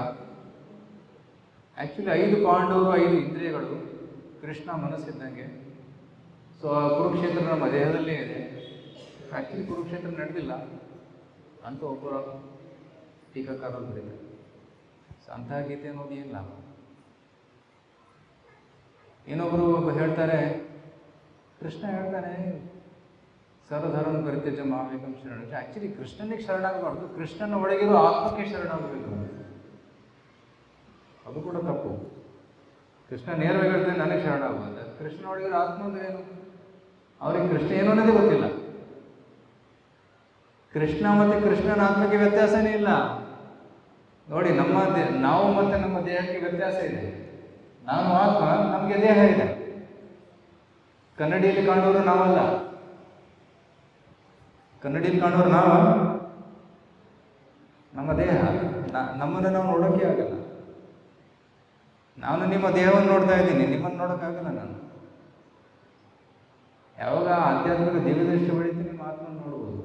ಆ್ಯಕ್ಚುಲಿ 5 ಪಾಂಡವರು 5 ಇಂದ್ರಿಯಗಳು, ಕೃಷ್ಣ ಮನಸ್ಸಿದ್ದಂಗೆ. ಸೊ ಕುರುಕ್ಷೇತ್ರ ನಮ್ಮ ದೇಹದಲ್ಲೇ ಇದೆ. ಆ್ಯಕ್ಚುಲಿ ಕುರುಕ್ಷೇತ್ರ ನಡೆದಿಲ್ಲ ಅಂತ ಒಬ್ಬರು ಟೀಕಾಕಾರರು ಬರೀತಾರೆ. ಸೊ ಅಂತಹ ಗೀತೆ ಅನ್ನೋದು ಏನಿಲ್ಲ. ಇನ್ನೊಬ್ಬರು ಹೇಳ್ತಾರೆ, ಕೃಷ್ಣ ಹೇಳ್ತಾನೆ ಸರ್ವಧರ್ಮ ಪರಿತ್ಯಜ್ಯ ಮಾಮೇಕಂ ಶರಣ. ಆ್ಯಕ್ಚುಲಿ ಕೃಷ್ಣನಿಗೆ ಶರಣಾಗಬಾರ್ದು, ಕೃಷ್ಣನ ಒಳಗಿರೋ ಆತ್ಮಕ್ಕೆ ಶರಣಾಗಬೇಕು. ಅದು ಕೂಡ ತಪ್ಪು. ಕೃಷ್ಣ ನೇರವಾಗಿ ಹೇಳ್ತಾನೆ ನನಗೆ ಶರಣಾಗುವಂತ. ಕೃಷ್ಣ ಒಳಗಿರೋ ಆತ್ಮ ಅಂದ್ರೆ ಏನು? ಅವ್ರಿಗೆ ಕೃಷ್ಣ ಏನು ಅನ್ನೋದೇ ಗೊತ್ತಿಲ್ಲ. ಕೃಷ್ಣ ಮತ್ತು ಕೃಷ್ಣನ ಆತ್ಮಕ್ಕೆ ವ್ಯತ್ಯಾಸನೇ ಇಲ್ಲ. ನೋಡಿ, ನಾವು ಮತ್ತು ನಮ್ಮ ದೇಹಕ್ಕೆ ವ್ಯತ್ಯಾಸ ಇದೆ. ನಾನು ಆತ್ಮ, ನಮಗೆ ದೇಹ ಇದೆ. ಕನ್ನಡಿಯಲ್ಲಿ ಕಾಣೋರು ನಾವಲ್ಲ. ಕನ್ನಡಿಯಲ್ಲಿ ಕಾಣೋರು ನಾವು, ನಮ್ಮ ದೇಹ. ನಮ್ಮನ್ನು ನಾವು ನೋಡೋಕ್ಕೆ ಆಗಲ್ಲ. ನಾನು ನಿಮ್ಮ ದೇಹವನ್ನು ನೋಡ್ತಾ ಇದ್ದೀನಿ, ನಿಮ್ಮನ್ನು ನೋಡೋಕ್ಕಾಗಲ್ಲ. ನಾನು ಯಾವಾಗ ಆಧ್ಯಾತ್ಮಿಕ ದಿವ್ಯದೃಷ್ಟಿ ಬೆಳೀತೀನಿ, ನಿಮ್ಮ ಆತ್ಮನ್ನು ನೋಡ್ಬೋದು.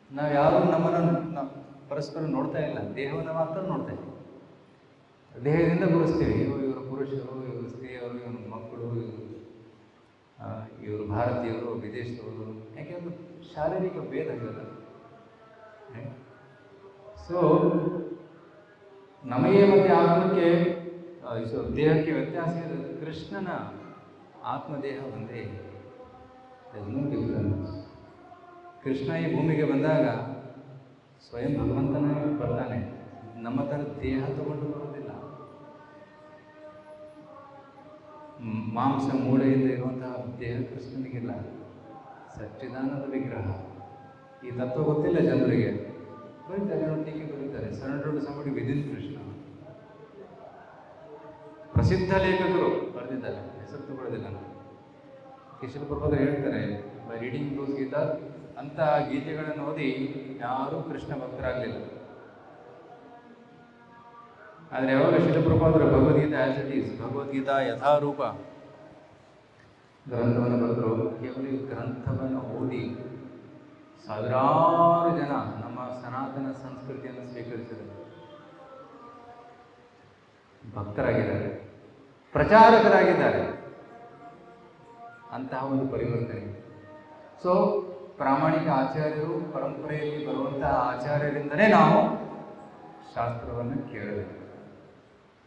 ನಾವು ಯಾರು ನಮ್ಮನ್ನು ಪರಸ್ಪರ ನೋಡ್ತಾ ಇಲ್ಲ, ದೇಹವನ್ನು ಮಾತ್ರ ನೋಡ್ತಾ ಇದ್ದೀವಿ. ದೇಹದಿಂದ ಗುರುಸ್ತೀವಿ. ಇವರು ಪುರುಷರು, ಇವರು ಸ್ತ್ರೀಯರು, ಇವರು ಮಕ್ಕಳು, ಇವರು ಭಾರತೀಯರು, ವಿದೇಶದವರು. ಯಾಕೆಂದ್ರೆ ಶಾರೀರಿಕ ಭೇದ ಇರಲ್ಲ. ಸೊ ನಮಗೆ ಮತ್ತು ಆತ್ಮಕ್ಕೆ, ದೇಹಕ್ಕೆ ವ್ಯತ್ಯಾಸ ಇದೆ. ಕೃಷ್ಣನ ಆತ್ಮದೇಹ ಒಂದೇ. ಕೃಷ್ಣ ಈ ಭೂಮಿಗೆ ಬಂದಾಗ ಸ್ವಯಂ ಭಗವಂತನೇ ಬರ್ತಾನೆ. ನಮ್ಮ ಥರ ದೇಹ ತಗೊಂಡು ಬರೋದಿಲ್ಲ. ಮಾಂಸ ಮೂಳೆಯಿಂದ ಇರುವಂತಹ ದೇಹ ಕೃಷ್ಣನಿಗಿಲ್ಲ. ಸಚ್ಚಿದಾನಂದ ವಿಗ್ರಹ. ಈ ತತ್ವ ಗೊತ್ತಿಲ್ಲ ಜನರಿಗೆ. ಬರೀತಾರೆ, ಟೀಕೆ ಬರೀತಾರೆ, ಸರೆಂಡರ್ಡ್ ಸಮಡಿ ವಿದಿನ್ ಕೃಷ್ಣ. ಪ್ರಸಿದ್ಧ ಲೇಖಕರು ಬರೆದಿದ್ದಾರೆ, ಹೆಸರು ತಗೊಳ್ಳೋದಿಲ್ಲ. ಕಿಶೋರ್ ಪ್ರಭಾಕರ್ ಹೇಳ್ತಾರೆ, ಬೈ ರೀಡಿಂಗ್ ದೋಸ್ ಗೀತಾ ಅಂತ ಗೀತೆಗಳನ್ನು ಓದಿ ಯಾರೂ ಕೃಷ್ಣ ಭಕ್ತರಾಗಲಿಲ್ಲ. ಆದರೆ ಯಾವಾಗ ಶಿಲಪ್ರಭಾದರು Bhagavad Gita as it is, Bhagavad Gita Yatharupa ಗ್ರಂಥವನ್ನು ಬರೆದರು, ಕೇವಲ ಈ ಗ್ರಂಥವನ್ನು ಓದಿ ಸಾವಿರಾರು ಜನ ನಮ್ಮ ಸನಾತನ ಸಂಸ್ಕೃತಿಯನ್ನು ಸ್ವೀಕರಿಸಿದರು, ಭಕ್ತರಾಗಿದ್ದಾರೆ, ಪ್ರಚಾರಕರಾಗಿದ್ದಾರೆ. ಅಂತಹ ಒಂದು ಪರಿವರ್ತನೆ. ಸೊ ಪ್ರಾಮಾಣಿಕ ಆಚಾರ್ಯರು, ಪರಂಪರೆಯಲ್ಲಿ ಬರುವಂತಹ ಆಚಾರ್ಯರಿಂದಲೇ ನಾವು ಶಾಸ್ತ್ರವನ್ನು ಕೇಳಬೇಕು,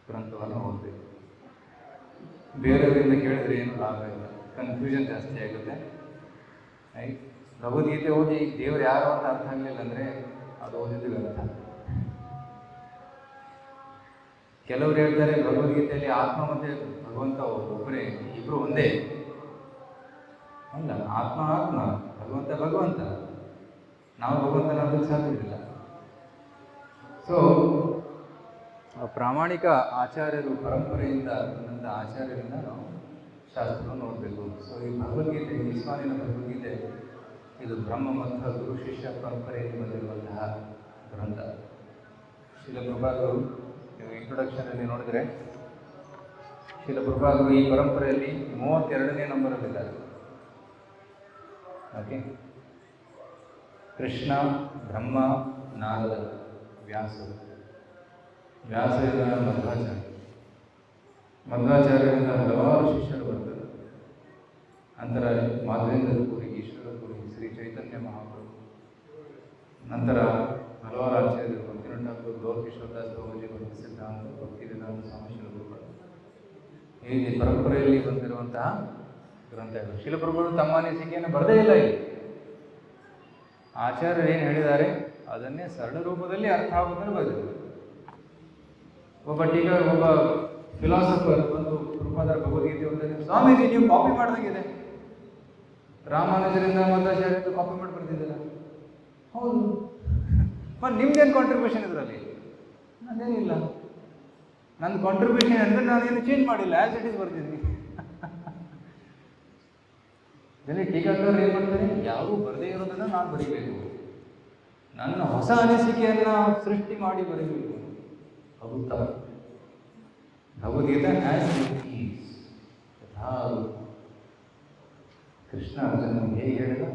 ಗ್ರಂಥವನ್ನು ಓದಬೇಕು. ಬೇರೆಯವರಿಂದ ಕೇಳಿದ್ರೆ ಏನು ಲಾಭ ಇಲ್ಲ, ಕನ್ಫ್ಯೂಷನ್ ಜಾಸ್ತಿ ಆಗುತ್ತೆ. ಭಗವದ್ಗೀತೆ ಓದಿ ದೇವರು ಯಾರು ಅಂತ ಅರ್ಥ ಆಗಲಿಲ್ಲ ಅಂದರೆ ಅದು ಓದಿದ್ದು ವ್ಯರ್ಥ. ಕೆಲವರು ಹೇಳ್ತಾರೆ ಭಗವದ್ಗೀತೆಯಲ್ಲಿ ಆತ್ಮ ಮತ್ತು ಭಗವಂತ ಒಬ್ಬರೇ, ಇಬ್ಬರು ಒಂದೇ. ಅಲ್ಲ, ಆತ್ಮ ಆತ್ಮ, ಭಗವಂತ ಭಗವಂತ. ನಾವು ಭಗವಂತನಾಗಲು ಸಾಧ್ಯವಿಲ್ಲ. ಸೊ ಪ್ರಾಮಾಣಿಕ ಆಚಾರ್ಯರು, ಪರಂಪರೆಯಿಂದ ಬಂದಂಥ ಆಚಾರ್ಯರಿಂದ ನಾವು ಶಾಸ್ತ್ರವನ್ನು ನೋಡಬೇಕು. ಸೊ ಈ ಭಗವದ್ಗೀತೆ, ಇಸ್ಲಾಮಿನ ಭಗವದ್ಗೀತೆ, ಇದು ಬ್ರಹ್ಮ ಮತ ಗುರು ಶಿಷ್ಯ ಪರಂಪರೆಯಲ್ಲಿ ಬಂದಿರುವಂತಹ ಗ್ರಂಥ. ಶಿಲಪ್ರಭಾಕರು, ನೀವು ಇಂಟ್ರೊಡಕ್ಷನಲ್ಲಿ ನೋಡಿದರೆ ಶಿಲಪ್ರಭಾಕರು ಈ ಪರಂಪರೆಯಲ್ಲಿ 32ನೇ ನಂಬರಲ್ಲಿದ್ದಾರೆ. ಓಕೆ, ಕೃಷ್ಣ, ಬ್ರಹ್ಮ, ನಾರದ, ವ್ಯಾಸರು, ವ್ಯಾಸರಿಂದ ಮಧ್ವಾಚಾರ್ಯ, ಮಧ್ವಾಚಾರ್ಯರಿಂದ ಹಲವಾರು ಶಿಷ್ಯರು ಬರ್ತಾರೆ. ನಂತರ ಮಾಧವೇಂದ್ರ ಪುರಿ, ಈಶ್ವರ ಪುರಿ, ಶ್ರೀ ಚೈತನ್ಯ ಮಹಾಪ್ರಭು, ನಂತರ ಹಲವಾರು ಆಚಾರ್ಯರು, ಭಕ್ತಿನಾಥ ಗೌರ್ ಕಿಶೋರದಾಸ್ ಬಾಬಾಜಿ, ಭಕ್ತಿ ಸಿದ್ಧಾಂತ, ಭಕ್ತಿ ವೇದಾಂತ ಸ್ವಾಮಿ ಶಿಲಗುರುಗಳು. ಈ ಪರಂಪರೆಯಲ್ಲಿ ಬಂದಿರುವಂತಹ ಗ್ರಂಥಗಳು. ಶಿಲಪ್ರಭುಗಳು ತಮ್ಮ ಅನಿಸಿಕೆಯನ್ನು ಬರದೇ ಇಲ್ಲ ಇಲ್ಲಿ. ಆಚಾರ್ಯರು ಏನು ಹೇಳಿದ್ದಾರೆ ಅದನ್ನೇ ಸರಳ ರೂಪದಲ್ಲಿ ಅರ್ಥ ಆಗೋದನ್ನು ಬರೆದಿದ್ದಾರೆ. ಒಬ್ಬ ಟೀಕರ್, ಒಬ್ಬ ಫಿಲಾಸಫರ್ ಬಂದು ಪ್ರಭುಪಾದರ ಭಗವದ್ಗೀತೆ ಓದಿದ್ರೆ, ಸ್ವಾಮೀಜಿ ನೀವು ಕಾಪಿ ಮಾಡ್ದಂಗಿದೆ, ರಾಮಾನುಜರಿಂದ ಮಧ್ವಾಚಾರ್ಯರಿಂದ ಕಾಪಿ ಮಾಡಿ ಬರ್ತಿದ್ದೀರ. ಹೌದು, ಮತ್ತು ನಿಮ್ದೇನು ಕಾಂಟ್ರಿಬ್ಯೂಷನ್ ಇದರಲ್ಲಿ? ನಂದೇನಿಲ್ಲ. ನನ್ನ ಕಾಂಟ್ರಿಬ್ಯೂಷನ್ ಅಂದರೆ ನಾನೇನು ಚೇಂಜ್ ಮಾಡಿಲ್ಲ, ಆ್ಯಸ್ ಇಟ್ ಈಸ್ ಬರ್ತಿದ್ದೀನಿ. ಇದರಲ್ಲಿ ಟೀಕಾಕಾರರು ಏನು ಮಾಡ್ತಾರೆ, ಯಾರೂ ಬರದೇ ಇರೋದನ್ನು ನಾನು ಬರೀಬೇಕು, ನನ್ನ ಹೊಸ ಅನಿಸಿಕೆಯನ್ನು ಸೃಷ್ಟಿ ಮಾಡಿ ಬರೀಬೇಕು. ಅದು ತಪ್ಪು. Bhagavad Gita as it is, Krishna ಅರ್ಜುನನಿಗೆ ಹೇಗೆ ಹೇಳಿದ,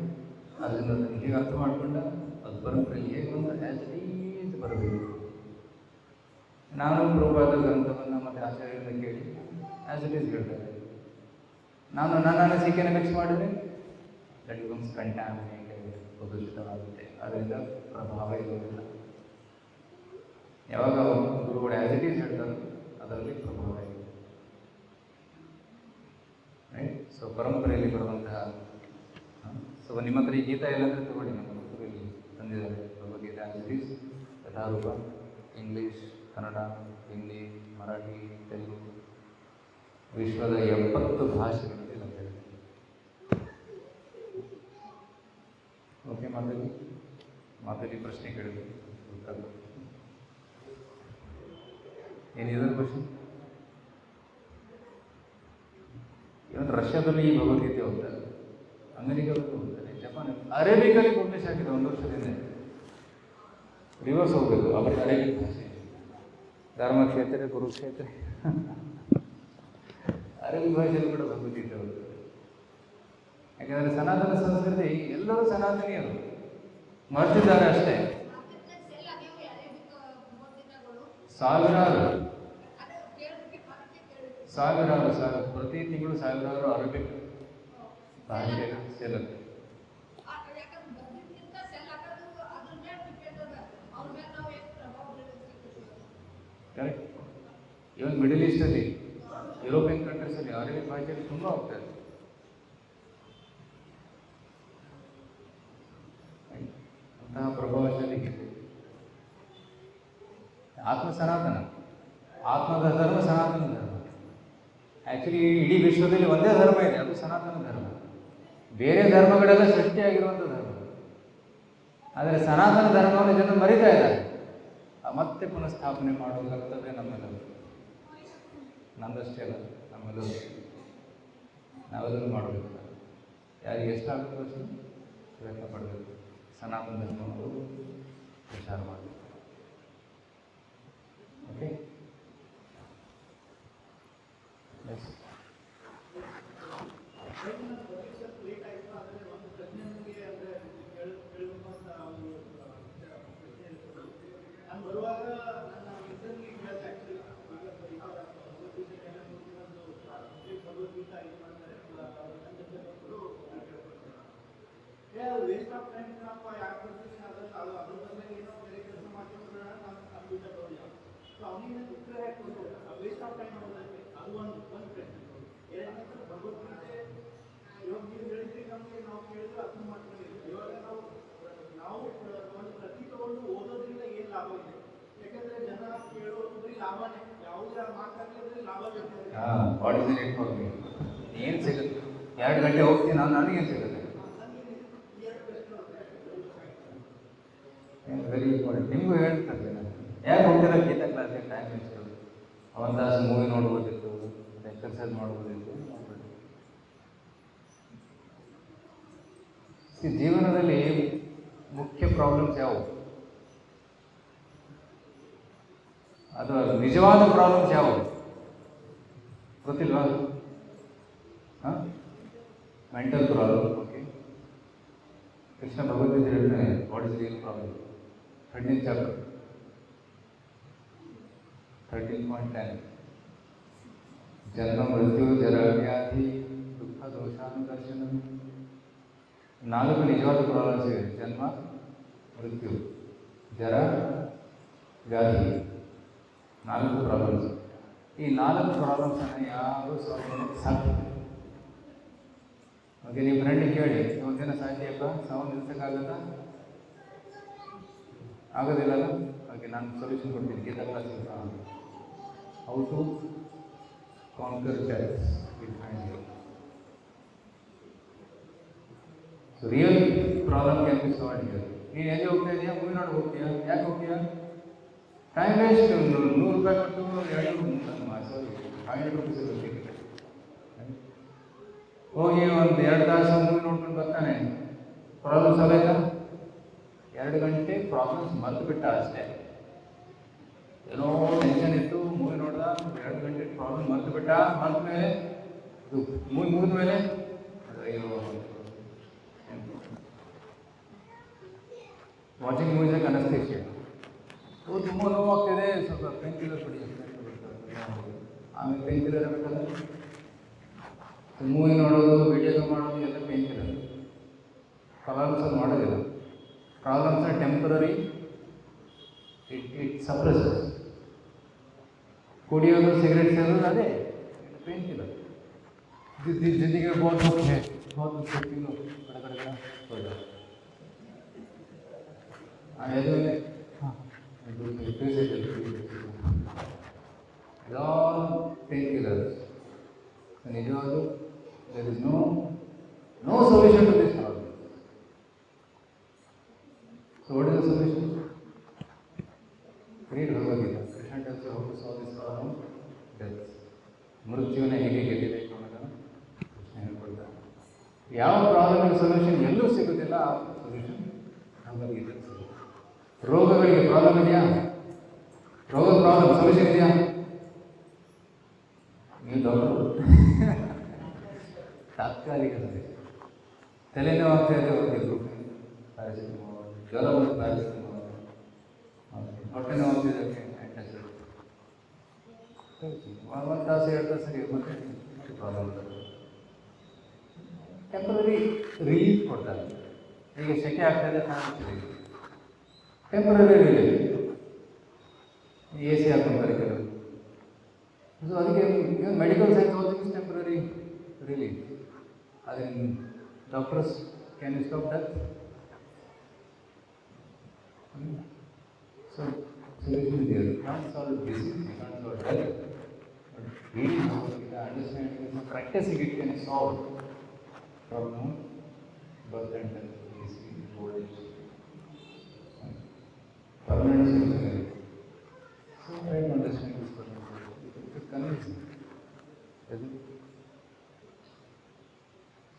ಅರ್ಜುನ ಅದನ್ನು ಹೇಗೆ ಅರ್ಥ ಮಾಡಿಕೊಂಡ, ಅದು ಪರಂಪರೆಯಲ್ಲಿ ಹೇಗೆ ಬಂದ, ಆ್ಯಸ್ ಇಟ್ ಈಸ್ ಬರಬೇಕು. ನಾನು ಪ್ರಭುಪಾದ ಗ್ರಂಥವನ್ನು ಮತ್ತು ಆಚಾರ್ಯರಿಂದ ಕೇಳಿ ಆ್ಯಸ್ ಇಟ್ ಈಸ್ ಹೇಳ್ತಾರೆ. ನಾನು ನನ್ನ ಅನಿಸಿಕೆಯನ್ನು ಮಿಕ್ಸ್ ಮಾಡಿದರೆ ದಟ್ ಬಿಕಮ್ಸ್ ಕಂಟ್ಯಾಮಿನೇಟೆಡ್, ಪ್ರದೂಷಿತವಾಗುತ್ತೆ. ಅದರಿಂದ ಪ್ರಭಾವ ಇರೋದಿಲ್ಲ. ಯಾವಾಗ ಗುರುಗಳು ಆ್ಯಸ್ ಇಟ್ ಈಸ್ ಹೇಳ್ತಾರೆ ಅದರಲ್ಲಿ ಪ್ರಭಾವ ಇದೆ. ರೈಟ್. ಸೊ ಪರಂಪರೆಯಲ್ಲಿ ಬರುವಂತಹ, ಸೊ ನಿಮ್ಮ ಹತ್ರ ಈ ಗೀತಾ ಇಲ್ಲಾಂದರೆ ತಗೊಳ್ಳಿ, ನಮ್ಮ ಮಕ್ಕಳಲ್ಲಿ ತಂದಿದ್ದಾರೆ Bhagavad Gita as it is Yatharupa, English, Kannada, Hindi, Marathi, Telugu, ವಿಶ್ವದ 70 ಭಾಷೆಗಳಲ್ಲಿ ಲಭ್ಯವಿದೆ. ಓಕೆ, ಮಾತಾಡಿ ಪ್ರಶ್ನೆ ಕೇಳಿದ್ರು, ಉತ್ತರ ಏನಿದೆ ಕ್ವಶನ್? ಇವತ್ತು ರಷ್ಯಾದಲ್ಲಿ ಈ ಭಗವದ್ಗೀತೆ ಹೋಗ್ತಾರೆ, ಅಮೆರಿಕದಲ್ಲಿ ಹೋಗ್ತಾರೆ, ಜಪಾನ್, ಅರೇಬಿಕಲ್ಲಿ ಪಬ್ಲಿಷ್ ಆಗಿದೆ 1 ವರ್ಷದಿಂದ. ರಿವರ್ಸ್ ಹೋಗಬೇಕು, ಅವರ ಅರೇಬಿಕ್ ಭಾಷೆ, ಧರ್ಮಕ್ಷೇತ್ರ, ಕುರುಕ್ಷೇತ್ರ, ಅರೇಬಿಕ್ ಭಾಷೆಯಲ್ಲಿ ಕೂಡ ಭಗವದ್ಗೀತೆ ಹೋಗ್ತದೆ. ಯಾಕೆಂದರೆ ಸನಾತನ ಸಂಸ್ಕೃತಿ, ಎಲ್ಲರೂ ಸನಾತನೀಯರು ಮರ್ತಿದ್ದಾರೆ ಅಷ್ಟೇ. ಸಾವಿರಾರು ಪ್ರತಿ ತಿಂಗಳು ಸಾವಿರಾರು ಅರೇಬಿಕ್ ಭಾಷೆ ಸೇರುತ್ತೆ. ಕರೆಕ್ಟ್. ಇವನ್ ಮಿಡಲ್ ಈಸ್ಟಲ್ಲಿ, ಯುರೋಪಿಯನ್ ಕಂಟ್ರೀಸಲ್ಲಿ ಅರೇಬಿಕ್ ಭಾಷೆಯಲ್ಲಿ ತುಂಬ ಹೋಗ್ತಾರೆ. ಅಂತಹ ಪ್ರಭಾವಶಾಲಿ ಗೀತೆ. ಆತ್ಮ ಸನಾತನ, ಆತ್ಮದ ಧರ್ಮ ಸನಾತನ ಧರ್ಮ. ಆ್ಯಕ್ಚುಲಿ ಇಡೀ ವಿಶ್ವದಲ್ಲಿ ಒಂದೇ ಧರ್ಮ ಇದೆ, ಅದು ಸನಾತನ ಧರ್ಮ. ಬೇರೆ ಧರ್ಮಗಳೆಲ್ಲ ಸೃಷ್ಟಿಯಾಗಿರುವಂಥ ಧರ್ಮ. ಆದರೆ ಸನಾತನ ಧರ್ಮವನ್ನು ಜನರು ಮರಿತಾ ಇದ್ದಾರೆ. ಮತ್ತೆ ಪುನಃ ಸ್ಥಾಪನೆ ಮಾಡುವ ಕರ್ತವ್ಯ ನಮ್ಮೆಲ್ಲರೂ, ನಮ್ಮದಷ್ಟೇ ಅಲ್ಲ, ನಮ್ಮೆಲ್ಲರೂ ನಾವೆಲ್ಲರೂ ಮಾಡಬೇಕು. ಯಾರಿಗೆ ಎಷ್ಟಾಗುತ್ತೋ ಅಷ್ಟು ಪ್ರಯತ್ನ ಪಡಬೇಕು, ಸನಾತನ ಧರ್ಮವನ್ನು ಪ್ರಚಾರ ಮಾಡಬೇಕು. Okay, yes. ಬರುವಾಗ ನನ್ನ ಮಿತ್ರನಿಗೆ ಹೇಳಿದೆ, ಭಗವದ್ಗೀತಾ ಇದು ಮಾಡ್ತಾರೆ, ವೇಸ್ಟ್ ಆಫ್ ಟೈಮ್ ಏನಪ್ಪ, ಯಾಕೆ ಬರ್ತೀನಿ ಅದನ್ನು ಅದ್ರ ಬಂದಾಗ ಏನೋ ಬೇರೆ ಕೆಲಸ ಮಾಡ್ಕೊಂಡ್ರೆ ನಾನು ಕಂಪ್ಯೂಟ ತಗೊಳ್ಳಿ. ಸೊ ಅವನಿಗೆ ಉತ್ತರ ಯಾಕೆ ಕೊಡ್ತಾರೆ, ವೇಸ್ಟ್ ಆಫ್ ಟೈಮ್ ಅನ್ನೋದಕ್ಕೆ ಅದು ಒಂದು ಪ್ರಶ್ನೆ. ಏನಂದ್ರೆ ಭಗವದ್ಗೀತೆ ಇವಾಗ ನೀವು ಹೇಳಿದ್ರಿ, ನಮಗೆ ನಾವು ಕೇಳಿದ್ರೆ ಅರ್ಥ ಮಾಡ್ಕೊಂಡಿದ್ದೀವಿ. ಇವಾಗ ನಾವು ಒಂದು ಪ್ರತಿ ತಗೊಂಡು ಓದೋದ್ರಿಂದ ಏನು ಲಾಭ ಇದೆ? ಯಾಕಂದ್ರೆ ಜನ ಕೇಳೋದ್ರಲ್ಲಿ ಲಾಭನೇ, ಯಾವುದೇ ಮಾತಾಡೋದ್ರಲ್ಲಿ ಲಾಭ ಬೇಕು. ಏನು ಸಿಗುತ್ತೆ? 2 ಗಂಟೆ ಹೋಗ್ತೀನಿ ನಾನು, ನನಗೇನು ಸಿಗುತ್ತೆ? Very important. ನಿಮಗೂ ಹೇಳ್ತಾರೆ, ಯಾಕೆ ಹೋಗ್ತಿರೋ ಗೀತಾ ಕ್ಲಾಸಿಗೆ ಟೈಮ್ ಎಷ್ಟು? 1 ತಾಸು ಮೂವಿ ನೋಡ್ಬೋದಿತ್ತು, ಎಕ್ಸರ್ಸೈಸ್ ಮಾಡ್ಬೋದಿತ್ತು. ಜೀವನದಲ್ಲಿ ಮುಖ್ಯ ಪ್ರಾಬ್ಲಮ್ಸ್ ಯಾವುವು? ಅದು ನಿಜವಾದ ಪ್ರಾಬ್ಲಮ್ಸ್ ಯಾವುವು ಗೊತ್ತಿಲ್ವಾ? ಹಾಂ, mental problem. Okay, Krishna Bhagavad Gita ಹೇಳ್ತಾನೆ, what is real problem? 13th chapter 13.10. ಜನ್ಮ ಮೃತ್ಯು ಜರ ವ್ಯಾಧಿ ದುಃಖ ದೋಷಾನುದರ್ಶನ. 4 ನಿಜವಾದ ಪ್ರಾಬ್ಲಮ್ಸ್ ಇದೆ: ಜನ್ಮ, ಮೃತ್ಯು, ಜರ, ವ್ಯಾಧಿ. 4 ಪ್ರಾಬ್ಲಮ್ಸ್. ಈ 4 ಪ್ರಾಬ್ಲಮ್ಸನ್ನು ಯಾರು ಸಾಧ್ಯ? ಓಕೆ, ನಿಮ್ಮ ಫ್ರೆಂಡಿಗೆ ಕೇಳಿ, ಒಂದಿನ ಸಾಧ್ಯಪ್ಪ ಸಾವು ನಿಲ್ಸೋಕ್ಕಾಗತ್ತಾ? ಆಗೋದಿಲ್ಲಲ್ಲ? ಓಕೆ, ನಾನು ಸೊಲ್ಯೂಷನ್ ಕೊಡ್ತೀನಿ Gita class. How to conquer death with hand. So real problem can be solved here. ನೀನು ಎಲ್ಲಿ ಹೋಗ್ತಾ ಇದೆಯಾ? ಮೂವಿ ನೋಡಿ ಹೋಗ್ತೀಯಾ? ಯಾಕೆ ಹೋಗ್ತೀಯಾ? Time waste. 100 ರೂಪಾಯಿ ಕೊಟ್ಟು 500 ರುಪೀಸ್ ಇರುತ್ತೆ. ಹೋಗಿ ಒಂದು 2 ತಾಸು ಮೂವಿ ನೋಡ್ಕೊಂಡು ಬರ್ತಾನೆ, ಪ್ರಾಬ್ಲಮ್ ಸಾಲ್ವ್ ಆಯ್ತಾ? 2 ಗಂಟೆ ಪ್ರಾಬ್ಲಮ್ಸ್ ಮರೆತು ಬಿಟ್ಟ ಅಷ್ಟೇ. ಏನೋ ಟೆನ್ಷನ್ ಇತ್ತು, ಮೂವಿ ನೋಡ್ದ, 2 ಗಂಟೆ ಪ್ರಾಬ್ಲಮ್ ಮರೆತು ಬಿಟ್ಟ. ಮರೆತ ಮೇಲೆ ಮೂವಿ ಮುಗಿದ ಮೇಲೆ ಅಯ್ಯೋ, ವಾಚಿಂಗ್ ಮೂವೀಸ್ ಲೈಕ್ ಅನಸ್ತೇಷಿಯಾ. ತುಂಬ ನೋವಾಗ್ತಿದೆ, ಸ್ವಲ್ಪ ಪೇನ್ ಕಿಲ್ಲರ್ ಕೊಡಿ. ಆಮೇಲೆ ಪೇನ್ ಕಿಲ್ಲರ್ ಬೇಕಲ್ಲ, ಮೂವಿ ನೋಡೋದು, ವಿಡಿಯೋ ಮಾಡೋದು ಎಲ್ಲ ಪೇನ್ ಕಿಲ್ಲರ್. ಪ್ರಾಬ್ಲಮ್ಸ್ ಮಾಡೋದಿಲ್ಲ. Problems are temporary, it suppresses. ಕುಡಿಯೋದು, ಸಿಗರೇಟ್ ಸೇರೋದು ಅದೇ ಪೇನ್ ಕಿಲ್ಲರ್. ಜಿಂದಗಿ ಬಹುತ್ ದುಃಖ है, बहुत दुख है, तीनों कड़ा हो जाए। ನಿಜವಾದ there is no solution to this problem. So what is the solution? Read Bhagavad Gita. Krishna tells you how to solve this problem. Death. ಮೃತ್ಯುವಿನ ಹೇಗೆ ಗೆಲ್ಲಬೇಕು ಅನ್ನೋದನ್ನು ಕೃಷ್ಣ ಹೇಳ್ಕೊಡ್ತಾರೆ. ಯಾವ ಪ್ರಾಬ್ಲಮ್ ಸೊಲ್ಯೂಷನ್ ಎಲ್ಲೂ ಸಿಗೋದಿಲ್ಲ, ಆ ಸೊಲ್ಯೂಷನ್ ಭಗವದ್ಗೀತೆ ಸಿಗುತ್ತೆ. ರೋಗಗಳಿಗೆ ಪ್ರಾಬ್ಲಮ್ ಇದೆಯಾ? ರೋಗದ ಪ್ರಾಬ್ಲಮ್ ಸೊಲ್ಯೂಷನ್ ಇದೆಯಾ? ನೀವು ಡಾಕ್ಟರ್ ತಾತ್ಕಾಲಿಕ ಸೊಲ್ಯೂಷನ್. ತಲೆನೋವು ಆಗ್ತಾ ಇದೆ, ಹೋಗಿದ್ರು ಪ್ಯಾರಾಸಿಟಮಾಲ್, ಜ್ವರ ಬಂದು ಪ್ಯಾರಾಸಿಟಮಾಲ್, ಹೊಟ್ಟೆ ನೋವು ಆಗ್ತಿದ್ದಕ್ಕೆ ಆ್ಯಂಟಾಸಿಡ್, 1 ತಾಸು 2 ತಾಸು ಮತ್ತೆ ಪ್ರಾಬ್ಲಮ್ ಬರ್ತದೆ. ಟೆಂಪರರಿ ರಿಲೀಫ್ ಕೊಡ್ತಾರೆ. ಈಗ ಸೆಕೆ ಆಗ್ತಾಯಿದೆ, ಫ್ಯಾನ್ ಟೆಂಪರರಿ ರಿಲೀಫ್. AC ಹಾಕೊಂತಾರೆ ಕೆಲವರು. ಸೊ ಅದಕ್ಕೆ even medical science also temporary relief. ಅದನ್ನು doctors can you stop that? So solution is there. You can't solve disease, you can't solve death. But reading Bhagavad-gita, understanding it, practicing it can solve problem, birth and death, disease, old age. Permanent solution. So try to understand this problem. It's convincing. Isn't it?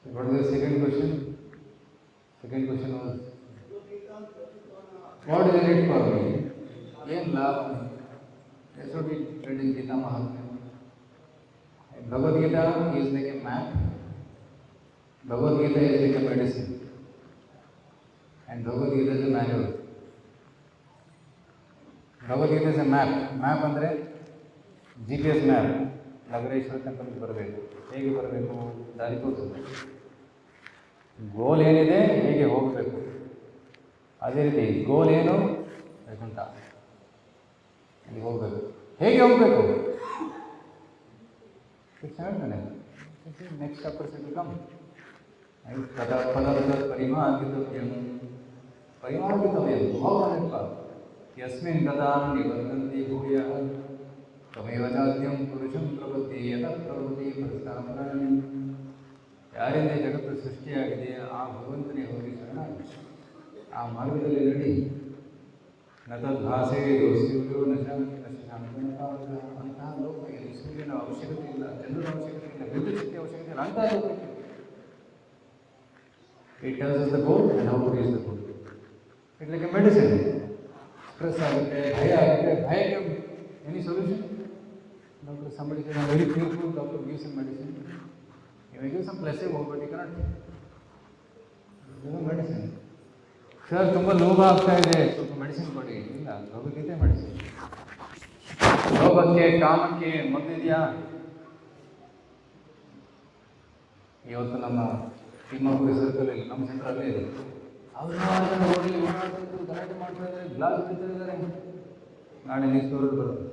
So what is the second question? Second question was, what is in it for me? ಏನು ಲಾಭ? That's what we read in Gita Mahatmya. Bhagavad Gita is like a map. Bhagavad Gita is like a medicine. And Bhagavad Gita is a manual. Bhagavad Gita is a map. Map ಅಂದರೆ GPS ಮ್ಯಾಪ್. ನಗರೇಶ್ವರ ಟೆಂಪಲ್ಗೆ ಬರಬೇಕು, ಹೇಗೆ ಬರಬೇಕು, ದಾರಿ ತೋರಿಸುತ್ತೆ. ಗೋಲ್ ಏನಿದೆ, ಹೇಗೆ ಹೋಗಬೇಕು. ಅದೇ ರೀತಿ ಗೋಲ್ ಏನು, ವೈಕುಂಠ, ಅಲ್ಲಿ ಹೋಗಬೇಕು. ಹೇಗೆ ಹೋಗಬೇಕು? Next chapter will come. ಪರಿಮಾರ್ಗಿತವ್ಯಂ ಯಸ್ಮಿನ್ ಗದಾ ನಿವರ್ತಂತಿ ಭೂಯಃ ತಮೇವ ಜಾತ್ಯಂ ಪುರುಷಂ ಪ್ರವೃತ್ತಿ ಯತಃ ಪ್ರವೃತ್ತಿ ಪ್ರಸ್ಥಾನಂ. ಯಾರಿಂದ ಜಗತ್ತು ಸೃಷ್ಟಿಯಾಗಿದೆ ಆ ಭಗವಂತನೇ ಹೋಗಿ ಶರಣಾಗಿ ಆ ಮಾರ್ಗದಲ್ಲಿ ನಡಿ. ನತದ್ಭಾಸೆ ದೋಸ್ತಿಯೋ ಅಂತಹ ಲೋಕ, ಸೂರ್ಯನ ಅವಶ್ಯಕತೆ ಇಲ್ಲ, ಚಂದ್ರನ ಅವಶ್ಯಕತೆ ಇಲ್ಲ, ವಿದ್ಯುತ್ ಶಕ್ತಿ ಅವಶ್ಯಕತೆ ಇಲ್ಲ, ಅಂತಹ ಲೋಕಕ್ಕೆ. It tells us the goal and how to reach the goal. It's like a medicine. Stress ಆಗುತ್ತೆ, ಭಯ ಆಗುತ್ತೆ, ಭಯಕ್ಕೆ any solution? Doctor, somebody says, I'm very fearful, doctor gives some medicine. He may give some placebo, but he cannot give a medicine. Sir ತುಂಬ ಲೋಭ ಆಗ್ತಾ ಇದೆ, ಸ್ವಲ್ಪ ಮೆಡಿಸಿನ್ ಕೊಡಿ. ಇಲ್ಲ, ಭಗವದ್ಗೀತೆ ಮೆಡಿಸಿನ್. ಲೋಭಕ್ಕೆ, ಕಾಮಕ್ಕೆ ಮೊದಲಿದೆಯಾ? ಇವತ್ತು ನಮ್ಮ ತಿಮ್ಮಾಪುರಿ ಸರ್ಕಲಲ್ಲಿ ನಮ್ಮ ಸೆಂಟ್ರಲ್ಲೇ ಇದೆ. ಅವರು ನೋಡಿ ಗಲಾಟೆ ಮಾಡ್ತಾ ಇದ್ದಾರೆ, ಗ್ಲಾಸ್ ಬಿಡ್ತಾ ಇದ್ದಾರೆ. ನಾಳೆ ನ್ಯೂಸ್ ಪೇಪರ್ ಬರೋದು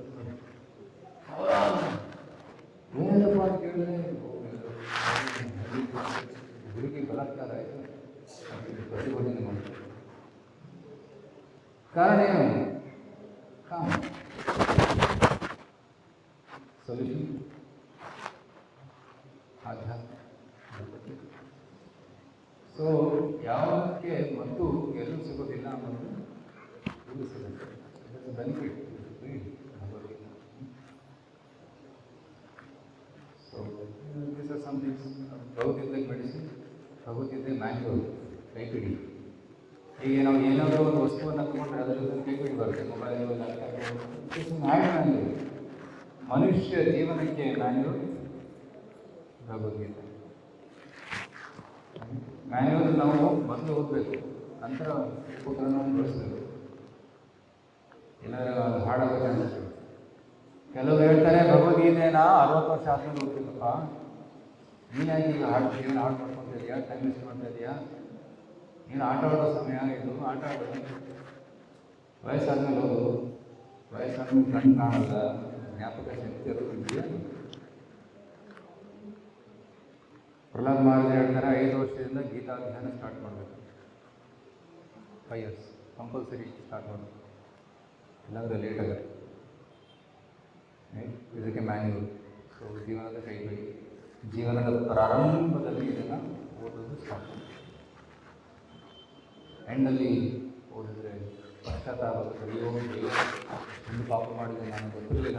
ಏನಪ್ಪ ಅಂತ ಕೇಳಿದ್ರೆ ಹುಡುಗಿ ಬಲಾತ್ಕಾರ ಆಯಿತು, ಅದಕ್ಕೆ ಪ್ರತಿಭಟನೆ ಮಾಡಿತು. ಕಾರಣ ಏನು? ಕಾಮ. ಸೊಲ್ಯೂಷನ್ ಆಧ್ಯಾತ್ಮ. ಸೊ ಯಾವುದಕ್ಕೆ ಮತ್ತು ಗೆಲುವು ಸಿಗೋದಿಲ್ಲ ಅನ್ನೋದು ಇದು ಸಿಗುತ್ತೆ. ಇದಕ್ಕೆ benefit Bhagavad Gita. So this are some things. Bhagavad Gita medicine, Bhagavad Gita manual, ಕೈಪಿಡಿ. ಈಗ ನಾವು ಏನಾದರೂ ಒಂದು ವಸ್ತುವನ್ನು ತಗೊಂಡ್ರೆ ಅದರ ಜೊತೆ ಕೈಪಿಡಿ ಬರುತ್ತೆ, ಮೊಬೈಲು, ಲ್ಯಾಪ್ಟಾಪು. ಮ್ಯಾನ್ಯುವಲ್. ಮನುಷ್ಯ ಜೀವನಕ್ಕೆ ಮ್ಯಾನ್ಯುವಲ್ ಭಗವದ್ಗೀತೆ. ಮ್ಯಾನ್ಯುವಲ್ ನಾವು ಮೊದಲು ಓದಬೇಕು, ನಂತರ ಉಪಕರಣವನ್ನು ಬಳಸಬೇಕು. ಎಲ್ಲರೂ ಹಾಡೋದು ಚಾನ್ಸಸ್. ಕೆಲವರು ಹೇಳ್ತಾರೆ ಭಗವದ್ಗೀತೆನ 60 ವರ್ಷ ಆದ್ಮೇಲೆ ಓದ್ಬೇಕಪ್ಪ. ನೀನಾಗಿ ಈಗ ಹಾಡು ಮಾಡ್ಕೊತಾ ಇದೆಯಾ, ಟೈಮ್ ವೇಸ್ಟ್ ಮಾಡ್ತಾ ಇದೆಯಾ? ನೀನು ಆಟ ಆಡೋ ಸಮಯ ಇದು, ಆಟ ಆಡೋದು. ವಯಸ್ಸಾದ್ಮೇಲೆ ಓದು. ವಯಸ್ಸಾದ್ಮೇಲೆ ಕಣ್ಣು ಕಾಣಲ್ಲ, ಜ್ಞಾಪಕ ಶಕ್ತಿ ಇರೋದಿದೆಯಾ? ಪ್ರಹ್ಲಾದ್ ಮಹಾರಾಜ್ ಹೇಳ್ತಾರೆ 5 ವರ್ಷದಿಂದ ಗೀತಾ ಧ್ಯಾನ ಸ್ಟಾರ್ಟ್ ಮಾಡಬೇಕು. 5 years ಕಂಪಲ್ಸರಿ ಸ್ಟಾರ್ಟ್ ಮಾಡಬೇಕು, ಇಲ್ಲಾಂದರೆ ಲೇಟ್ ಆಗುತ್ತೆ. ಇದಕ್ಕೆ ಮ್ಯಾನ್ಯುವಲ್. ಸೊ ಜೀವನದ ಕೈಗಳು, ಜೀವನದ ಪ್ರಾರಂಭದಲ್ಲಿ ಇದನ್ನು ಓದೋದು ಸ್ಟಾರ್ಟ್. ಎಂಡಲ್ಲಿ ಓದಿದ್ರೆ ಪಶ್ಚಾತ್ತಾಪ, ಅಯ್ಯೋ ಒಂದು ಪಾಪ ಮಾಡಿದೆ, ನಾನು ಗೊತ್ತಿರಲಿಲ್ಲ,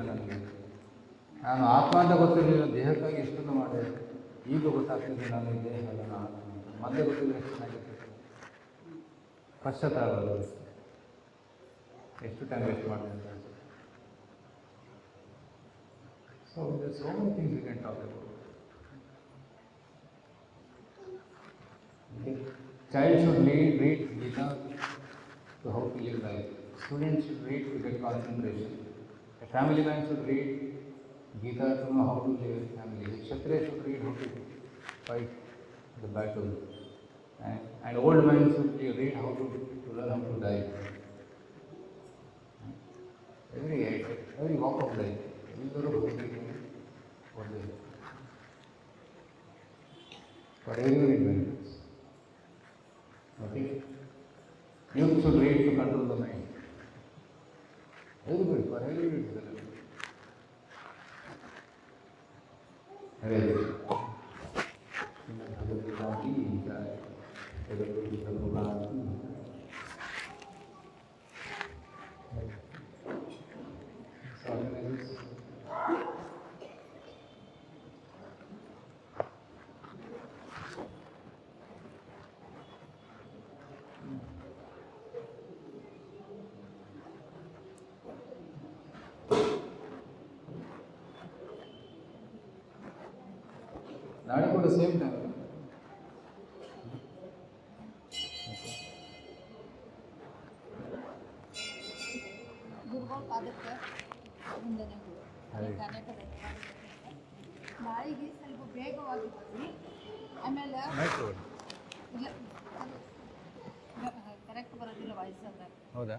ನಾನು ಆತ್ಮ ಅಂತ ಗೊತ್ತಿರಲಿಲ್ಲ, ದೇಹಕ್ಕಾಗಿ ಎಷ್ಟೊಂದು ಮಾಡಿದೆ, ಈಗ ಗೊತ್ತಾಗ್ತದೆ ನಾನು ಈ ದೇಹ ಅಲ್ಲ, ನಾನು ಮತ್ತೆ ಗೊತ್ತಿದ್ರೆ ಎಷ್ಟು ಚೆನ್ನಾಗಿರ್ತದೆ. ಪಶ್ಚಾತ್ತಾಪ ಎಷ್ಟು ಟೈಮ್ ವೇಸ್ಟ್ ಮಾಡಿದೆ ಅಂತ. So there's so many things we can talk about. Okay. Child should read Gita to how to live life. Students should read to get concentration. A family man should read Gita to know how to live in family. A Kshatriya should read how to fight the battle. And old men should read how to learn how to die. Every walk of life. ಎಲ್ಲರೂ ಓದಬೇಕು. For every benefits. Okay? Youth should read to control the mind. Everybody, for everybody. Hare Krishna. ನಾಳೆ ಕೂಡ ಸೇಮ್ ಟೈಮ್. ಗುರುಗಳು ಪಾದಕ್ಕೆ ಮುಂದೆನೇ ನಾಳೆಗೆ ಸ್ವಲ್ಪ ಬೇಗವಾಗಿ ಬರ್ರಿ. ಆಮೇಲೆ ಇಲ್ಲ ಕರೆಕ್ಟ್ ಬರೋದಿಲ್ಲ ವಾಯ್ಸ್ ಅಂತ. ಹೌದಾ?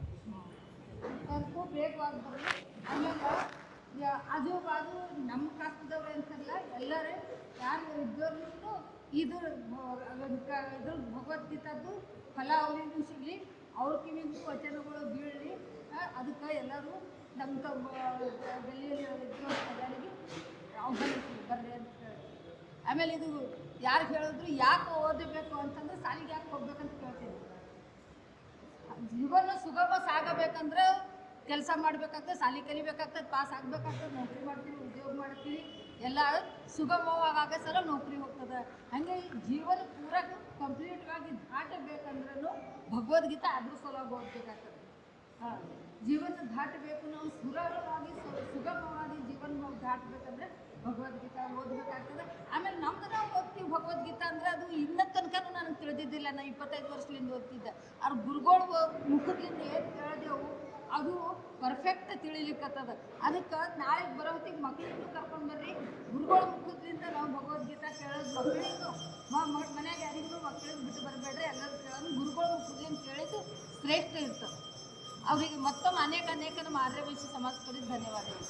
ಸ್ವಲ್ಪ ಬೇಗವಾಗಿ ಬರ್ರಿ. ಆಮೇಲೆ ಆಜು ಬಾಜು ನಮ್ಮ ಕಾಸ್ತದವ್ರು ಅಂತಾರಲ್ಲ, ಎಲ್ಲರೂ ಯಾರು ಇದ್ದವ್ರು ಇದ್ರ ಭಗವದ್ಗೀತಾದ್ದು ಫಲ ಅವ್ರಿಗೂ ಸಿಗಲಿ, ಅವ್ರ ಕಿವಿಗೂ ವಚನಗಳು ಬೀಳಲಿ. ಅದಕ್ಕೆ ಎಲ್ಲರೂ ನಮ್ಮ ಗಲ್ಲಿಯಲ್ಲಿ ಎಲ್ಲರಿಗೆ ಆಹ್ವಾನಿಸಿ ಬರ್ರಿ ಅಂತ ಹೇಳಿ. ಆಮೇಲೆ ಇದು ಯಾರು ಹೇಳಿದ್ರು ಯಾಕೆ ಓದಬೇಕು ಅಂತಂದ್ರೆ ಶಾಲೆಗೆ ಯಾಕೆ ಹೋಗ್ಬೇಕಂತ ಕೇಳ್ತೀನಿ. ಜೀವನ ಸುಗಮ ಸಾಗಬೇಕಂದ್ರೆ ಕೆಲಸ ಮಾಡಬೇಕಾಗ್ತದೆ, ಶಾಲೆ ಕಲಿಬೇಕಾಗ್ತದೆ, ಪಾಸ್ ಆಗಬೇಕಾಗ್ತದೆ, ನೌಕರಿ ಮಾಡ್ತೀವಿ, ಉದ್ಯೋಗ ಮಾಡ್ತೀವಿ, ಎಲ್ಲ ಸುಗಮವಾಗ ಸಲ ನೌಕರಿ ಹೋಗ್ತದೆ. ಹಾಗೆ ಜೀವನ ಪೂರ ಕಂಪ್ಲೀಟ್ವಾಗಿ ದಾಟಬೇಕಂದ್ರೂ ಭಗವದ್ಗೀತೆ ಅದ್ರ ಸಲುವಾಗಿ ಓದಬೇಕಾಗ್ತದೆ. ಜೀವನ ದಾಟಬೇಕು, ನಾವು ಸುಲಭವಾಗಿ ಸುಗಮವಾಗಿ ಜೀವನ ದಾಟಬೇಕಂದ್ರೆ ಭಗವದ್ಗೀತಾ ಓದಬೇಕಾಗ್ತದೆ. ಆಮೇಲೆ ನಮ್ದು ನಾವು ಓದ್ತೀವಿ ಭಗವದ್ಗೀತಾ ಅಂದರೆ ಅದು ಇನ್ನೂ ತನಕ ನನಗೆ ತಿಳಿದಿದ್ದಿಲ್ಲ. ನಾನು 25 ವರ್ಷದಿಂದ ಓದ್ತಿದ್ದೆ. ಅವ್ರ ಗುರುಗಳು ಮುಖದಿಂದ ಏನು ಕೇಳಿದೆವು ಅದು ಪರ್ಫೆಕ್ಟ್ ತಿಳಿಲಿಕ್ಕತ್ತದ. ಅದಕ್ಕೆ ನಾಳೆ ಬರೋ ಹೊತ್ತಿಗೆ ಮಕ್ಕಳಿಗೂ ಕರ್ಕೊಂಡು ಬರ್ರಿ. ಗುರುಗಳ ಮುಖದಿಂದ ನಾವು ಭಗವದ್ಗೀತಾ ಕೇಳೋದು ಮಕ್ಕಳಿಗೂ ಮನ್ಯಾಗ ಯಾರಿಗೂ ಮಕ್ಕಳಿಗೆ ಬಿಟ್ಟು ಬರಬೇಡ್ರಿ, ಎಲ್ಲರೂ ಕೇಳೋದು ಗುರುಗಳ ಮುಖದಿಂದ ಕೇಳಿದ್ದು ಶ್ರೇಷ್ಠ ಇರ್ತದೆ. ಅವರಿಗೆ ಮತ್ತೊಮ್ಮೆ ಅನೇಕ ನಮ್ಮ ಆರ್ಯವೈಶ್ಯ ಸಮಾಜ ಕಡೆ ಧನ್ಯವಾದಗಳು.